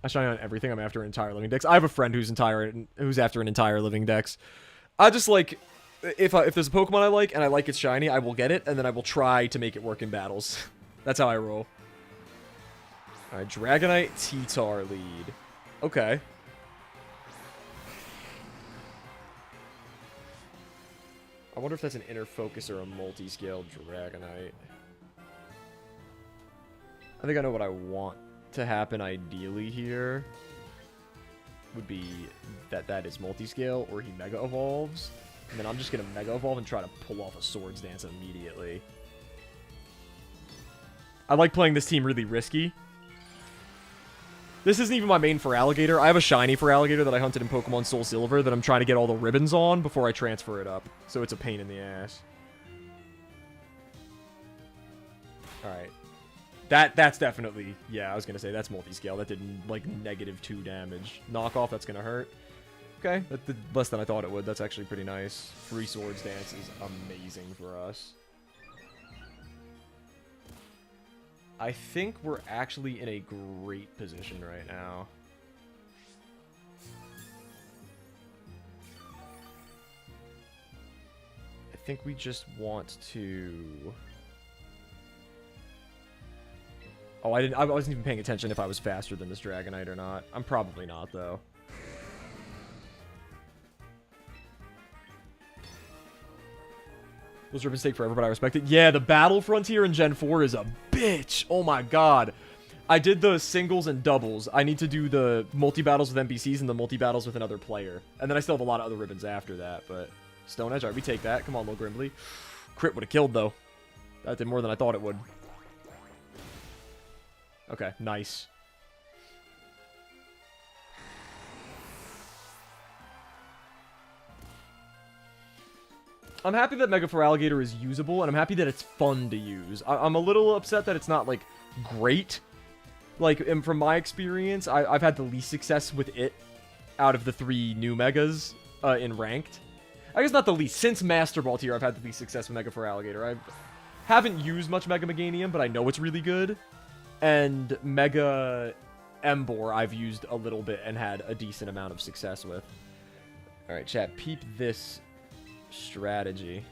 I shine on everything. I'm after an entire living dex. I have a friend who's after an entire living dex. I just, like... If there's a Pokemon I like, and I like its shiny, I will get it, and then I will try to make it work in battles. That's how I roll. Alright, Dragonite, T-Tar lead. Okay. I wonder if that's an inner focus or a multi-scale Dragonite. I think I know what I want to happen ideally here. Would be that is multi-scale, or he Mega Evolves. And then I'm just going to Mega Evolve and try to pull off a Swords Dance immediately. I like playing this team really risky. This isn't even my main for Alligator. I have a shiny for Alligator that I hunted in Pokemon Soul Silver that I'm trying to get all the ribbons on before I transfer it up. So it's a pain in the ass. Alright. That's definitely... Yeah, I was going to say that's multi-scale. That did, like, -2 damage. Knockoff, that's going to hurt. Okay, that did less than I thought it would. That's actually pretty nice. 3 Swords Dance is amazing for us. I think we're actually in a great position right now. I think we just want to... Oh, I wasn't even paying attention if I was faster than this Dragonite or not. I'm probably not, though. Was a mistake forever, but I respect it. Yeah, the Battle Frontier in Gen 4 is a bitch. Oh my god. I did the singles and doubles. I need to do the multi-battles with NPCs and the multi-battles with another player. And then I still have a lot of other ribbons after that, but... Stone Edge, alright, we take that. Come on, Low Grimbly. Crit would have killed, though. That did more than I thought it would. Okay, nice. I'm happy that Mega Feraligatr is usable, and I'm happy that it's fun to use. I'm a little upset that it's not, like, great. Like, and from my experience, I've had the least success with it out of the 3 new Megas in Ranked. I guess not the least. Since Master Ball tier, I've had the least success with Mega Feraligatr. I haven't used much Mega Meganium, but I know it's really good. And Mega Emboar I've used a little bit and had a decent amount of success with. Alright, chat, peep this strategy.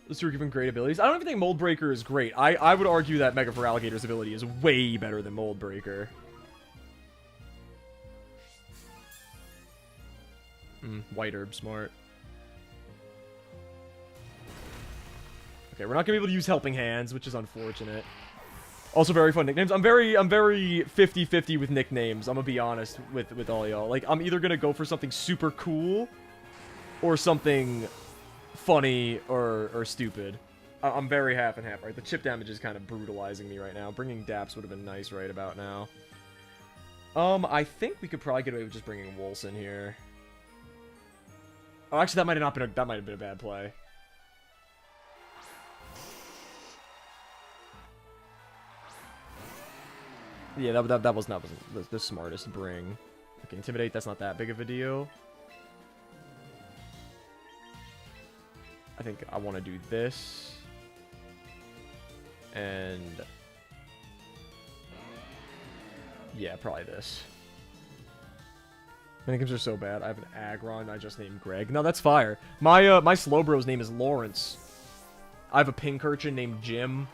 Those two are given great abilities. I don't even think Mold Breaker is great. I would argue that Mega Feraligatr's ability is way better than Mold Breaker. White Herb, smart. Okay, we're not gonna be able to use Helping Hands, which is unfortunate. Also very fun nicknames. I'm very 50-50 with nicknames. I'm gonna be honest with all y'all. Like, I'm either gonna go for something super cool or something funny or stupid. I'm very half and half. Right, the chip damage is kind of brutalizing me right now. Bringing Daps would have been nice right about now. I think we could probably get away with just bringing Wolson here. Oh, actually, that might have been a bad play. Yeah, that wasn't the smartest bring. Okay, Intimidate, that's not that big of a deal. I think I want to do this. And... yeah, probably this. Mannequins are so bad. I have an Aggron. I just named Greg. No, that's fire. My Slowbro's name is Lawrence. I have a Pincurchin named Jim.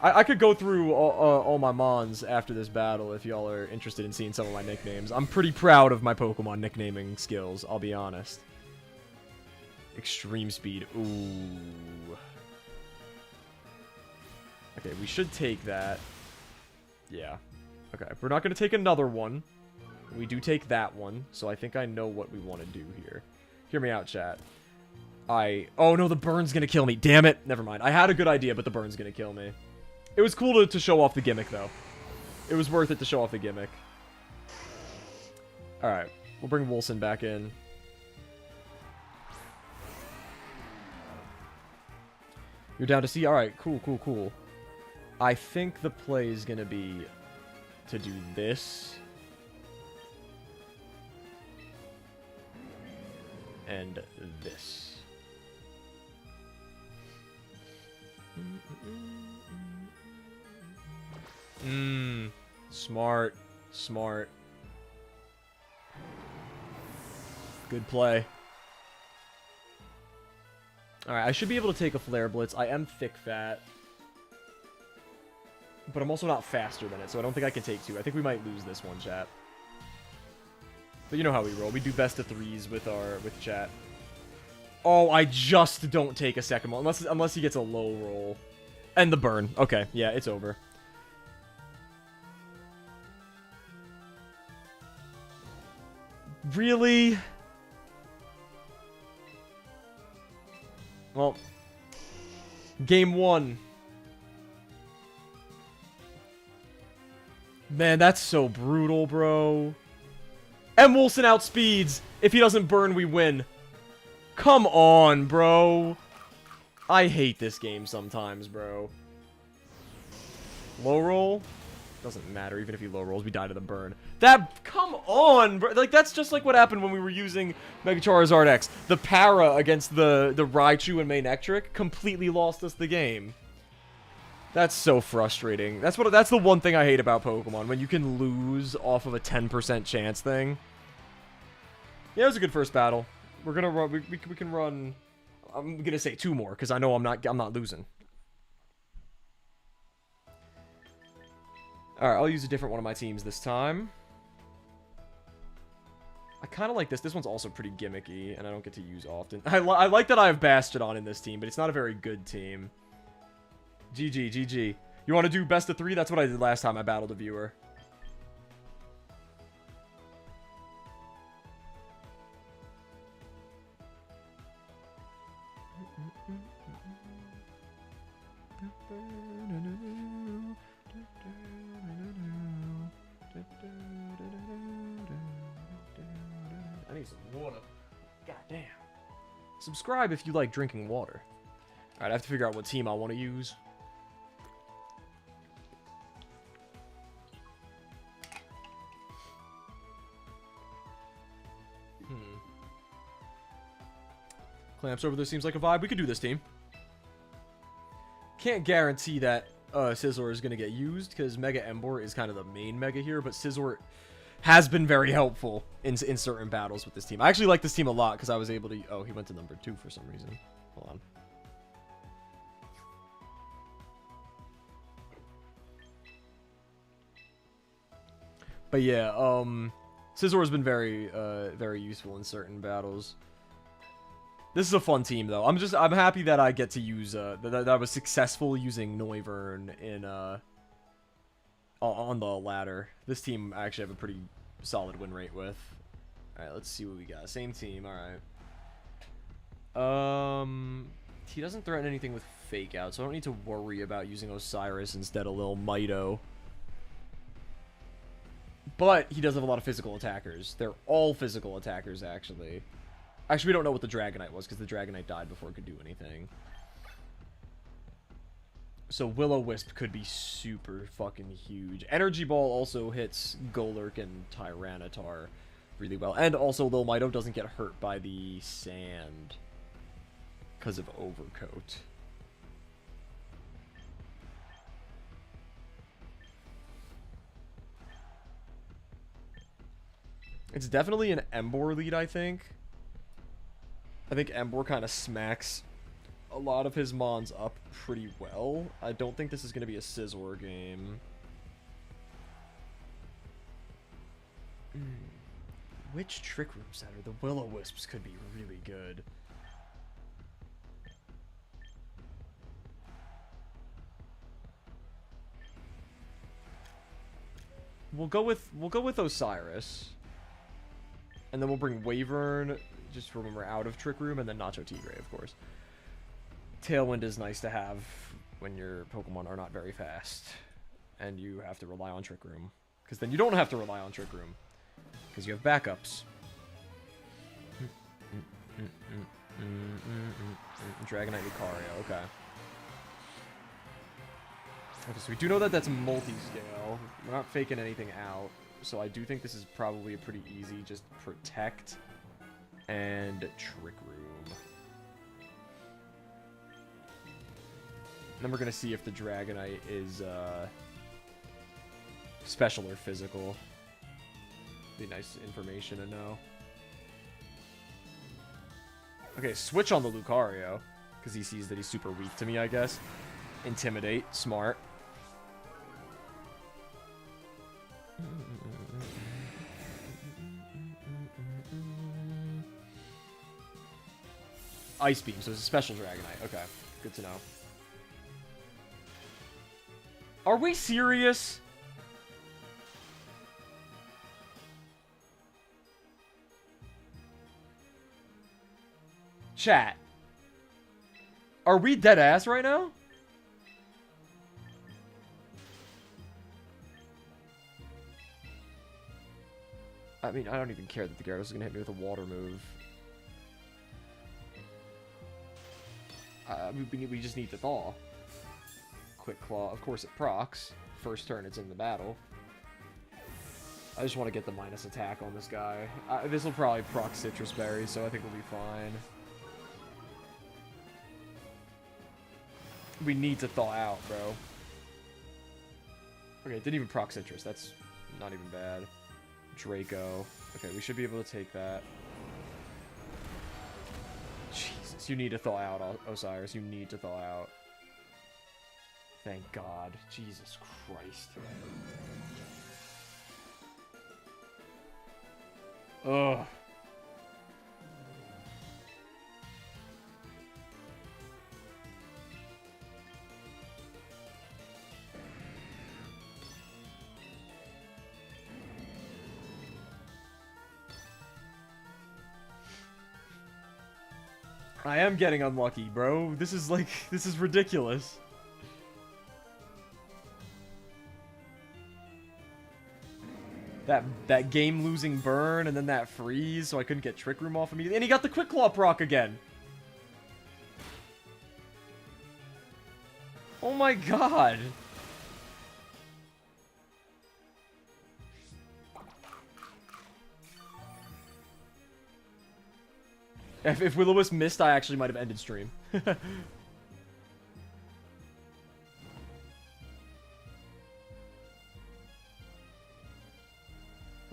I could go through all my Mons after this battle if y'all are interested in seeing some of my nicknames. I'm pretty proud of my Pokemon nicknaming skills, I'll be honest. Extreme Speed. Ooh. Okay, we should take that. Yeah. Okay, we're not going to take another one. We do take that one, so I think I know what we want to do here. Hear me out, chat. Oh no, the burn's going to kill me. Damn it. Never mind. I had a good idea, but the burn's going to kill me. It was cool to show off the gimmick, though. It was worth it to show off the gimmick. Alright, we'll bring Wolson back in. You're down to see? Alright, cool. I think the play is going to be to do this. And this. Smart. Good play. Alright, I should be able to take a Flare Blitz. I am thick fat. But I'm also not faster than it, so I don't think I can take 2. I think we might lose this one, chat. But you know how we roll. We do best of 3s with chat. Oh, I just don't take a second one. Unless he gets a low roll. And the burn. Okay, yeah, it's over. Really? Well, game 1. Man, that's so brutal, bro. And Wolson outspeeds. If he doesn't burn, we win. Come on, bro. I hate this game sometimes, bro. Low roll? Doesn't matter. Even if he low rolls, we die to the burn. Come on, bro. Like, that's just like what happened when we were using Mega Charizard X. The para against the Raichu and Manectric completely lost us the game. That's so frustrating. That's the one thing I hate about Pokemon, when you can lose off of a 10% chance thing. Yeah, it was a good first battle. We're gonna run. We can run. I'm gonna say 2 more because I know I'm not losing. Alright, I'll use a different one of my teams this time. I kind of like this. This one's also pretty gimmicky, and I don't get to use often. I like that I have Bastardon in this team, but it's not a very good team. GG, GG. You want to do best of 3? That's what I did last time I battled a viewer. I need some water. God damn. Subscribe if you like drinking water. Alright, I have to figure out what team I want to use. Clamps over there seems like a vibe. We could do this team. Can't guarantee that Scizor is going to get used, because Mega Emboar is kind of the main Mega here, but Scizor has been very helpful in certain battles with this team. I actually like this team a lot, because I was able to... Oh, he went to number 2 for some reason. Hold on. But yeah, Scizor has been very, very useful in certain battles. This is a fun team, though. I'm happy that I get to use, that I was successful using Noivern in, on the ladder. This team I actually have a pretty solid win rate with. Alright, let's see what we got. Same team, alright. He doesn't threaten anything with Fake Out, so I don't need to worry about using Osiris instead of Lil Mito. But he does have a lot of physical attackers. They're all physical attackers, actually. Actually, we don't know what the Dragonite was, because the Dragonite died before it could do anything. So Will-O-Wisp could be super fucking huge. Energy Ball also hits Golurk and Tyranitar really well. And also Lil Mito doesn't get hurt by the sand because of Overcoat. It's definitely an Emboar lead, I think. I think Emboar kind of smacks a lot of his mons up pretty well. I don't think this is going to be a Scizor game. Which Trick Room Center? The Will-O-Wisps could be really good. We'll go with Osiris. And then we'll bring Wavern, just for when we're out of Trick Room, and then Nacho Tigre, of course. Tailwind is nice to have when your Pokemon are not very fast, and you have to rely on Trick Room. Because then you don't have to rely on Trick Room, because you have backups. Dragonite Lucario, okay. Okay, so we do know that that's multi-scale. We're not faking anything out. So I do think this is probably a pretty easy just Protect and Trick Room. Then we're going to see if the Dragonite is special or physical. Be nice information to know. Okay, switch on the Lucario, because he sees that he's super weak to me, I guess. Intimidate, smart. Ice Beam, so it's a special Dragonite. Okay, good to know. Are we serious? Chat. Are we dead ass right now? I mean, I don't even care that the Gyarados is going to hit me with a water move. We just need to thaw. Quick Claw. Of course it procs. First turn it's in the battle. I just want to get the minus attack on this guy. This will probably proc Citrus Berry, so I think we'll be fine. We need to thaw out, bro. Okay, it didn't even proc Citrus. That's not even bad. Draco. Okay, we should be able to take that. Jesus, you need to thaw out, Osiris. You need to thaw out. Thank God. Jesus Christ. Ugh. I am getting unlucky, bro. This is like, this is ridiculous. That game-losing burn, and then that freeze, so I couldn't get Trick Room off immediately. And he got the Quick Claw proc again. Oh my god. If Will-O-Wisp missed, I actually might have ended stream.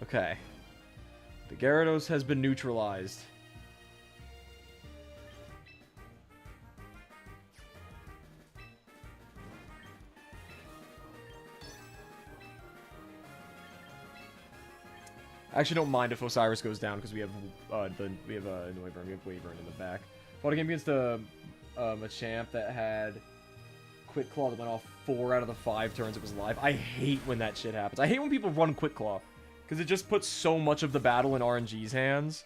Okay. The Gyarados has been neutralized. I actually don't mind if Osiris goes down because we have Noivern, we have Waverin in the back. Fought a game against a Machamp that had Quick Claw that went off 4 out of the 5 turns it was live. I hate when that shit happens. I hate when people run Quick Claw because it just puts so much of the battle in RNG's hands.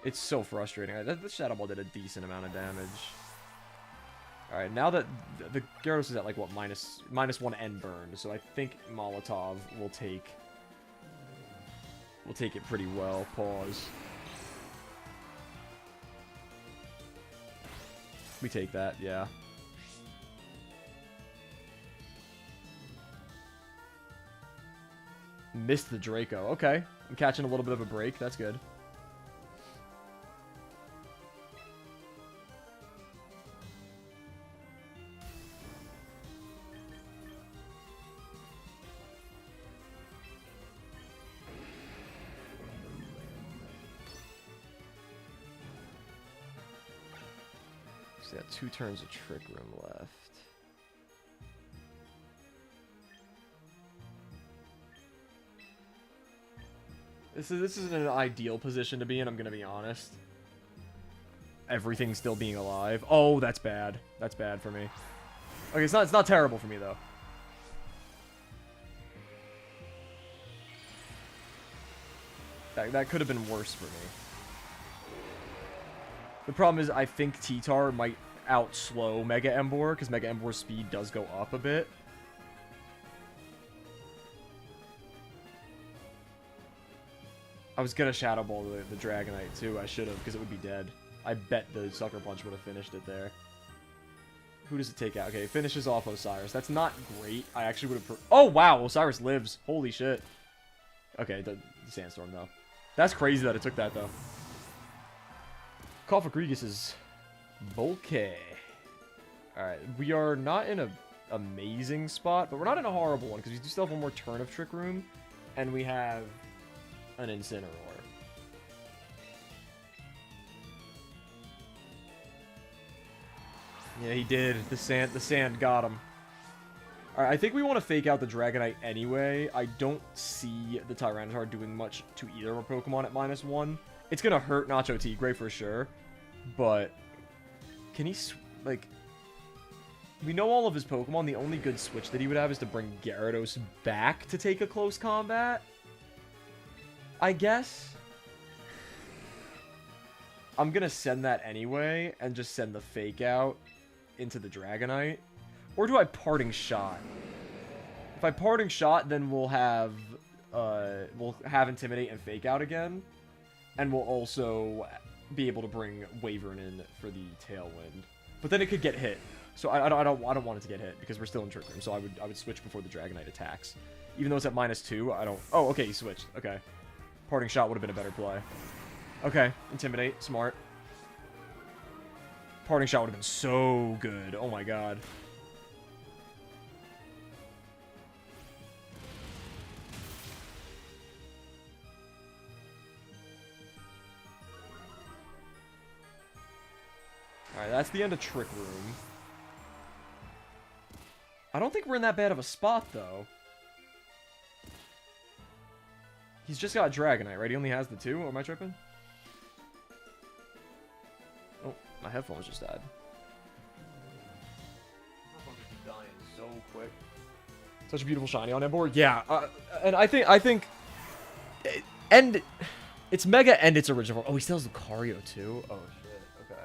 It's so frustrating. The Shadow Ball did a decent amount of damage. Alright, now that the Gyarados is at like what, minus 1 end burn, so I think Molotov will take it pretty well. Pause. We take that, yeah. Missed the Draco. Okay. I'm catching a little bit of a break. That's good. So got 2 turns of Trick Room left. This isn't an ideal position to be in, I'm gonna be honest. Everything still being alive. Oh, that's bad. That's bad for me. Okay, it's not terrible for me though. That could have been worse for me. The problem is I think T-Tar might outslow Mega Emboar, because Mega Emboar's speed does go up a bit. I was gonna Shadow Ball the Dragonite too. I should have, because it would be dead. I bet the Sucker Punch would have finished it there. Who does it take out? Okay, it finishes off Osiris. That's not great. I actually would have... Oh, wow! Osiris lives. Holy shit. Okay, the Sandstorm, though. That's crazy that it took that, though. Koffing Regis is bulky. Alright, we are not in a amazing spot, but we're not in a horrible one, because we do still have one more turn of Trick Room, and we have an Incineroar. Yeah, he did. The sand got him. Alright, I think we want to fake out the Dragonite anyway. I don't see the Tyranitar doing much to either of our Pokemon at -1. It's gonna hurt Nacho Tigre for sure, but can he, like, we know all of his Pokemon. The only good switch that he would have is to bring Gyarados back to take a close combat, I guess. I'm gonna send that anyway and just send the fake out into the Dragonite. Or do I Parting Shot? If I Parting Shot, then we'll have Intimidate and Fake Out again. And we'll also be able to bring Waverin in for the Tailwind. But then it could get hit. So I don't want it to get hit because we're still in Trick Room. So I would switch before the Dragonite attacks. Even though it's at -2, I don't... Oh, okay, he switched. Okay. Parting Shot would have been a better play. Okay, Intimidate. Smart. Parting Shot would have been so good. Oh my god. Alright, that's the end of Trick Room. I don't think we're in that bad of a spot, though. He's just got Dragonite, right? He only has the 2, or am I tripping? Oh, my headphones just died. My headphones are dying so quick. Such a beautiful shiny on that board. Yeah, and I think, and it's Mega and it's original. Oh, he still has Lucario too. Oh shit. Okay.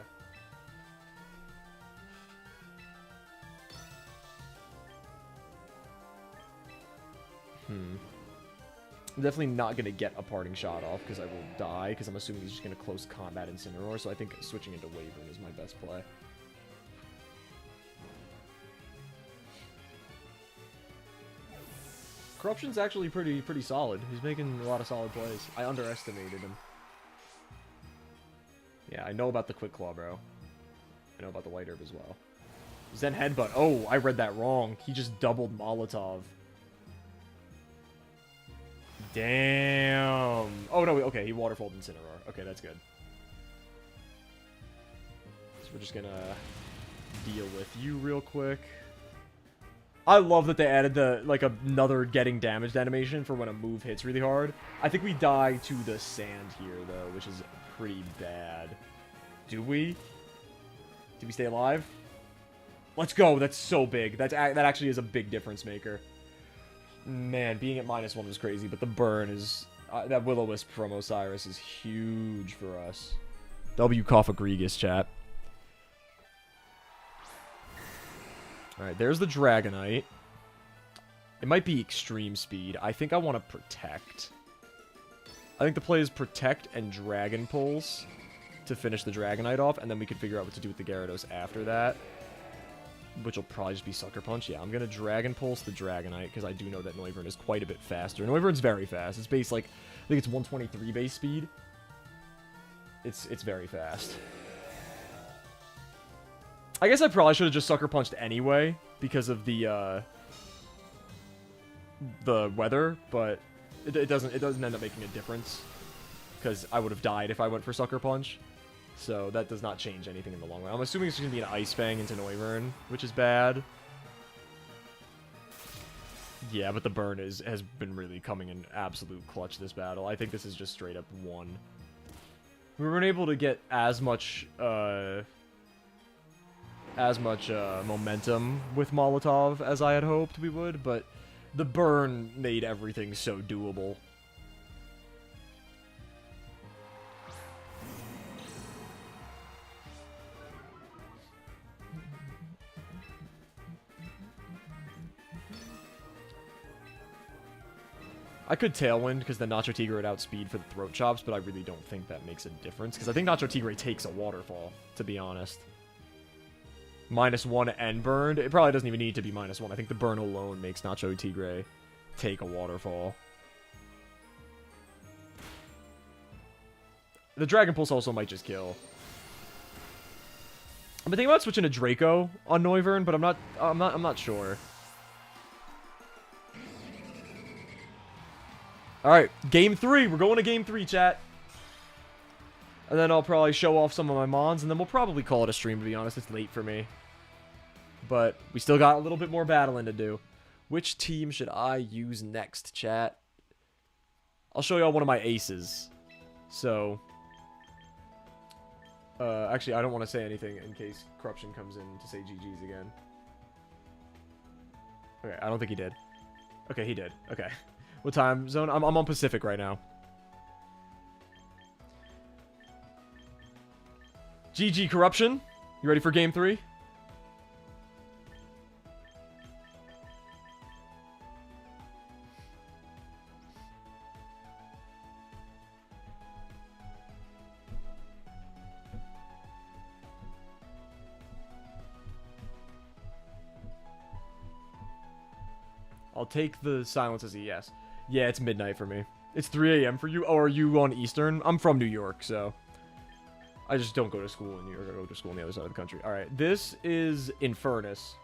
I'm definitely not gonna get a parting shot off because I will die. Because I'm assuming he's just gonna close combat Incineroar. So I think switching into Wyvern is my best play. Corruption's actually pretty solid. He's making a lot of solid plays. I underestimated him. Yeah, I know about the Quick Claw, bro. I know about the White Herb as well. Zen Headbutt. Oh, I read that wrong. He just doubled Molotov. Damn. Oh, no, okay, he Waterfalled Incineroar. Okay, that's good. So we're just gonna deal with you real quick. I love that they added the, like, another getting damaged animation for when a move hits really hard. I think we die to the sand here, though, which is pretty bad. Do we? Do we stay alive? Let's go. That's so big. That actually is a big difference maker. Man, being at -1 was crazy, but the burn is... that Will-O-Wisp from Osiris is huge for us. W. Cophagrigus, chat. Alright, there's the Dragonite. It might be Extreme Speed. I think I want to Protect. I think the play is Protect and Dragon Pulse to finish the Dragonite off, and then we can figure out what to do with the Gyarados after that. Which will probably just be Sucker Punch. Yeah, I'm going to Dragon Pulse the Dragonite, because I do know that Noivern is quite a bit faster. Noivern's very fast. It's base, like, I think it's 123 base speed. It's very fast. I guess I probably should have just Sucker Punched anyway, because of the weather, but it doesn't end up making a difference, because I would have died if I went for Sucker Punch. So that does not change anything in the long run. I'm assuming it's going to be an Ice Fang into Noivern, which is bad. Yeah, but the burn has been really coming in absolute clutch this battle. I think this is just straight up 1. We weren't able to get as much momentum with Molotov as I had hoped we would, but the burn made everything so doable. I could Tailwind because the Nacho Tigre would outspeed for the Throat Chops, but I really don't think that makes a difference because I think Nacho Tigre takes a Waterfall, to be honest. -1 and burned. It probably doesn't even need to be -1. I think the burn alone makes Nacho Tigre take a Waterfall. The Dragon Pulse also might just kill. I'm thinking about switching to Draco on Noivern, but I'm not sure. Alright, game 3. We're going to game 3, chat. And then I'll probably show off some of my Mons, and then we'll probably call it a stream, to be honest. It's late for me. But we still got a little bit more battling to do. Which team should I use next, chat? I'll show y'all one of my aces. So... actually, I don't want to say anything in case Corruption comes in to say GG's again. Okay, I don't think he did. Okay, he did. Okay. What time zone? I'm on Pacific right now. GG Corruption. You ready for game 3? I'll take the silence as a yes. Yeah, it's midnight for me. It's 3 a.m. for you? Oh, are you on Eastern? I'm from New York, so... I just don't go to school in New York. I go to school on the other side of the country. Alright, this is Infernus.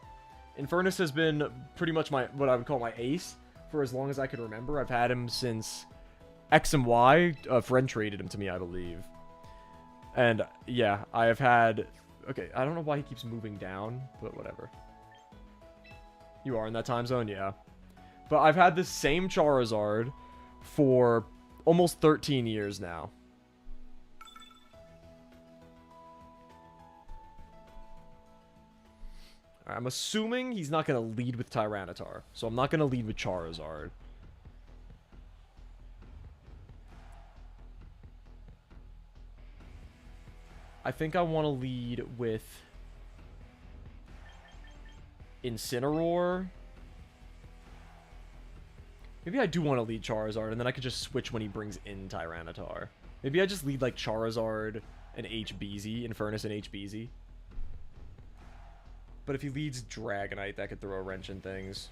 Infernus has been pretty much what I would call my ace for as long as I can remember. I've had him since X and Y. A friend traded him to me, I believe. And, yeah, I have had... Okay, I don't know why he keeps moving down, but whatever. You are in that time zone? Yeah. But I've had this same Charizard for almost 13 years now. Alright, I'm assuming he's not going to lead with Tyranitar. So I'm not going to lead with Charizard. I think I want to lead with Incineroar. Maybe I do want to lead Charizard, and then I could just switch when he brings in Tyranitar. Maybe I just lead, like, Charizard and HBZ, Infernus and HBZ. But if he leads Dragonite, that could throw a wrench in things.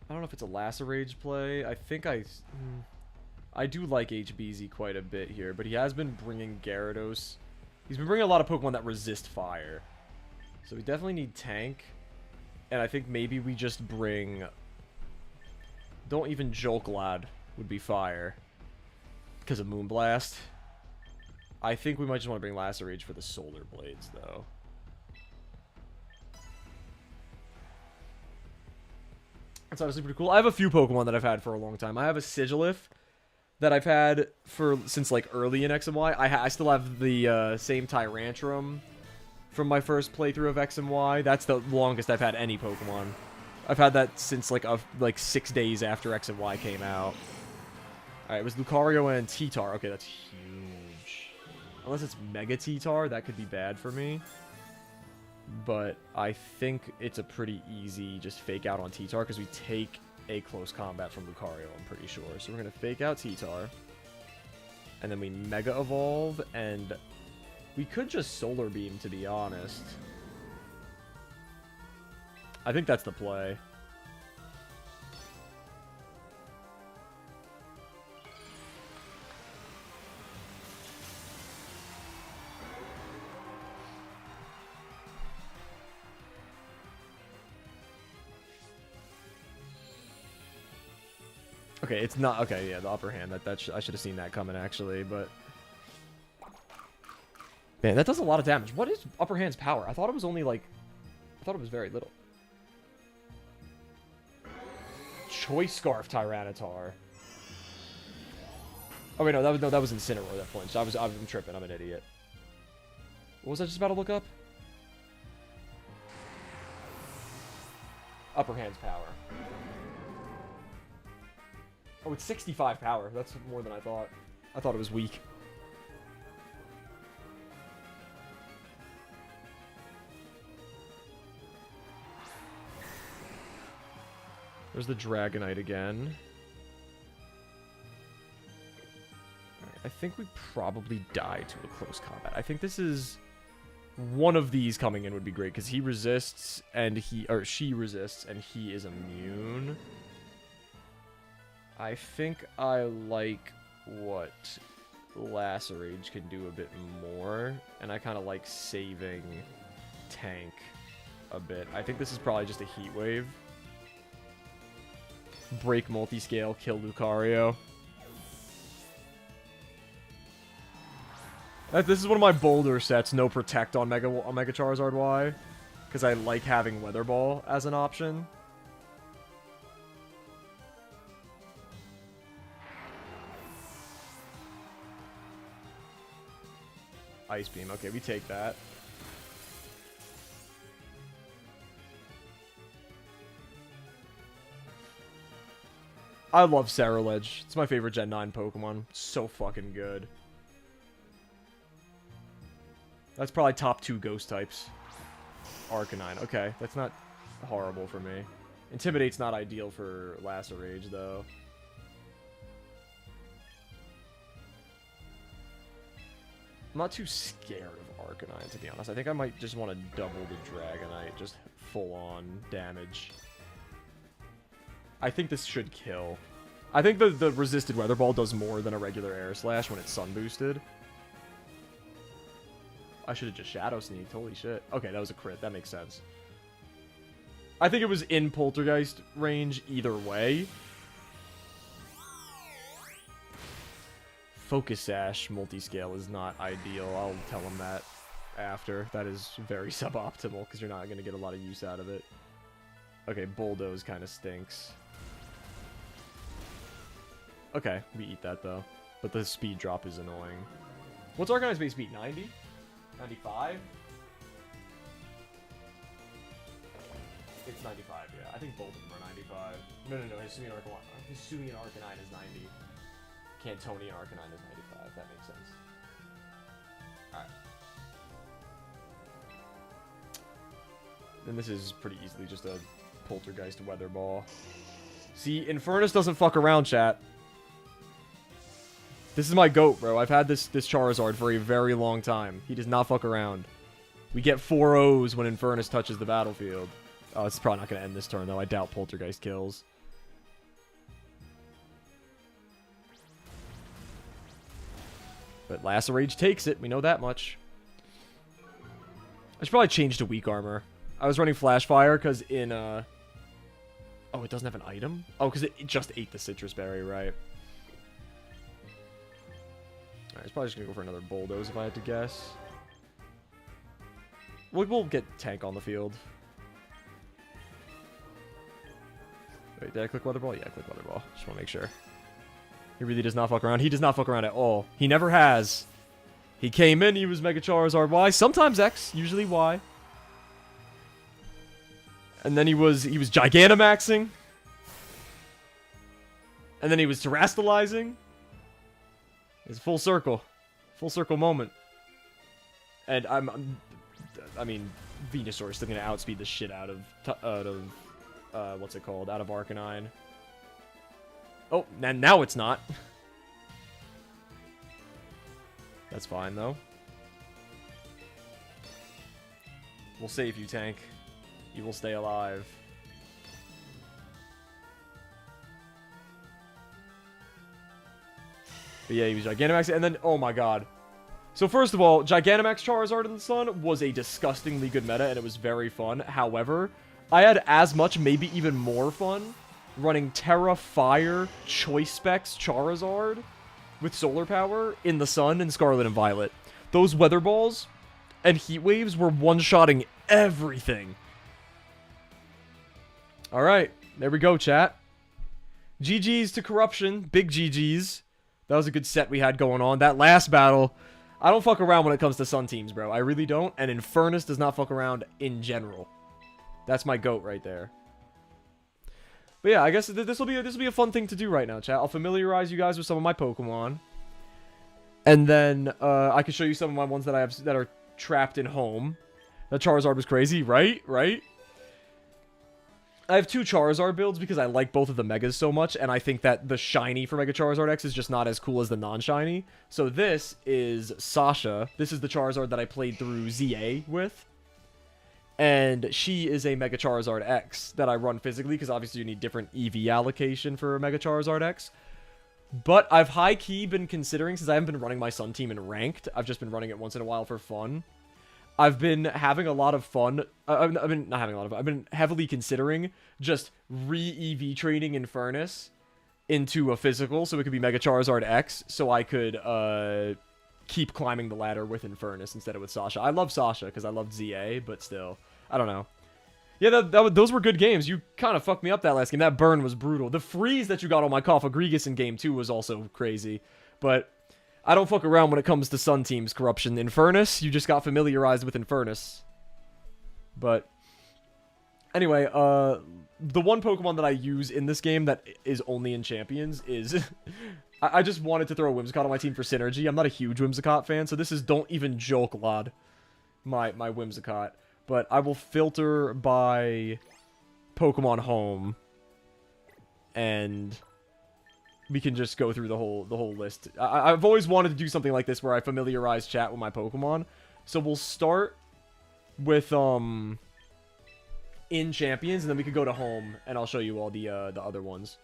I don't know if it's a Lacerage play. I think I do like HBZ quite a bit here, but he has been bringing Gyarados. He's been bringing a lot of Pokemon that resist fire. So we definitely need Tank. And I think maybe we just bring... Don't even Jolklad would be fire. Because of Moonblast. I think we might just want to bring Lacerage for the Solar Blades, though. That's honestly pretty cool. I have a few Pokemon that I've had for a long time. I have a Sigilyph that I've had since like early in X and Y. I still have the same Tyrantrum from my first playthrough of X and Y. That's the longest I've had any Pokemon. I've had that since like 6 days after X and Y came out. Alright, it was Lucario and T-Tar. Okay, that's huge. Unless it's Mega T-Tar, that could be bad for me. But I think it's a pretty easy just fake out on T-Tar because we take a close combat from Lucario, I'm pretty sure. So we're going to fake out T-Tar. And then we Mega Evolve, and we could just Solar Beam, to be honest. I think that's the play. Okay, it's not... Okay, yeah, the upper hand. I should have seen that coming, actually, but... Man, that does a lot of damage. What is upper hand's power? I thought it was only, like... I thought it was very little. Choice Scarf Tyranitar. Oh, wait, no, that was Incineroar that flinched. I'm tripping. I'm an idiot. What was I just about to look up? Upper hand's power. Oh, it's 65 power. That's more than I thought. I thought it was weak. There's the Dragonite again. Alright, I think we probably die to a close combat. I think this is... One of these coming in would be great, because he resists, and she resists, and he is immune. I think I like what Lacerage can do a bit more, and I kind of like saving Tank a bit. I think this is probably just a Heat Wave. Break multi-scale, kill Lucario. This is one of my bolder sets, no Protect on Mega Charizard Y, because I like having Weather Ball as an option. Ice Beam. Okay, we take that. I love Ceruledge. It's my favorite Gen 9 Pokemon. It's so fucking good. That's probably top 2 Ghost types. Arcanine. Okay, that's not horrible for me. Intimidate's not ideal for Lacerage, though. I'm not too scared of Arcanine, to be honest. I think I might just want to double the Dragonite, just full-on damage. I think this should kill. I think the resisted Weather Ball does more than a regular Air Slash when it's Sun Boosted. I should have just Shadow Sneaked. Holy shit. Okay, that was a crit. That makes sense. I think it was in Poltergeist range either way. Focus Sash multi-scale is not ideal. I'll tell him that after. That is very suboptimal because you're not going to get a lot of use out of it. Okay, Bulldoze kind of stinks. Okay, we eat that though. But the speed drop is annoying. What's Arcanine's base speed? 90? 95? It's 95, yeah. I think both of them are 95. No, Hisuian Arcanine is 90. Cantonian Arcanine is 95. That makes sense. Alright. And this is pretty easily just a Poltergeist Weather Ball. See, Infernus doesn't fuck around, chat. This is my GOAT, bro. I've had this Charizard for a very long time. He does not fuck around. We get 4 O's when Infernus touches the battlefield. Oh, it's probably not going to end this turn, though. I doubt Poltergeist kills. But Lacerage takes it. We know that much. I should probably change to Weak Armor. I was running Flash Fire because in, Oh, it doesn't have an item? Oh, because it just ate the Citrus Berry, right? Alright, it's probably just going to go for another Bulldoze if I had to guess. We'll get Tank on the field. Wait, did I click Weather Ball? Yeah, I clicked Weather Ball. Just want to make sure. He really does not fuck around. He does not fuck around at all. He never has. He came in, he was Mega Charizard Y, sometimes X, usually Y. And then he was Gigantamaxing. And then he was Terastallizing. It's full circle. Full circle moment. And I mean, Venusaur is still going to outspeed the shit out of what's it called? Out of Arcanine. Oh, and now it's not. That's fine, though. We'll save you, Tank. You will stay alive. But yeah, he was Gigantamax, and then, oh my god. So first of all, Gigantamax Charizard in the Sun was a disgustingly good meta, and it was very fun. However, I had as much, maybe even more fun, running Terra, Fire, Choice Specs Charizard with Solar Power in the Sun and Scarlet and Violet. Those Weather Balls and Heat Waves were one-shotting everything. Alright, there we go, chat. GG's to Corruption. Big GG's. That was a good set we had going on. That last battle, I don't fuck around when it comes to Sun teams, bro. I really don't. And Infernus does not fuck around in general. That's my GOAT right there. But yeah, I guess this will be a fun thing to do right now, chat. I'll familiarize you guys with some of my Pokemon. And then I can show you some of my ones that I have that are trapped in home. That Charizard was crazy, right? Right? I have 2 Charizard builds because I like both of the Megas so much, and I think that the shiny for Mega Charizard X is just not as cool as the non-shiny. So this is Sasha. This is the Charizard that I played through ZA with. And she is a Mega Charizard X that I run physically, because obviously you need different EV allocation for a Mega Charizard X. But I've high-key been considering, since I haven't been running my Sun team in Ranked, I've just been running it once in a while for fun. I've been having a lot of fun. I've been not having a lot of fun. I've been heavily considering just re-EV training Infernus into a physical, so it could be Mega Charizard X, so I could keep climbing the ladder with Infernus instead of with Sasha. I love Sasha because I loved ZA, but still, I don't know. Yeah, those were good games. You kind of fucked me up that last game. That burn was brutal. The freeze that you got on my Cofagrigus in game 2 was also crazy, but I don't fuck around when it comes to Sun teams, Corruption. Infernus, you just got familiarized with Infernus. But anyway, the one Pokemon that I use in this game that is only in Champions is... I just wanted to throw a Whimsicott on my team for synergy. I'm not a huge Whimsicott fan, so this is Don't Even Joke Lod, my Whimsicott. But I will filter by Pokemon Home, and we can just go through the whole list. I've always wanted to do something like this where I familiarize chat with my Pokemon. So we'll start with in Champions, and then we could go to Home, and I'll show you all the other ones,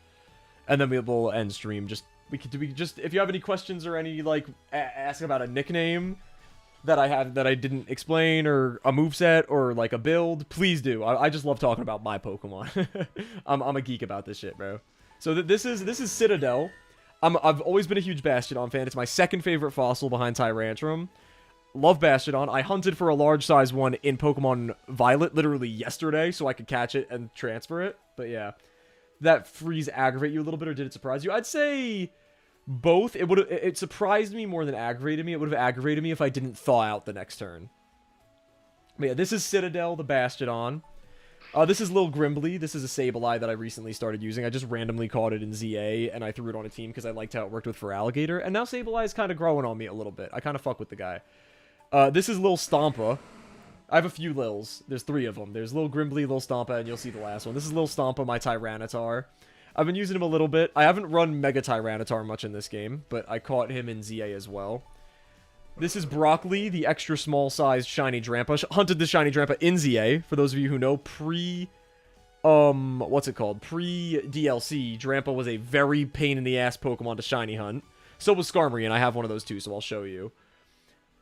and then we'll end stream. We could just if you have any questions or any like ask about a nickname that I have that I didn't explain, or a moveset, or like a build, please do. I just love talking about my Pokemon. I'm a geek about this shit, bro. So this is Citadel. I've always been a huge Bastiodon fan. It's my second favorite fossil behind Tyrantrum. Love Bastiodon. I hunted for a large size one in Pokemon Violet literally yesterday so I could catch it and transfer it. But yeah, that freeze aggravate you a little bit, or did it surprise you? I'd say both. It surprised me more than aggravated me. It would have aggravated me if I didn't thaw out the next turn. But yeah, this is Citadel, the Bastiodon. This is Lil Grimbly. This is a Sableye that I recently started using. I just randomly caught it in ZA, and I threw it on a team because I liked how it worked with Feraligatr. And now Sableye is kind of growing on me a little bit. I kind of fuck with the guy. This is Lil Stompa. I have a few Lils. There's 3 of them. There's Lil Grimbly, Lil Stompa, and you'll see the last one. This is Lil Stompa, my Tyranitar. I've been using him a little bit. I haven't run Mega Tyranitar much in this game, but I caught him in ZA as well. This is Broccoli, the extra small-sized shiny Drampa. Hunted the shiny Drampa in ZA, for those of you who know. What's it called? Pre-DLC, Drampa was a very pain-in-the-ass Pokemon to shiny hunt. So was Skarmory, and I have one of those too, so I'll show you.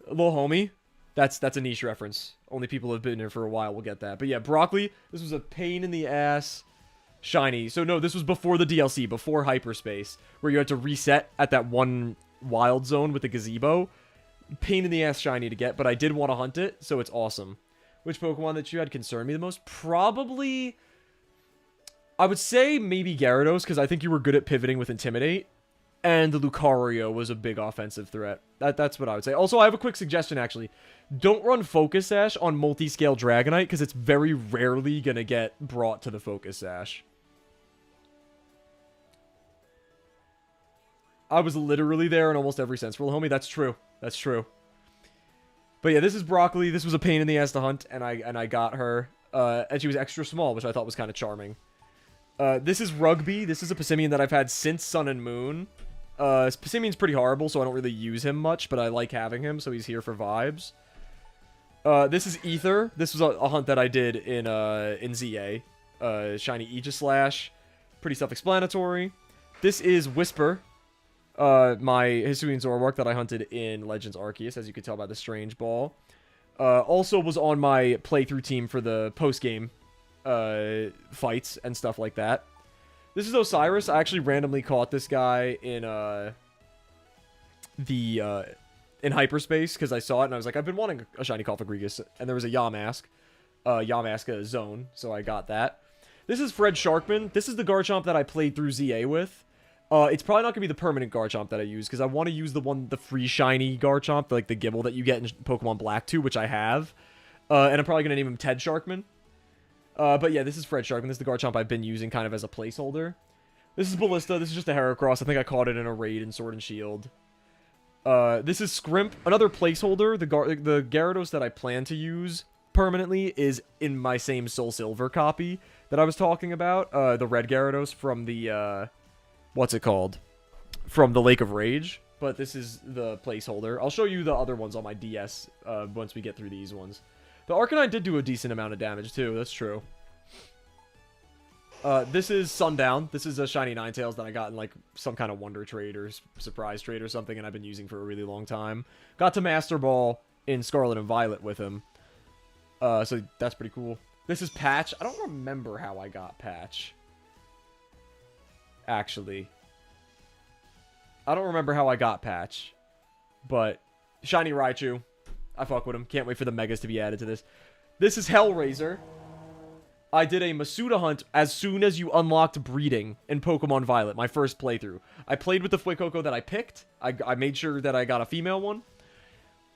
Little homie. That's a niche reference. Only people who have been here for a while will get that. But yeah, Broccoli, this was a pain-in-the-ass shiny. So no, this was before the DLC, before Hyperspace, where you had to reset at that one wild zone with the gazebo. Pain in the ass shiny to get, but I did want to hunt it, so it's awesome. Which Pokemon that you had concerned me the most? Probably, I would say maybe Gyarados, because I think you were good at pivoting with Intimidate, and the Lucario was a big offensive threat. That's what I would say. Also, I have a quick suggestion, actually. Don't run Focus Sash on Multi-Scale Dragonite, because it's very rarely going to get brought to the Focus Sash. I was literally there in almost every sense. Real homie, that's true. That's true. But yeah, this is Broccoli. This was a pain in the ass to hunt, and I got her. And she was extra small, which I thought was kind of charming. This is Rugby. This is a Passimian that I've had since Sun and Moon. Passimian's pretty horrible, so I don't really use him much, but I like having him, so he's here for vibes. This is Ether. This was a hunt that I did in ZA. Shiny Aegislash. Pretty self-explanatory. This is Whisper. My Hisuian Zoroark that I hunted in Legends Arceus, as you can tell by the strange ball. Also was on my playthrough team for the post-game fights and stuff like that. This is Osiris. I actually randomly caught this guy in in Hyperspace because I saw it and I was like, I've been wanting a shiny Cofagrigus, and there was a Yamask, Yamaska zone, so I got that. This is Fred Sharkman. This is the Garchomp that I played through ZA with. It's probably not going to be the permanent Garchomp that I use, because I want to use the free shiny Garchomp, like the Gibble that you get in Pokemon Black 2, which I have. And I'm probably going to name him Ted Sharkman. But yeah, this is Fred Sharkman. This is the Garchomp I've been using kind of as a placeholder. This is Ballista. This is just a Heracross. I think I caught it in a raid in Sword and Shield. This is Scrimp. Another placeholder. The Gyarados that I plan to use permanently is in my same Soul Silver copy that I was talking about. The red Gyarados from the... what's it called? From the Lake of Rage. But this is the placeholder. I'll show you the other ones on my DS once we get through these ones. The Arcanine did do a decent amount of damage, too. That's true. This is Sundown. This is a shiny Ninetales that I got in, like, some kind of Wonder Trade or Surprise Trade or something, and I've been using for a really long time. Got to Master Ball in Scarlet and Violet with him. So that's pretty cool. This is Patch. I don't remember how I got Patch. Actually, I don't remember how I got Patch, but shiny Raichu, I fuck with him. Can't wait for the Megas to be added to this. This is Hellraiser. I did a Masuda hunt as soon as you unlocked breeding in Pokemon Violet, my first playthrough. I played with the Fuecoco that I picked. I made sure that I got a female one.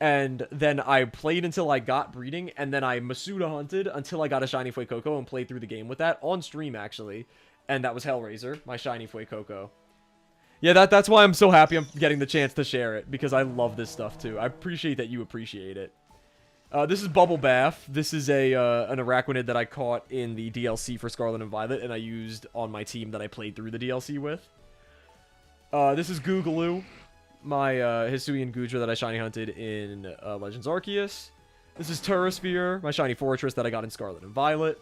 And then I played until I got breeding, and then I Masuda hunted until I got a shiny Fuecoco and played through the game with that, on stream actually. And that was Hellraiser, my shiny Fuecoco. Yeah, that's why I'm so happy I'm getting the chance to share it, because I love this stuff too. I appreciate that you appreciate it. This is Bubble Bath. This is an Araquanid that I caught in the DLC for Scarlet and Violet, and I used on my team that I played through the DLC with. This is Googaloo, my Hisuian Goodra that I shiny hunted in Legends Arceus. This is Turasphere, my shiny Fortress that I got in Scarlet and Violet.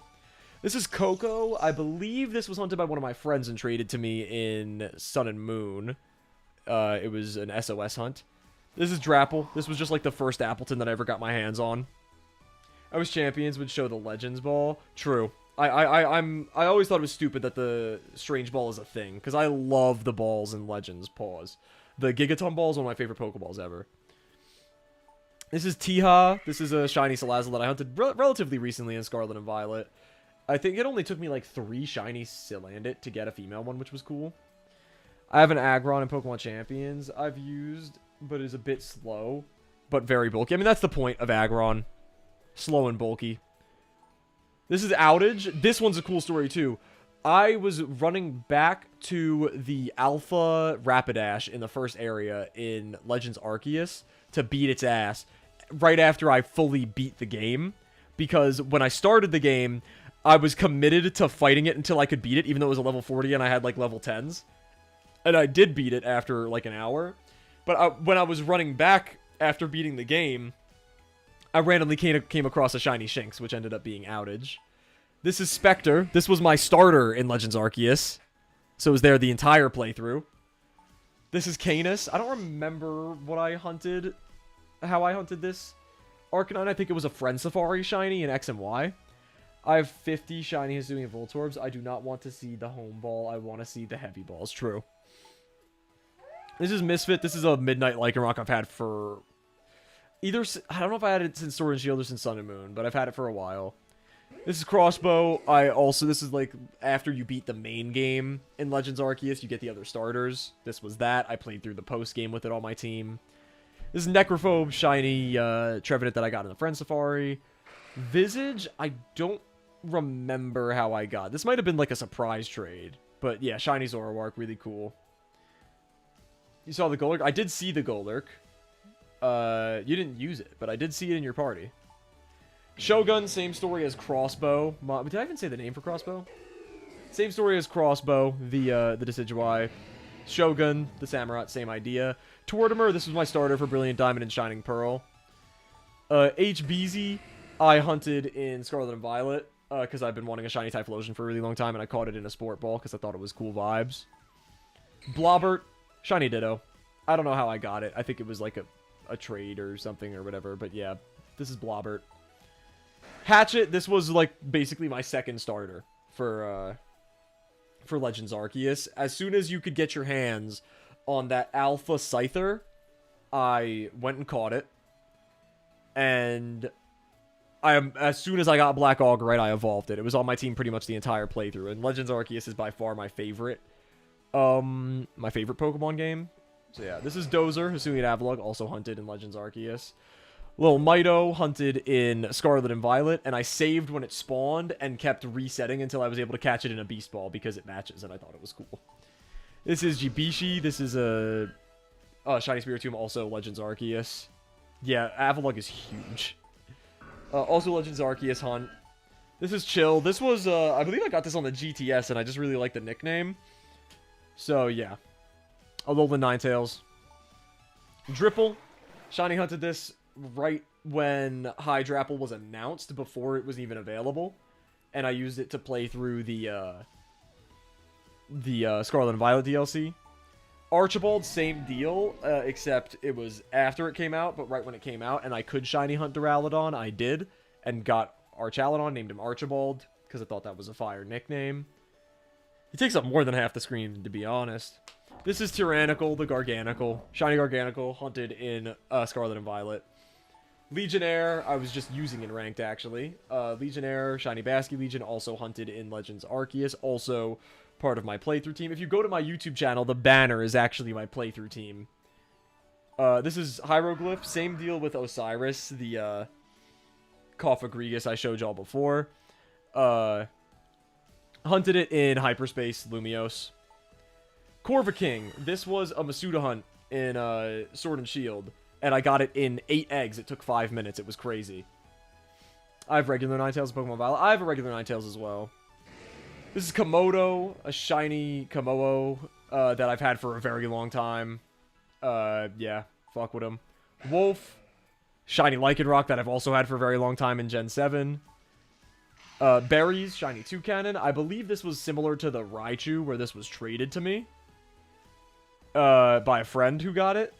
This is Coco. I believe this was hunted by one of my friends and traded to me in Sun and Moon. It was an SOS hunt. This is Drapple. This was just like the first Appleton that I ever got my hands on. I wish Champions would show the Legends ball. True. I always thought it was stupid that the Strange Ball is a thing, because I love the balls in Legends. Pause. The Gigaton Ball is one of my favorite Pokeballs ever. This is Tiha. This is a shiny Salazzle that I hunted relatively recently in Scarlet and Violet. I think it only took me like 3 shiny Salandit to get a female one, which was cool. I have an Aggron in Pokemon Champions I've used, but is a bit slow, but very bulky. I mean, that's the point of Aggron. Slow and bulky. This is Outage. This one's a cool story, too. I was running back to the Alpha Rapidash in the first area in Legends Arceus to beat its ass right after I fully beat the game. Because when I started the game, I was committed to fighting it until I could beat it, even though it was a level 40 and I had, like, level 10s. And I did beat it after, like, an hour. But when I was running back after beating the game, I randomly came across a shiny Shinx, which ended up being Outage. This is Spectre. This was my starter in Legends Arceus. So it was there the entire playthrough. This is Canis. I don't remember what I hunted, how I hunted this Arcanine. I think it was a Friend Safari shiny in X and Y. I have 50 shiny Hisuian Voltorbs. I do not want to see the home ball. I want to see the heavy balls. True. This is Misfit. This is a Midnight Lycanroc I've had for either... I don't know if I had it since Sword and Shield or since Sun and Moon, but I've had it for a while. This is Crossbow. This is like after you beat the main game in Legends Arceus, you get the other starters. This was that. I played through the post game with it on my team. This is Necrophobe, shiny Trevenant that I got in the Friend Safari. Visage, I don't remember how I got. This might have been like a surprise trade. But yeah, shiny Zoroark, really cool. You saw the Golurk? I did see the Golurk. You didn't use it, but I did see it in your party. Shogun, same story as Crossbow. Did I even say the name for Crossbow? Same story as Crossbow, the Decidueye. Shogun, the Samurott, same idea. Tortimer, this was my starter for Brilliant Diamond and Shining Pearl. HBZ, I hunted in Scarlet and Violet, because I've been wanting a shiny Typhlosion for a really long time, and I caught it in a Sport Ball because I thought it was cool vibes. Blobbert, shiny Ditto. I don't know how I got it. I think it was like a trade or something or whatever, but yeah, this is Blobbert. Hatchet, this was like basically my second starter for Legends Arceus. As soon as you could get your hands on that Alpha Scyther, I went and caught it. And as soon as I got Black Auguryte, I evolved it. It was on my team pretty much the entire playthrough. And Legends Arceus is by far my favorite Pokemon game. So yeah, this is Dozer, Hisuian Avalugg, also hunted in Legends Arceus. Lil Mito hunted in Scarlet and Violet, and I saved when it spawned and kept resetting until I was able to catch it in a Beast Ball because it matches, and I thought it was cool. This is Jibishi. This is a Shiny Spiritomb, also Legends Arceus. Yeah, Avalugg is huge. Also Legends Arceus hunt. This is Chill. This was, I believe I got this on the GTS, and I just really like the nickname. So, yeah. Alolan Ninetales. Dripple. Shiny hunted this right when Hydrapple was announced, before it was even available. And I used it to play through the Scarlet and Violet DLC. Archibald, same deal, except it was after it came out, but right when it came out, and I could shiny hunt Duraludon, I did, and got Archaludon, named him Archibald, because I thought that was a fire nickname. He takes up more than half the screen, to be honest. This is Tyrannical, the Garganacl. Shiny Garganacl, hunted in Scarlet and Violet. Legionnaire, I was just using in Ranked, actually. Legionnaire, Shiny Basky Legion, also hunted in Legends Arceus, also part of my playthrough team. If you go to my YouTube channel, the banner is actually my playthrough team. This is Hieroglyph, same deal with Osiris, the Cophagrigus I showed y'all before. Hunted it in Hyperspace Lumiose. Corviking, this was a Masuda hunt in Sword and Shield, and I got it in 8 eggs. It took 5 minutes. It was crazy. I have regular Ninetales in Pokemon Violet. I have a regular Ninetales as well. This is Komodo, a shiny Komodo that I've had for a very long time. Yeah, fuck with him. Wolf, shiny Lycanroc that I've also had for a very long time in Gen 7. Berries, shiny Toucannon. I believe this was similar to the Raichu, where this was traded to me by a friend who got it.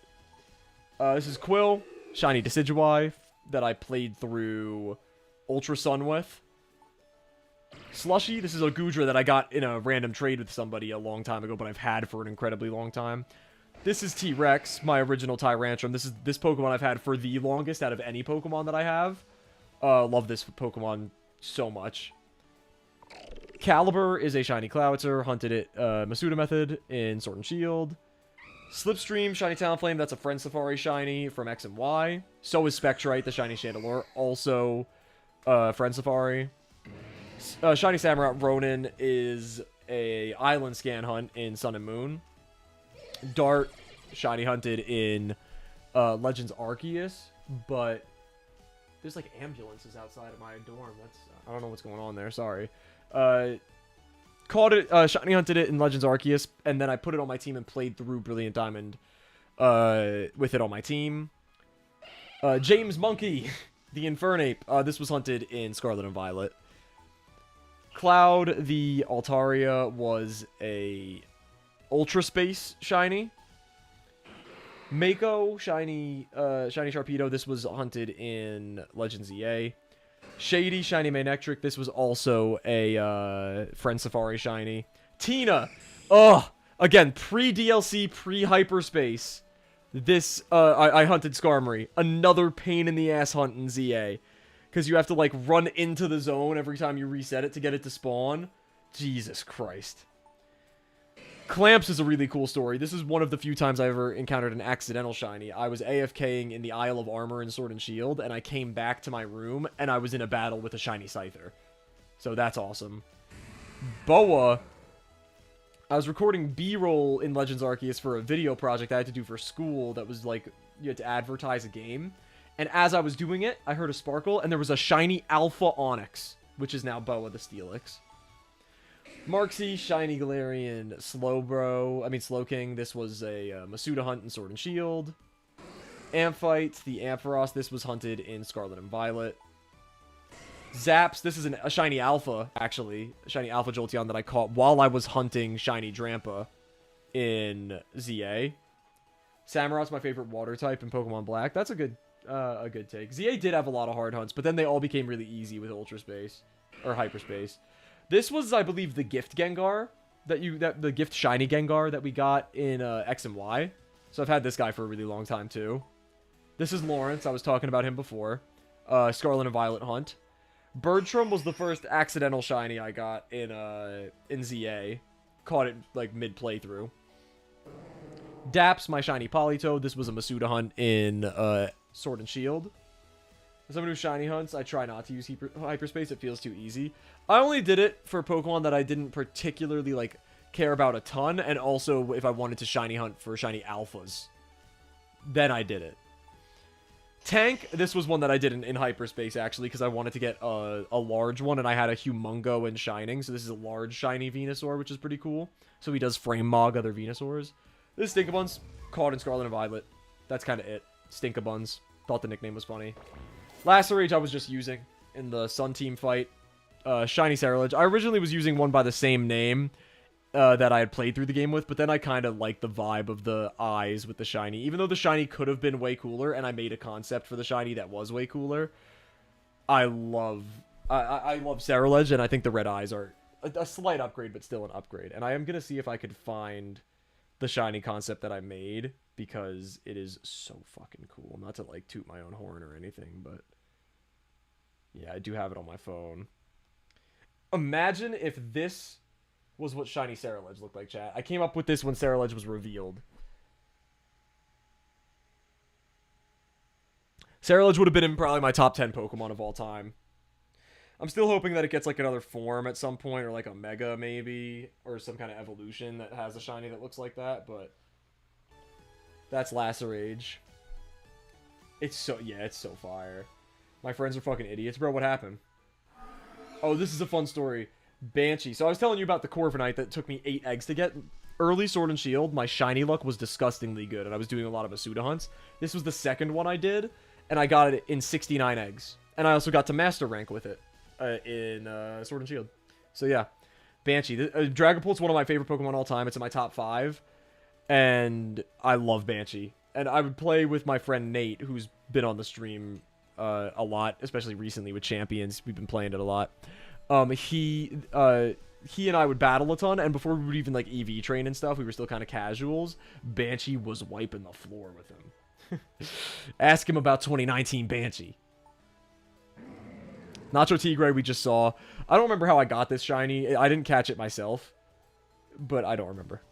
This is Quill, shiny Decidueye, that I played through Ultra Sun with. Slushy, this is a Goodra that I got in a random trade with somebody a long time ago, but I've had for an incredibly long time. This is T-Rex, my original Tyrantrum. This Pokemon I've had for the longest out of any Pokemon that I have. Love this Pokemon so much. Caliber is a shiny Clawitzer. Hunted it Masuda method in Sword and Shield. Slipstream, shiny Talonflame. That's a Friend Safari shiny from X and Y. So is Spectrite, the shiny Chandelure. Also Friend Safari. Shiny Samurott Ronin is a Island Scan hunt in Sun and Moon. Dart, shiny hunted in Legends Arceus, but there's like ambulances outside of my dorm. That's I don't know what's going on there. Sorry. Caught it, shiny hunted it in Legends Arceus, and then I put it on my team and played through Brilliant Diamond with it on my team. James Monkey, the Infernape. This was hunted in Scarlet and Violet. Cloud, the Altaria, was a Ultra Space shiny. Mako, shiny Sharpedo. This was hunted in Legends EA. Shady, shiny Manectric. This was also a Friend Safari shiny. Tina, again, pre-DLC, pre-Hyperspace. This, I hunted Skarmory. Another pain in the ass hunt in ZA. Because you have to, like, run into the zone every time you reset it to get it to spawn. Jesus Christ. Clamps is a really cool story. This is one of the few times I ever encountered an accidental shiny. I was AFKing in the Isle of Armor in Sword and Shield, and I came back to my room, and I was in a battle with a shiny Scyther. So that's awesome. Boa. I was recording B-roll in Legends Arceus for a video project I had to do for school that was, like, you had to advertise a game. And as I was doing it, I heard a sparkle, and there was a shiny Alpha Onyx, which is now Boa the Steelix. Marksy, shiny Galarian Slowking. This was a Masuda hunt in Sword and Shield. Amphyte, the Ampharos. This was hunted in Scarlet and Violet. Zaps, this is a shiny Alpha, actually. A shiny Alpha Jolteon that I caught while I was hunting shiny Drampa in ZA. Samurot's my favorite water type in Pokemon Black. That's a good take. ZA did have a lot of hard hunts, but then they all became really easy with Ultra Space or Hyperspace. This was, I believe, the gift Gengar the gift shiny Gengar that we got in X and Y. So I've had this guy for a really long time too. This is Lawrence. I was talking about him before. Scarlet and Violet hunt. Birdtrum was the first accidental shiny I got in ZA. Caught it like mid playthrough. Daps, my shiny Politoed. This was a Masuda hunt in Sword and Shield. As someone who shiny hunts, I try not to use Hyperspace. It feels too easy. I only did it for Pokemon that I didn't particularly, like, care about a ton, and also if I wanted to shiny hunt for shiny Alphas. Then I did it. Tank, this was one that I did in Hyperspace, actually, because I wanted to get a large one, and I had a Humongo in Shining, so this is a large shiny Venusaur, which is pretty cool. So he does frame mog other Venusaurs. This Stinkabun's caught in Scarlet and Violet. That's kind of it. Stinkabuns. Thought the nickname was funny. Lacerage I was just using in the Sun Team fight. Shiny Cerulege. I originally was using one by the same name that I had played through the game with, but then I kind of liked the vibe of the eyes with the shiny. Even though the shiny could have been way cooler, and I made a concept for the shiny that was way cooler, I love Cerulege, and I think the red eyes are a slight upgrade, but still an upgrade. And I am going to see if I could find the shiny concept that I made, because it is so fucking cool. Not to, like, toot my own horn or anything, but yeah, I do have it on my phone. Imagine if this was what shiny Cerulege looked like, chat. I came up with this when Cerulege was revealed. Cerulege would have been in probably my top 10 Pokemon of all time. I'm still hoping that it gets, like, another form at some point, or, like, a Mega, maybe, or some kind of evolution that has a shiny that looks like that, but that's Lacerage. It's so, yeah, it's so fire. My friends are fucking idiots. Bro, what happened? Oh, this is a fun story. Banshee. So I was telling you about the Corviknight that took me 8 eggs to get. Early Sword and Shield, my shiny luck was disgustingly good, and I was doing a lot of Masuda hunts. This was the second one I did, and I got it in 69 eggs. And I also got to Master Rank with it in Sword and Shield. So yeah, Banshee. Dragapult's one of my favorite Pokemon all time. It's in my top 5. And I love Banshee. And I would play with my friend Nate, who's been on the stream a lot, especially recently with Champions. We've been playing it a lot. He and I would battle a ton, and before we would even like EV train and stuff, we were still kind of casuals. Banshee was wiping the floor with him. Ask him about 2019 Banshee. Nacho Tigre we just saw. I don't remember how I got this shiny. I didn't catch it myself, but I don't remember.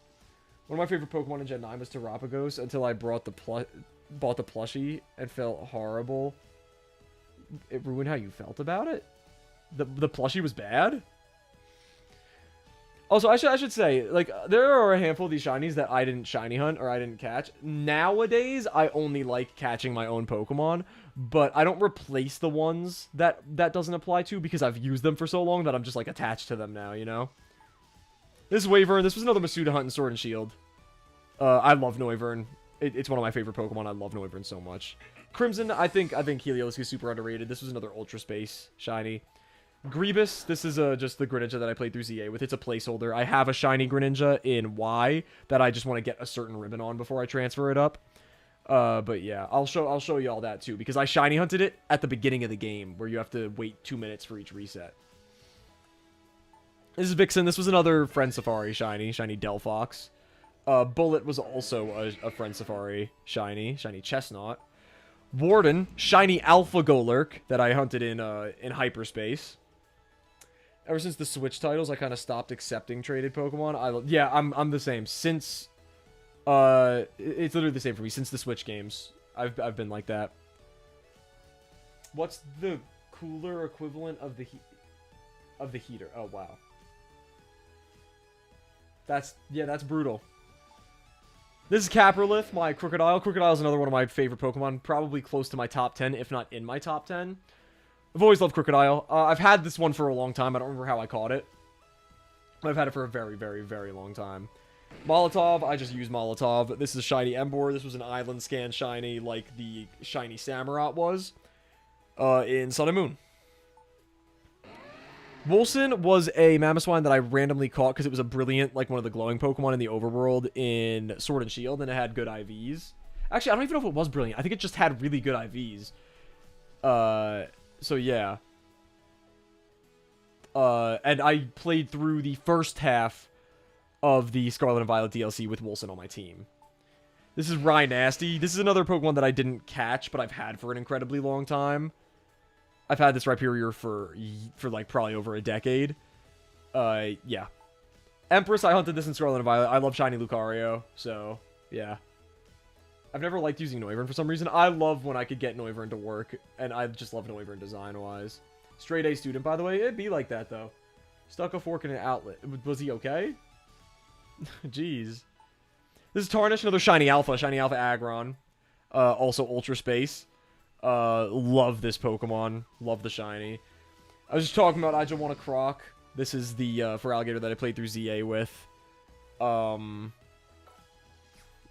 One of my favorite Pokemon in Gen 9 was Terapagos until I bought the plushie and felt horrible. It ruined how you felt about it? The plushie was bad? Also, I should say, like, there are a handful of these shinies that I didn't shiny hunt or I didn't catch. Nowadays, I only like catching my own Pokemon, but I don't replace the ones that doesn't apply to because I've used them for so long that I'm just, like, attached to them now, you know? This is Wyvern. This was another Masuda hunt in Sword and Shield. I love Noivern. It's one of my favorite Pokemon. I love Noivern so much. Crimson, I think Heliolisk is super underrated. This was another Ultra Space shiny. Grievous, this is just the Greninja that I played through ZA with. It's a placeholder. I have a shiny Greninja in Y that I just want to get a certain ribbon on before I transfer it up. But yeah, I'll show you all that too, because I shiny hunted it at the beginning of the game, where you have to wait 2 minutes for each reset. This is Vixen. This was another Friend Safari shiny Delphox. Bullet was also a Friend Safari shiny Chestnut. Warden, shiny Alpha Golurk that I hunted in hyperspace. Ever since the Switch titles, I kind of stopped accepting traded Pokemon. Yeah, I'm the same. Since it's literally the same for me since the Switch games. I've been like that. What's the cooler equivalent of the heater? Oh wow. That's brutal. This is Caprolith, my Crocodile. Crocodile is another one of my favorite Pokemon, probably close to my top 10, if not in my top 10. I've always loved Crocodile. I've had this one for a long time. I don't remember how I caught it. I've had it for a very, very, very long time. Molotov, I just use Molotov. This is shiny Emboar. This was an Island Scan shiny, like the shiny Samurott was in Sun and Moon. Wolcen was a Mamoswine that I randomly caught because it was a brilliant, like one of the glowing Pokemon in the overworld in Sword and Shield, and it had good IVs. Actually, I don't even know if it was brilliant. I think it just had really good IVs. So yeah. And I played through the first half of the Scarlet and Violet DLC with Wolcen on my team. This is Rhynasty. This is another Pokemon that I didn't catch, but I've had for an incredibly long time. I've had this Rhyperior for like probably over a decade. Yeah. Empress, I hunted this in Scarlet and Violet. I love shiny Lucario, so yeah. I've never liked using Noivern for some reason. I love when I could get Noivern to work, and I just love Noivern design-wise. Straight A student, by the way. It'd be like that, though. Stuck a fork in an outlet. Was he okay? Jeez. This is Tarnish, another shiny Alpha Aggron. Also Ultra Space. Love this Pokemon. Love the shiny. I was just talking about I just want a Croc. This is the Feraligatr that I played through ZA with.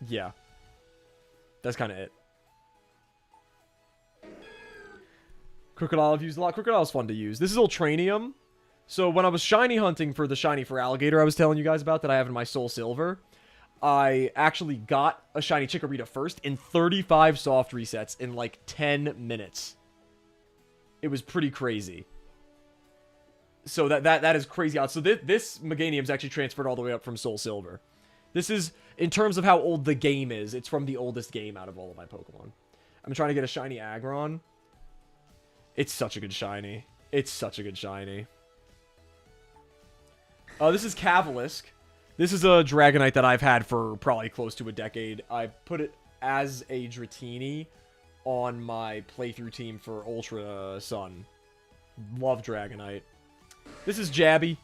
Yeah. That's kind of it. Crocodile I've used a lot. Crocodile's fun to use. This is Ultranium. So when I was shiny hunting for the shiny Feraligatr I was telling you guys about that I have in my Soul Silver, I actually got a shiny Chikorita first in 35 soft resets in like 10 minutes. It was pretty crazy. So that is crazy odd. So this Meganium's actually transferred all the way up from Soul Silver. This is, in terms of how old the game is, it's from the oldest game out of all of my Pokemon. I'm trying to get a shiny Aggron. It's such a good shiny. It's such a good shiny. This is Cavalisk. This is a Dragonite that I've had for probably close to a decade. I put it as a Dratini on my playthrough team for Ultra Sun. Love Dragonite. This is Jabby.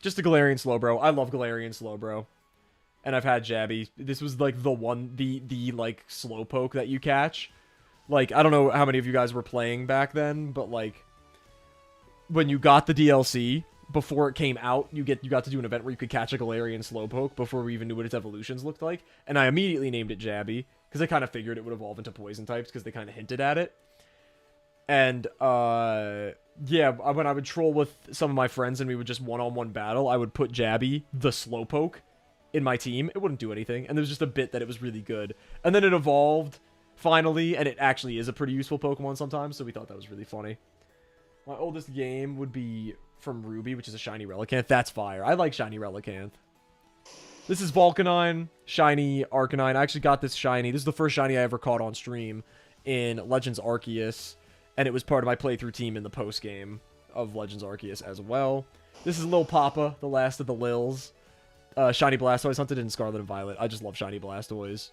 Just a Galarian Slowbro. I love Galarian Slowbro. And I've had Jabby. This was like the like Slowpoke that you catch. Like, I don't know how many of you guys were playing back then, but like when you got the DLC before it came out, you got to do an event where you could catch a Galarian Slowpoke before we even knew what its evolutions looked like. And I immediately named it Jabby because I kind of figured it would evolve into poison types because they kind of hinted at it. And yeah, when I would troll with some of my friends and we would just one-on-one battle, I would put Jabby, the Slowpoke, in my team, it wouldn't do anything. And there was just a bit that it was really good. And then it evolved, finally, and it actually is a pretty useful Pokemon sometimes, so we thought that was really funny. My oldest game would be from Ruby, which is a shiny Relicanth. That's fire. I like shiny Relicanth. This is Volcanine, shiny Arcanine. I actually got this shiny. This is the first shiny I ever caught on stream in Legends Arceus, and it was part of my playthrough team in the post-game of Legends Arceus as well. This is Lil Papa, the last of the Lils. Shiny Blastoise, hunted in Scarlet and Violet. I just love shiny Blastoise.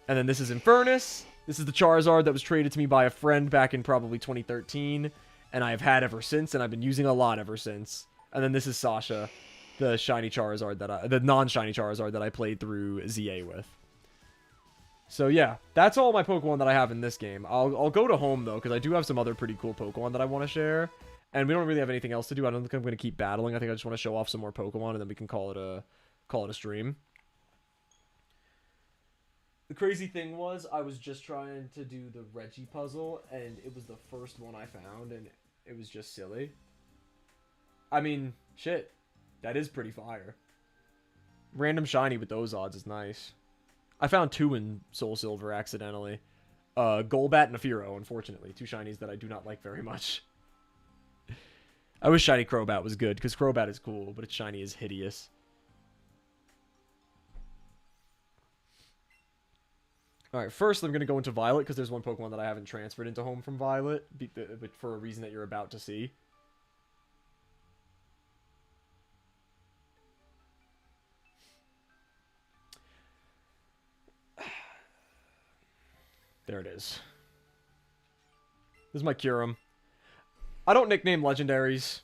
And then this is Infernus. This is the Charizard that was traded to me by a friend back in probably 2013. And I have had ever since, and I've been using a lot ever since. And then this is Sasha, the shiny Charizard the non-shiny Charizard that I played through ZA with. So yeah, that's all my Pokemon that I have in this game. I'll go to home though, because I do have some other pretty cool Pokemon that I want to share. And we don't really have anything else to do. I don't think I'm going to keep battling. I think I just want to show off some more Pokemon, and then we can call it a stream. The crazy thing was, I was just trying to do the Reggie puzzle, and it was the first one I found, and it was just silly. I mean, shit. That is pretty fire. Random shiny with those odds is nice. I found 2 in Soul Silver accidentally. Golbat and Nephiro, unfortunately. 2 shinies that I do not like very much. I wish shiny Crobat was good, because Crobat is cool, but its shiny is hideous. Alright, first I'm going to go into Violet, because there's one Pokemon that I haven't transferred into home from Violet, but for a reason that you're about to see. There it is. This is my Kyurem. I don't nickname legendaries.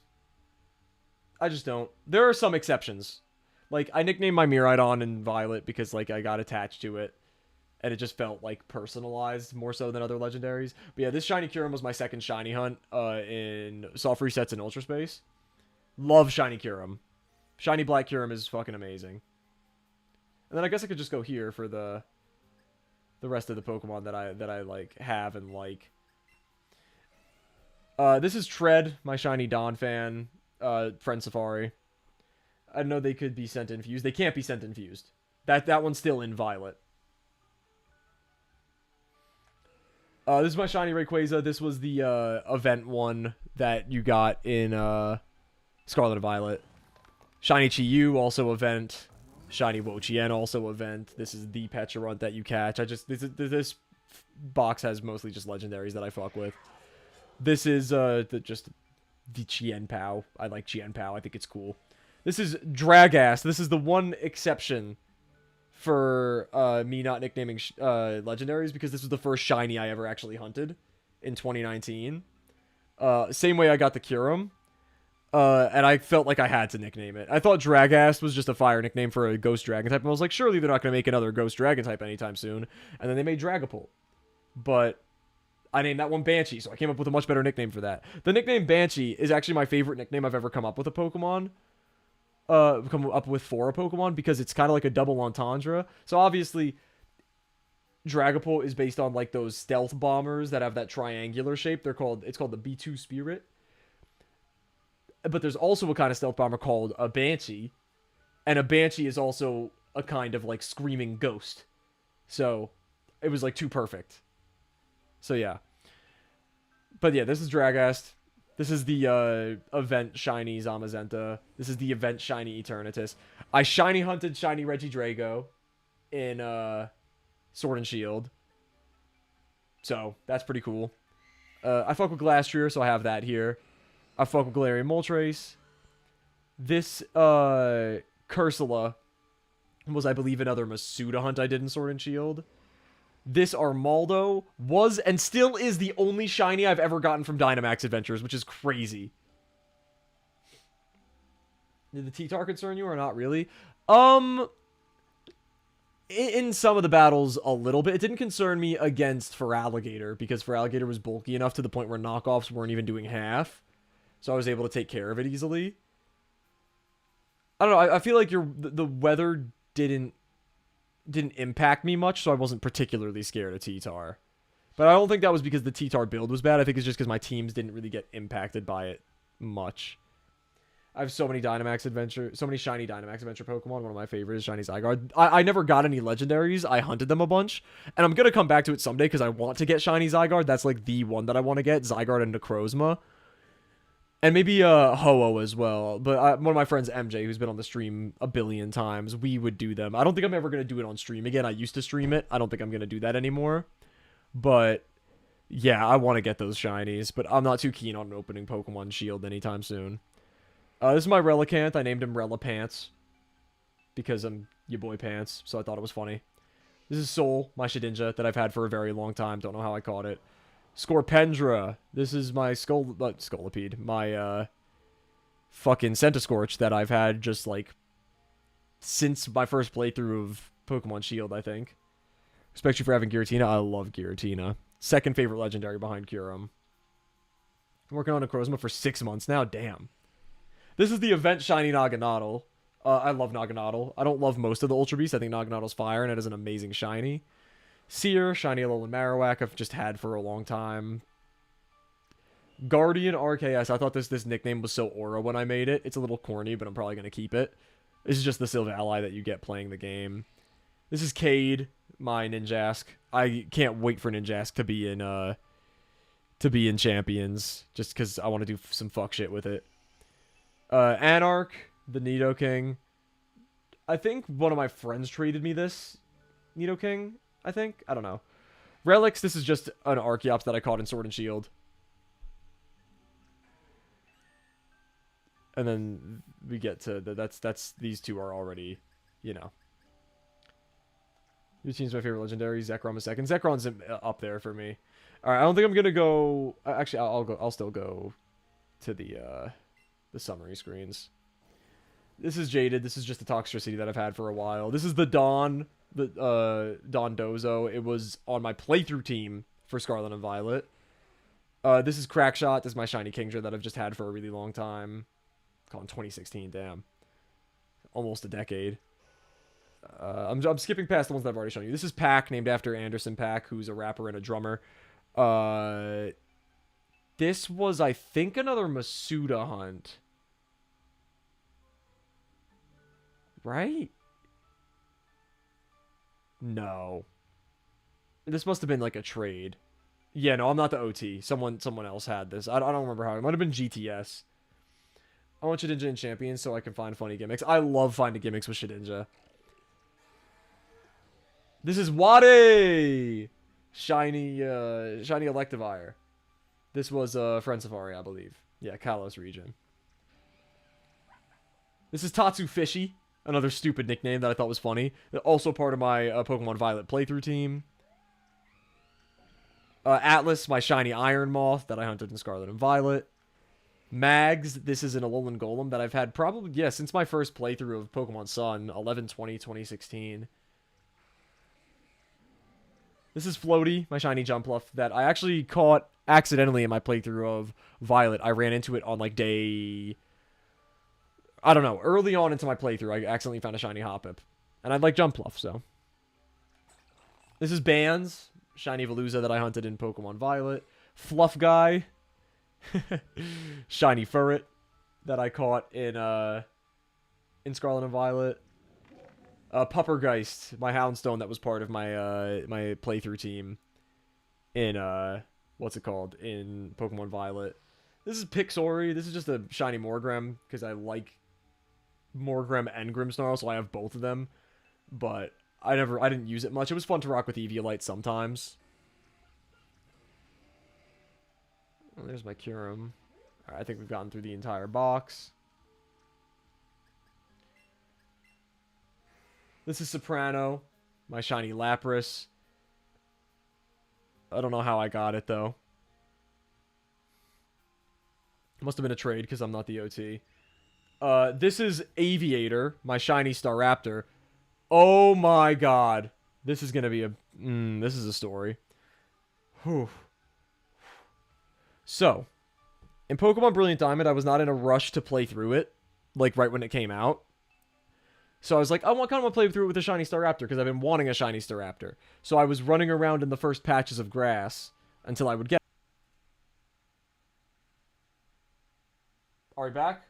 I just don't. There are some exceptions. Like, I nicknamed my Miraidon in Violet because, like, I got attached to it. And it just felt, like, personalized more so than other legendaries. But yeah, this shiny Kyurem was my second shiny hunt in soft resets in Ultra Space. Love shiny Kyurem. Shiny black Kyurem is fucking amazing. And then I guess I could just go here for the rest of the Pokemon that I like have and like. This is Tread, my shiny Donphan, friend Safari. I know they could be sent infused. They can't be sent infused. That one's still in Violet. This is my shiny Rayquaza. This was the event one that you got in Scarlet and Violet. Shiny Chi-Yu, also event. Shiny Wo-Chien, also event. This is the Pecharunt that you catch. This box has mostly just legendaries that I fuck with. This is just the Chien-Pao. I like Chien-Pao. I think it's cool. This is Dragass. This is the one exception for me not nicknaming legendaries, because this was the first shiny I ever actually hunted in 2019. Same way I got the Kyurem. And I felt like I had to nickname it. I thought Dragass was just a fire nickname for a ghost dragon type, and I was like, surely they're not going to make another ghost dragon type anytime soon. And then they made Dragapult. But I named that one Banshee, so I came up with a much better nickname for that. The nickname Banshee is actually my favorite nickname I've ever come up with a Pokemon. Come up with for a Pokemon, because it's kind of like a double entendre. So obviously, Dragapult is based on like those stealth bombers that have that triangular shape. It's called the B2 Spirit. But there's also a kind of stealth bomber called a Banshee. And a Banshee is also a kind of, like, screaming ghost. So, it was, like, too perfect. So, yeah. But, yeah, this is Dragast. This is the event shiny Zamazenta. This is the event shiny Eternatus. I shiny hunted shiny Regidrago in Sword and Shield. So, that's pretty cool. I fuck with Glastrier, so I have that here. I fuck with Galarian Moltres. This, Cursula was, I believe, another Masuda hunt I did in Sword and Shield. This Armaldo was and still is the only shiny I've ever gotten from Dynamax Adventures, which is crazy. Did the T-Tar concern you or not really? In some of the battles, a little bit. It didn't concern me against Feraligatr, because Feraligatr was bulky enough to the point where knockoffs weren't even doing half. So I was able to take care of it easily. I don't know. I feel like the weather didn't impact me much, so I wasn't particularly scared of T-Tar. But I don't think that was because the T-Tar build was bad. I think it's just because my teams didn't really get impacted by it much. I have so many Dynamax Adventure, so many shiny Dynamax Adventure Pokemon. One of my favorites is Shiny Zygarde. I never got any legendaries. I hunted them a bunch. And I'm going to come back to it someday because I want to get Shiny Zygarde. That's like the one that I want to get. Zygarde and Necrozma. And maybe Ho-Oh as well. But one of my friends, MJ, who's been on the stream a billion times, we would do them. I don't think I'm ever going to do it on stream again. I used to stream it. I don't think I'm going to do that anymore. But yeah, I want to get those shinies. But I'm not too keen on opening Pokemon Shield anytime soon. This is my Relicanth. I named him Relapants because I'm your boy Pants, so I thought it was funny. This is Soul, my Shedinja that I've had for a very long time. Don't know how I caught it. Scorpendra. This is my Scolipede. My fucking Centiskorch that I've had just like since my first playthrough of Pokemon Shield, I think. Respect you for having Giratina. I love Giratina. Second favorite legendary behind Kyurem. I'm working on Necrozma for 6 months now. Damn. This is the event Shiny Naganadel. I love Naganadel. I don't love most of the Ultra Beasts. I think Naganadel's fire, and it is an amazing shiny. Seer, Shiny Alolan Marowak, I've just had for a long time. Guardian RKS. I thought this nickname was so aura when I made it. It's a little corny, but I'm probably going to keep it. This is just the Silvally that you get playing the game. This is Cade, my Ninjask. I can't wait for Ninjask to be in Champions, just because I want to do some fuck shit with it. Anarch, the Nidoking. I think one of my friends traded me this Nidoking, I think. I don't know. Relics, this is just an Archeops that I caught in Sword and Shield. And then we get to that's these two are already, you know. Your team's my favorite legendary. Zekrom is second. Zekron's up there for me. All right, I don't think I'm gonna go. Actually, I'll still go to the summary screens. This is Jaded. This is just the Toxtricity that I've had for a while. This is the Dawn, Dondozo. It was on my playthrough team for Scarlet and Violet. This is Crackshot. This is my Shiny Kingdra that I've just had for a really long time. Called in 2016. Damn, almost a decade. I'm skipping past the ones that I've already shown you. This is Pack, named after Anderson .Paak, who's a rapper and a drummer. This was, I think, another Masuda hunt. Right? No. This must have been like a trade. Yeah, no, I'm not the OT. Someone else had this. I don't remember how. It might have been GTS. I want Shedinja in Champions so I can find funny gimmicks. I love finding gimmicks with Shedinja. This is Wade! Shiny Electivire. This was Friend Safari, I believe. Yeah, Kalos region. This is Tatsu Fishy. Another stupid nickname that I thought was funny. Also part of my Pokemon Violet playthrough team. Atlas, my shiny Iron Moth that I hunted in Scarlet and Violet. Mags, this is an Alolan Golem that I've had probably, yeah, since my first playthrough of Pokemon Sun, 11/20/2016. This is Floaty, my shiny Jumpluff that I actually caught accidentally in my playthrough of Violet. I ran into it on like day... I don't know, early on into my playthrough, I accidentally found a shiny Hoppip. And I'd like Jumpluff, so. This is Bands, shiny Veluza that I hunted in Pokemon Violet. Fluff Guy, shiny Furret that I caught in Scarlet and Violet. Puppergeist, my Houndstone that was part of my my playthrough team in what's it called, in Pokemon Violet. This is Pixori. This is just a shiny Morgrem because I like Morgrem and Grimmsnarl, so I have both of them. But I didn't use it much. It was fun to rock with Eviolite sometimes. Well, there's my Kyurem. Alright, I think we've gotten through the entire box. This is Soprano, my shiny Lapras. I don't know how I got it, though. Must have been a trade, because I'm not the OT. This is Aviator, my shiny Staraptor. Oh my god. This is gonna be a... this is a story. Whew. So, in Pokemon Brilliant Diamond, I was not in a rush to play through it, like right when it came out. So I was like, I kind of want to play through it with a shiny Staraptor, because I've been wanting a shiny Staraptor. So I was running around in the first patches of grass until I would get... Are we back?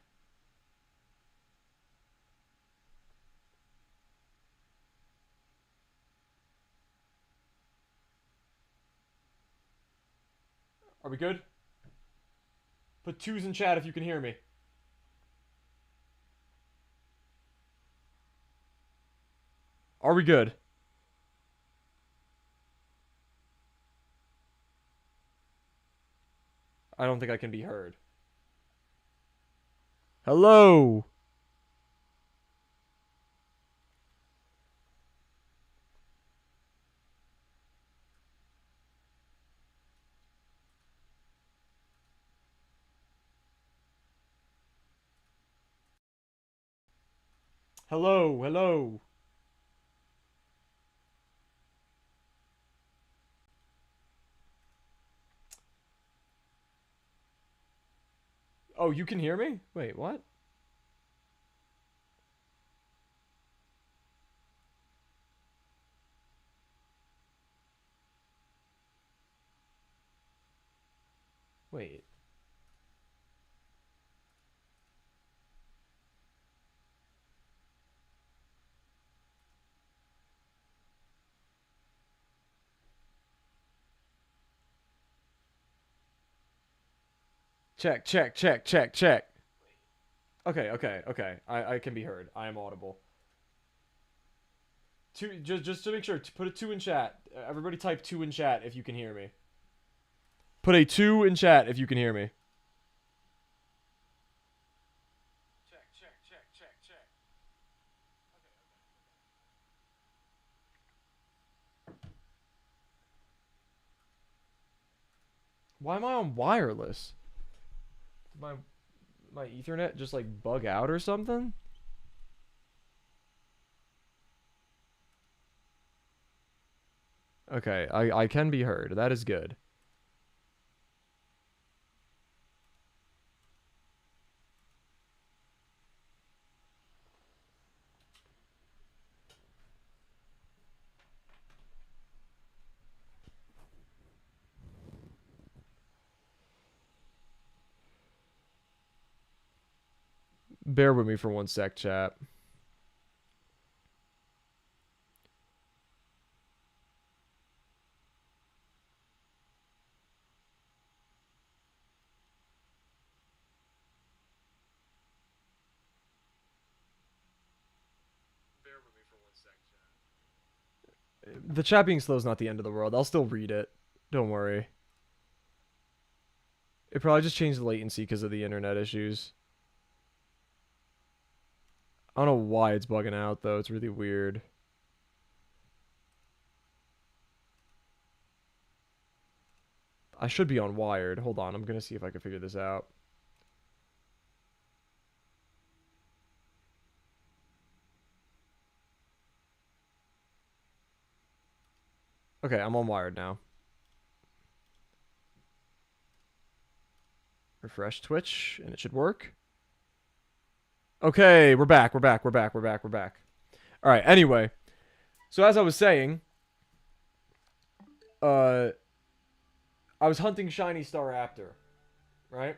Are we good? Put 2s in chat if you can hear me. Are we good? I don't think I can be heard. Hello? Hello, hello. Oh, you can hear me? Wait, what? Wait. Check, check, check, check, check. Okay, okay, okay. I can be heard. I am audible. Two, just to make sure, put a 2 in chat. Everybody type 2 in chat if you can hear me. Put a 2 in chat if you can hear me. Check, check, check, check, check. Okay. Why am I on wireless? Did my Ethernet just like bug out or something? Okay, I can be heard. That is good. Bear with me for 1 sec, chat. Bear with me for 1 sec, chat. The chat being slow is not the end of the world. I'll still read it. Don't worry. It probably just changed the latency because of the internet issues. I don't know why it's bugging out, though. It's really weird. I should be on wired. Hold on. I'm going to see if I can figure this out. Okay, I'm on wired now. Refresh Twitch, and it should work. Okay, we're back. We're back. We're back. We're back. We're back. All right. Anyway, so as I was saying, I was hunting Shiny Staraptor, right?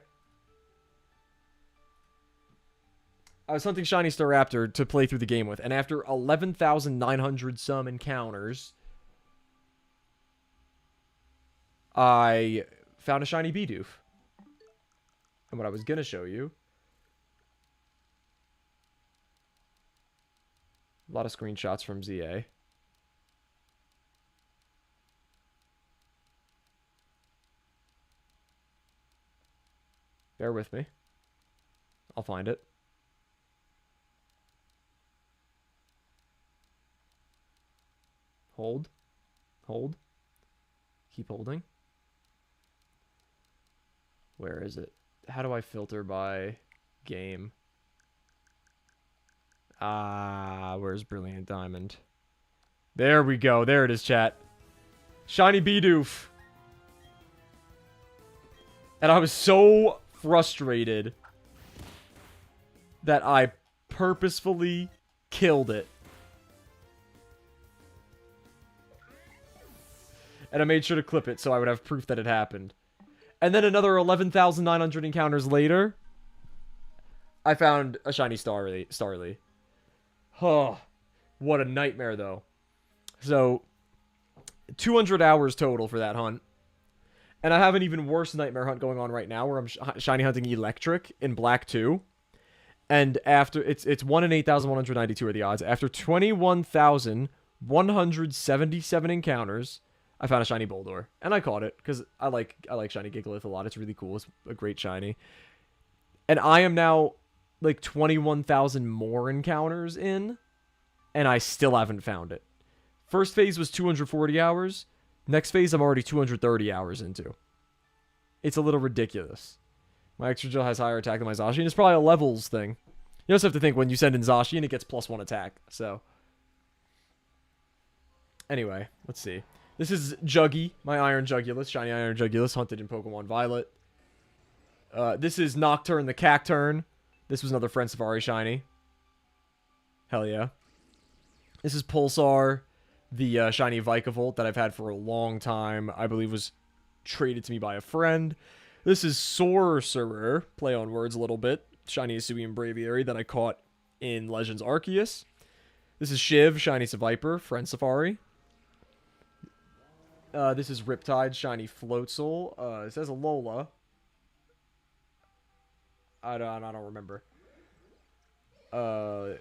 I was hunting Shiny Staraptor to play through the game with, and after 11,900 some encounters, I found a shiny Bidoof. And what I was gonna show you, a lot of screenshots from ZA. Bear with me. I'll find it. Hold. Hold. Keep holding. Where is it? How do I filter by game? Ah, where's Brilliant Diamond? There we go. There it is, chat. Shiny Bidoof. And I was so frustrated that I purposefully killed it. And I made sure to clip it so I would have proof that it happened. And then another 11,900 encounters later, I found a shiny Starly. Oh, what a nightmare, though. So, 200 hours total for that hunt. And I have an even worse nightmare hunt going on right now where I'm shiny hunting Electric in Black 2. And after it's 1 in 8,192 are the odds. After 21,177 encounters, I found a shiny Boldor, and I caught it because I like shiny Gigalith a lot. It's really cool. It's a great shiny. And I am now like 21,000 more encounters in, and I still haven't found it. First phase was 240 hours. Next phase I'm already 230 hours into. It's a little ridiculous. My extra gel has higher attack than my Zacian. It's probably a levels thing. You also have to think when you send in Zacian, it gets +1 attack. So, anyway, let's see. This is Juggy, my Iron Jugulus, shiny Iron Jugulus, hunted in Pokemon Violet. This is Nocturne the Cacturne. This was another Friend Safari shiny. Hell yeah. This is Pulsar, the shiny Vikavolt that I've had for a long time. I believe was traded to me by a friend. This is Sorcerer, play on words a little bit. Shiny Hisuian Braviary that I caught in Legends Arceus. This is Shiv, shiny Seviper, Friend Safari. This is Riptide, shiny Floatzel. It says Alola. I don't remember. Okay.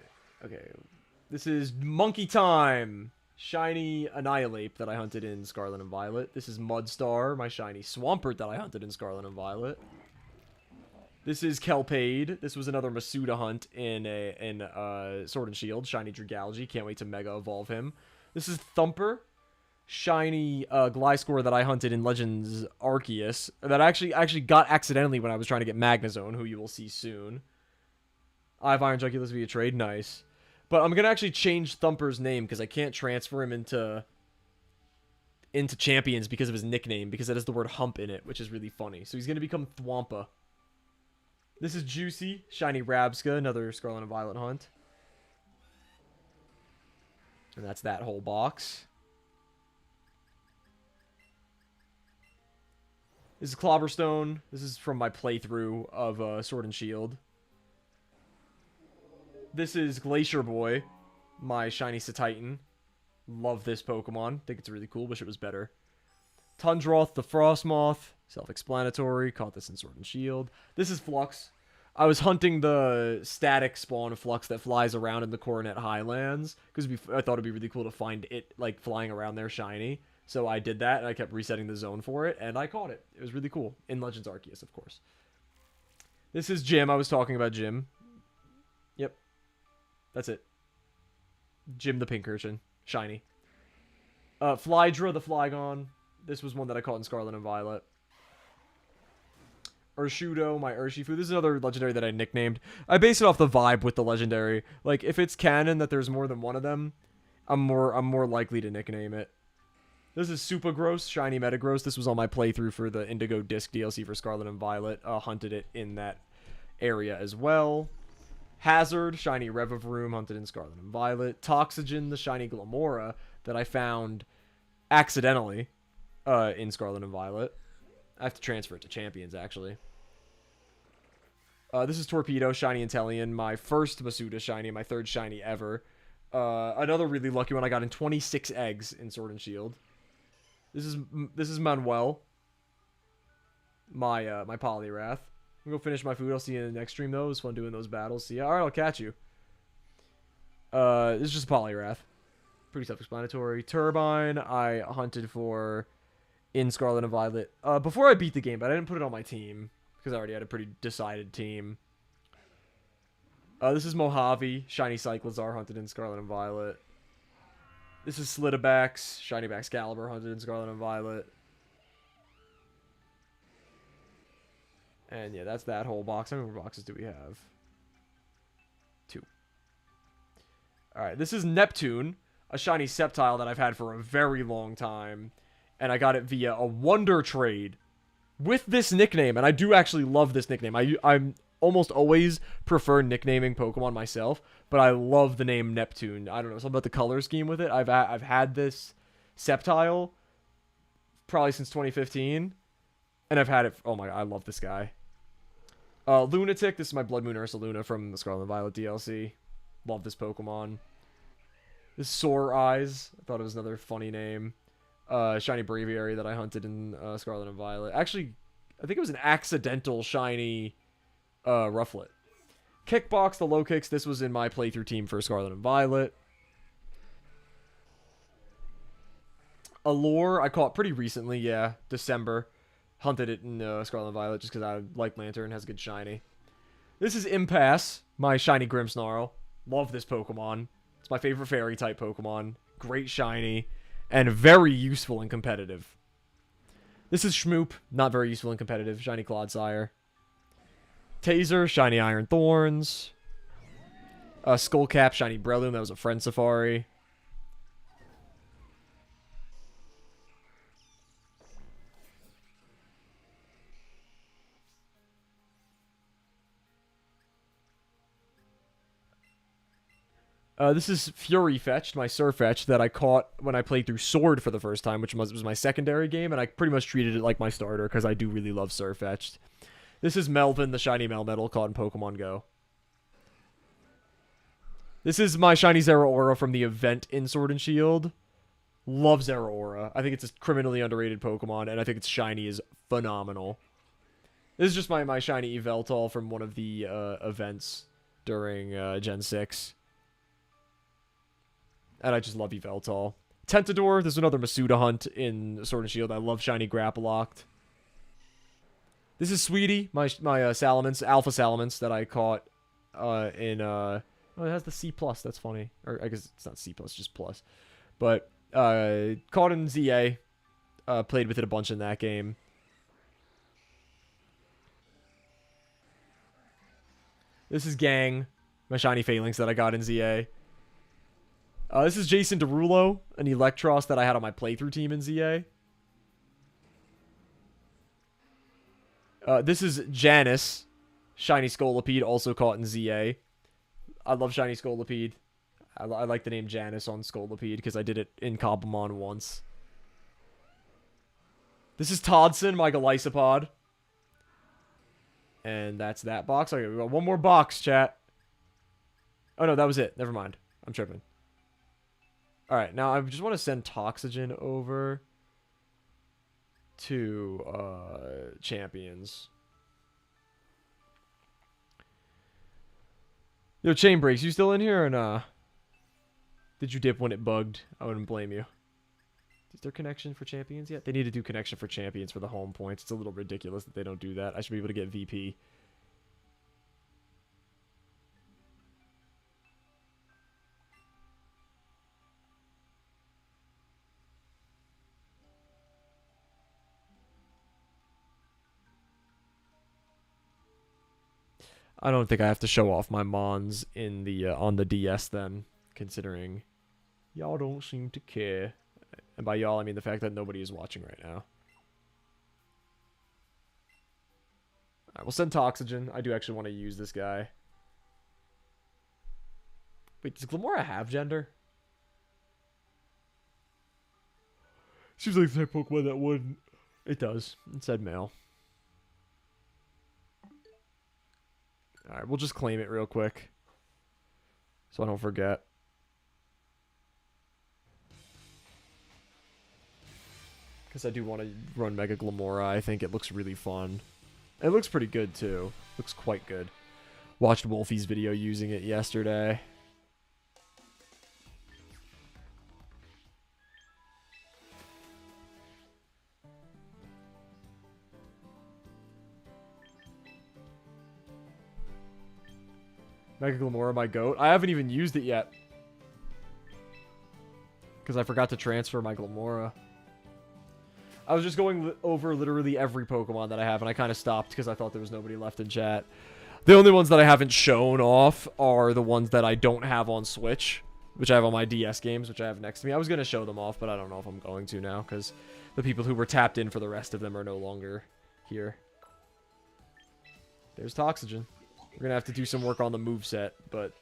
This is Monkey Time, shiny Annihilate that I hunted in Scarlet and Violet. This is Mudstar, my shiny Swampert that I hunted in Scarlet and Violet. This is Kelpade. This was another Masuda hunt in Sword and Shield, shiny Dragalge. Can't wait to Mega Evolve him. This is Thumper, shiny Gliscor that I hunted in Legends Arceus. That I actually got accidentally when I was trying to get Magnezone, who you will see soon. I have Iron Jugulus via trade. Nice. But I'm going to actually change Thumper's name because I can't transfer him into Champions because of his nickname, because it has the word hump in it, which is really funny. So he's going to become Thwampa. This is Juicy, shiny Rabska, another Scarlet and Violet hunt. And that's that whole box. This is Clobberstone. This is from my playthrough of Sword and Shield. This is Glacier Boy, my shiny Cetitan. Love this Pokemon. Think it's really cool. Wish it was better. Tundroth, the Frostmoth. Self-explanatory. Caught this in Sword and Shield. This is Flux. I was hunting the static spawn Flux that flies around in the Coronet Highlands, because I thought it'd be really cool to find it like flying around there shiny. So I did that, and I kept resetting the zone for it, and I caught it. It was really cool. In Legends Arceus, of course. This is Jim. I was talking about Jim. Yep. That's it. Jim the Pincurchin. Shiny. Flydra the Flygon. This was one that I caught in Scarlet and Violet. Urshido, my Urshifu. This is another legendary that I nicknamed. I base it off the vibe with the legendary. Like, if it's canon that there's more than one of them, I'm more likely to nickname it. This is Supergross, shiny Metagross. This was on my playthrough for the Indigo Disc DLC for Scarlet and Violet. Hunted it in that area as well. Hazard, shiny Revavroom, hunted in Scarlet and Violet. Toxagen, the shiny Glamora that I found accidentally in Scarlet and Violet. I have to transfer it to Champions, actually. This is Torpedo, shiny Inteleon, my first Masuda shiny, my third shiny ever. Another really lucky one I got in 26 eggs in Sword and Shield. This is Manuel, my Poliwrath. I'm gonna go finish my food. I'll see you in the next stream, though. It was fun doing those battles. See ya. Alright, I'll catch you. This is just Poliwrath. Pretty self-explanatory. Turbine, I hunted for in Scarlet and Violet. Before I beat the game, but I didn't put it on my team, because I already had a pretty decided team. This is Mojave, shiny Cyclizar, hunted in Scarlet and Violet. This is Slitabax, shiny Baxcalibur, hunted in Scarlet and Violet. And yeah, that's that whole box. How many more boxes do we have? 2. Alright, this is Neptune, a shiny Sceptile that I've had for a very long time. And I got it via a Wonder Trade with this nickname. And I do actually love this nickname. I'm almost always prefer nicknaming Pokemon myself, but I love the name Neptune. I don't know, something about the color scheme with it. I've had this Sceptile probably since 2015, and I've had it. Oh my, I love this guy. Lunatic. This is my Blood Moon Ursaluna from the Scarlet and Violet DLC. Love this Pokemon. This is Sore Eyes. I thought it was another funny name. shiny Braviary that I hunted in Scarlet and Violet. Actually, I think it was an accidental shiny Rufflet. Kickbox, the low kicks. This was in my playthrough team for Scarlet and Violet. Allure, I caught pretty recently, yeah. December. Hunted it in Scarlet and Violet just because I like Lantern, has good shiny. This is Impasse, my shiny Grimmsnarl. Love this Pokemon. It's my favorite fairy type Pokemon. Great shiny. And very useful and competitive. This is Schmoop, not very useful and competitive. Shiny Clodsire. Taser, shiny Iron Thorns. Skullcap, shiny Breloom, that was a Friend Safari. This is Fury Fetched, my Surfetched, that I caught when I played through Sword for the first time, which was my secondary game, and I pretty much treated it like my starter, because I do really love Surfetched. This is Melvin, the shiny Melmetal, caught in Pokemon Go. This is my shiny Zeraora from the event in Sword and Shield. Love Zeraora. I think it's a criminally underrated Pokemon, and I think its shiny is phenomenal. This is just my shiny Yveltal from one of the events during Gen 6. And I just love Yveltal. Tentador, there's another Masuda hunt in Sword and Shield. I love shiny Grapploct. This is Sweetie, my Salamence, Alpha Salamence that I caught in... oh, it has the C+, that's funny. Or I guess it's not C+, just plus. But caught in ZA. Played with it a bunch in that game. This is Gang, my shiny Phalanx that I got in ZA. This is Jason Derulo, an Electros that I had on my playthrough team in ZA. This is Janice, shiny Scolipede, also caught in ZA. I love shiny Scolipede. I like the name Janice on Scolipede because I did it in Cobblemon once. This is Toddson, my Golisopod. And that's that box. Okay, we got one more box, chat. Oh, no, that was it. Never mind. I'm tripping. Alright, now I just want to send Toxagen over to Champions. Yo, Chain Breaks, you still in here or nah? Did you dip when it bugged? I wouldn't blame you. Is there connection for Champions yet? They need to do connection for Champions for the home points. It's a little ridiculous that they don't do that. I should be able to get VP. I don't think I have to show off my Mons in the on the DS then, considering y'all don't seem to care. And by y'all, I mean the fact that nobody is watching right now. Alright, we'll send Toxagen. I do actually want to use this guy. Wait, does Glimmora have gender? Seems like the type of Pokemon that wouldn't. It does. It said male. Alright, we'll just claim it real quick. So I don't forget. Because I do want to run Mega Glimmora. I think it looks really fun. It looks pretty good, too. Looks quite good. Watched Wolfie's video using it yesterday. Mega Glimmora, my goat. I haven't even used it yet. Because I forgot to transfer my Glimmora. I was just going over literally every Pokemon that I have, and I kind of stopped because I thought there was nobody left in chat. The only ones that I haven't shown off are the ones that I don't have on Switch, which I have on my DS games, which I have next to me. I was going to show them off, but I don't know if I'm going to now, because the people who were tapped in for the rest of them are no longer here. There's Toxagen. We're going to have to do some work on the moveset, but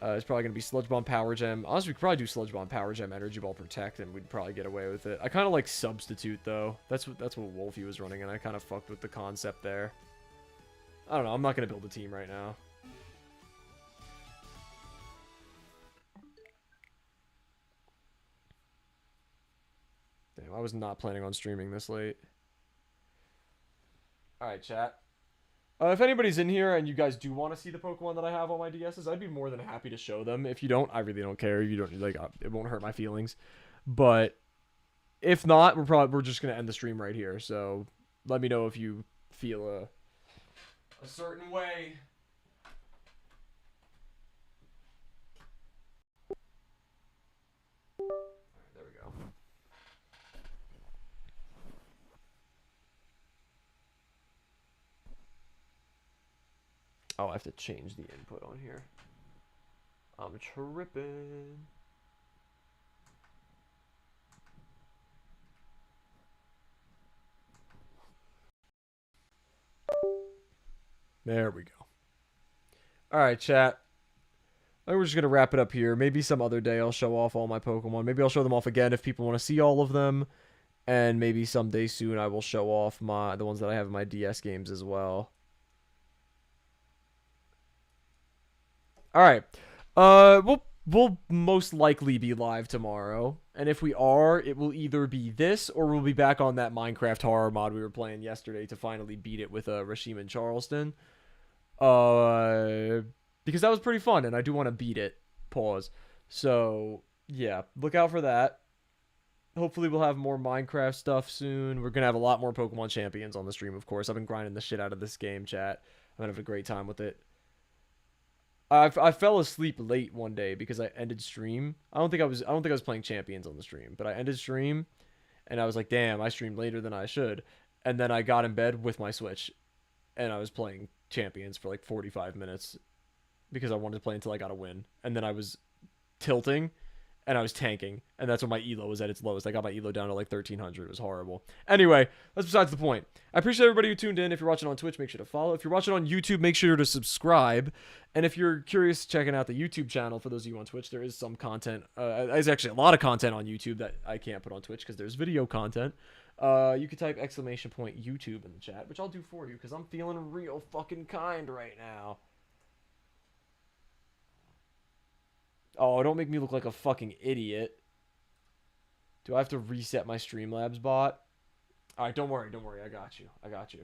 it's probably going to be Sludge Bomb, Power Gem. Honestly, we could probably do Sludge Bomb, Power Gem, Energy Ball, Protect, and we'd probably get away with it. I kind of like Substitute, though. That's what Wolfie was running, and I kind of fucked with the concept there. I don't know. I'm not going to build a team right now. I was not planning on streaming this late. Alright, chat. If anybody's in here and you guys do want to see the Pokemon that I have on my DSs, I'd be more than happy to show them. If you don't, I really don't care. You don't like it won't hurt my feelings. But if not, we're just gonna end the stream right here. So let me know if you feel a certain way. All right, there we go. Oh, I have to change the input on here. I'm tripping. There we go. Alright, chat. I think we're just going to wrap it up here. Maybe some other day I'll show off all my Pokemon. Maybe I'll show them off again if people want to see all of them. And maybe someday soon I will show off the ones that I have in my DS games as well. Alright. We'll most likely be live tomorrow. And if we are, it will either be this or we'll be back on that Minecraft horror mod we were playing yesterday to finally beat it with Rashim and Charleston. Because that was pretty fun and I do want to beat it. Pause. So, yeah, look out for that. Hopefully we'll have more Minecraft stuff soon. We're going to have a lot more Pokemon Champions on the stream, of course. I've been grinding the shit out of this game, chat. I'm having a great time with it. I fell asleep late one day because I ended stream. I don't think I was playing Champions on the stream, but I ended stream and I was like, "Damn, I streamed later than I should." And then I got in bed with my Switch and I was playing Champions for like 45 minutes because I wanted to play until I got a win. And then I was tilting and I was tanking, and that's when my elo was at its lowest. I got my elo down to like 1300. It was horrible. Anyway, that's besides the point. I appreciate everybody who tuned in. If you're watching on Twitch, make sure to follow. If you're watching on YouTube, make sure to subscribe. And if you're curious checking out the YouTube channel, for those of you on Twitch, there is some content. There's actually a lot of content on YouTube that I can't put on Twitch because there's video content. You could type !YouTube in the chat, which I'll do for you because I'm feeling real fucking kind right now. Oh, don't make me look like a fucking idiot. Do I have to reset my Streamlabs bot? Alright, don't worry. I got you. I got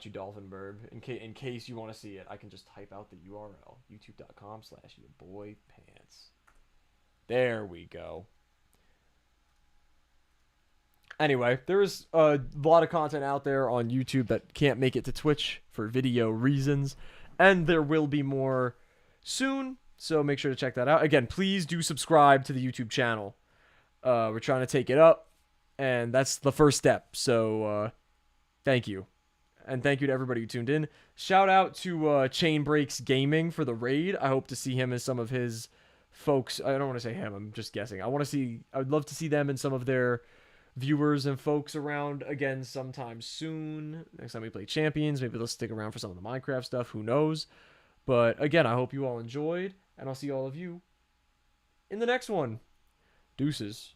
you, Dolphin Burb. In case you want to see it, I can just type out the URL. youtube.com/yourboypants. There we go. Anyway, there's a lot of content out there on YouTube that can't make it to Twitch for video reasons. And there will be more soon. So make sure to check that out. Again, please do subscribe to the YouTube channel. We're trying to take it up, and that's the first step. So thank you. And thank you to everybody who tuned in. Shout out to Chain Breaks Gaming for the raid. I hope to see him as some of his folks. I don't want to say him. I'm just guessing. I would love to see them and some of their viewers and folks around again sometime soon. Next time we play Champions, maybe they'll stick around for some of the Minecraft stuff. Who knows? But again, I hope you all enjoyed, and I'll see all of you in the next one. Deuces.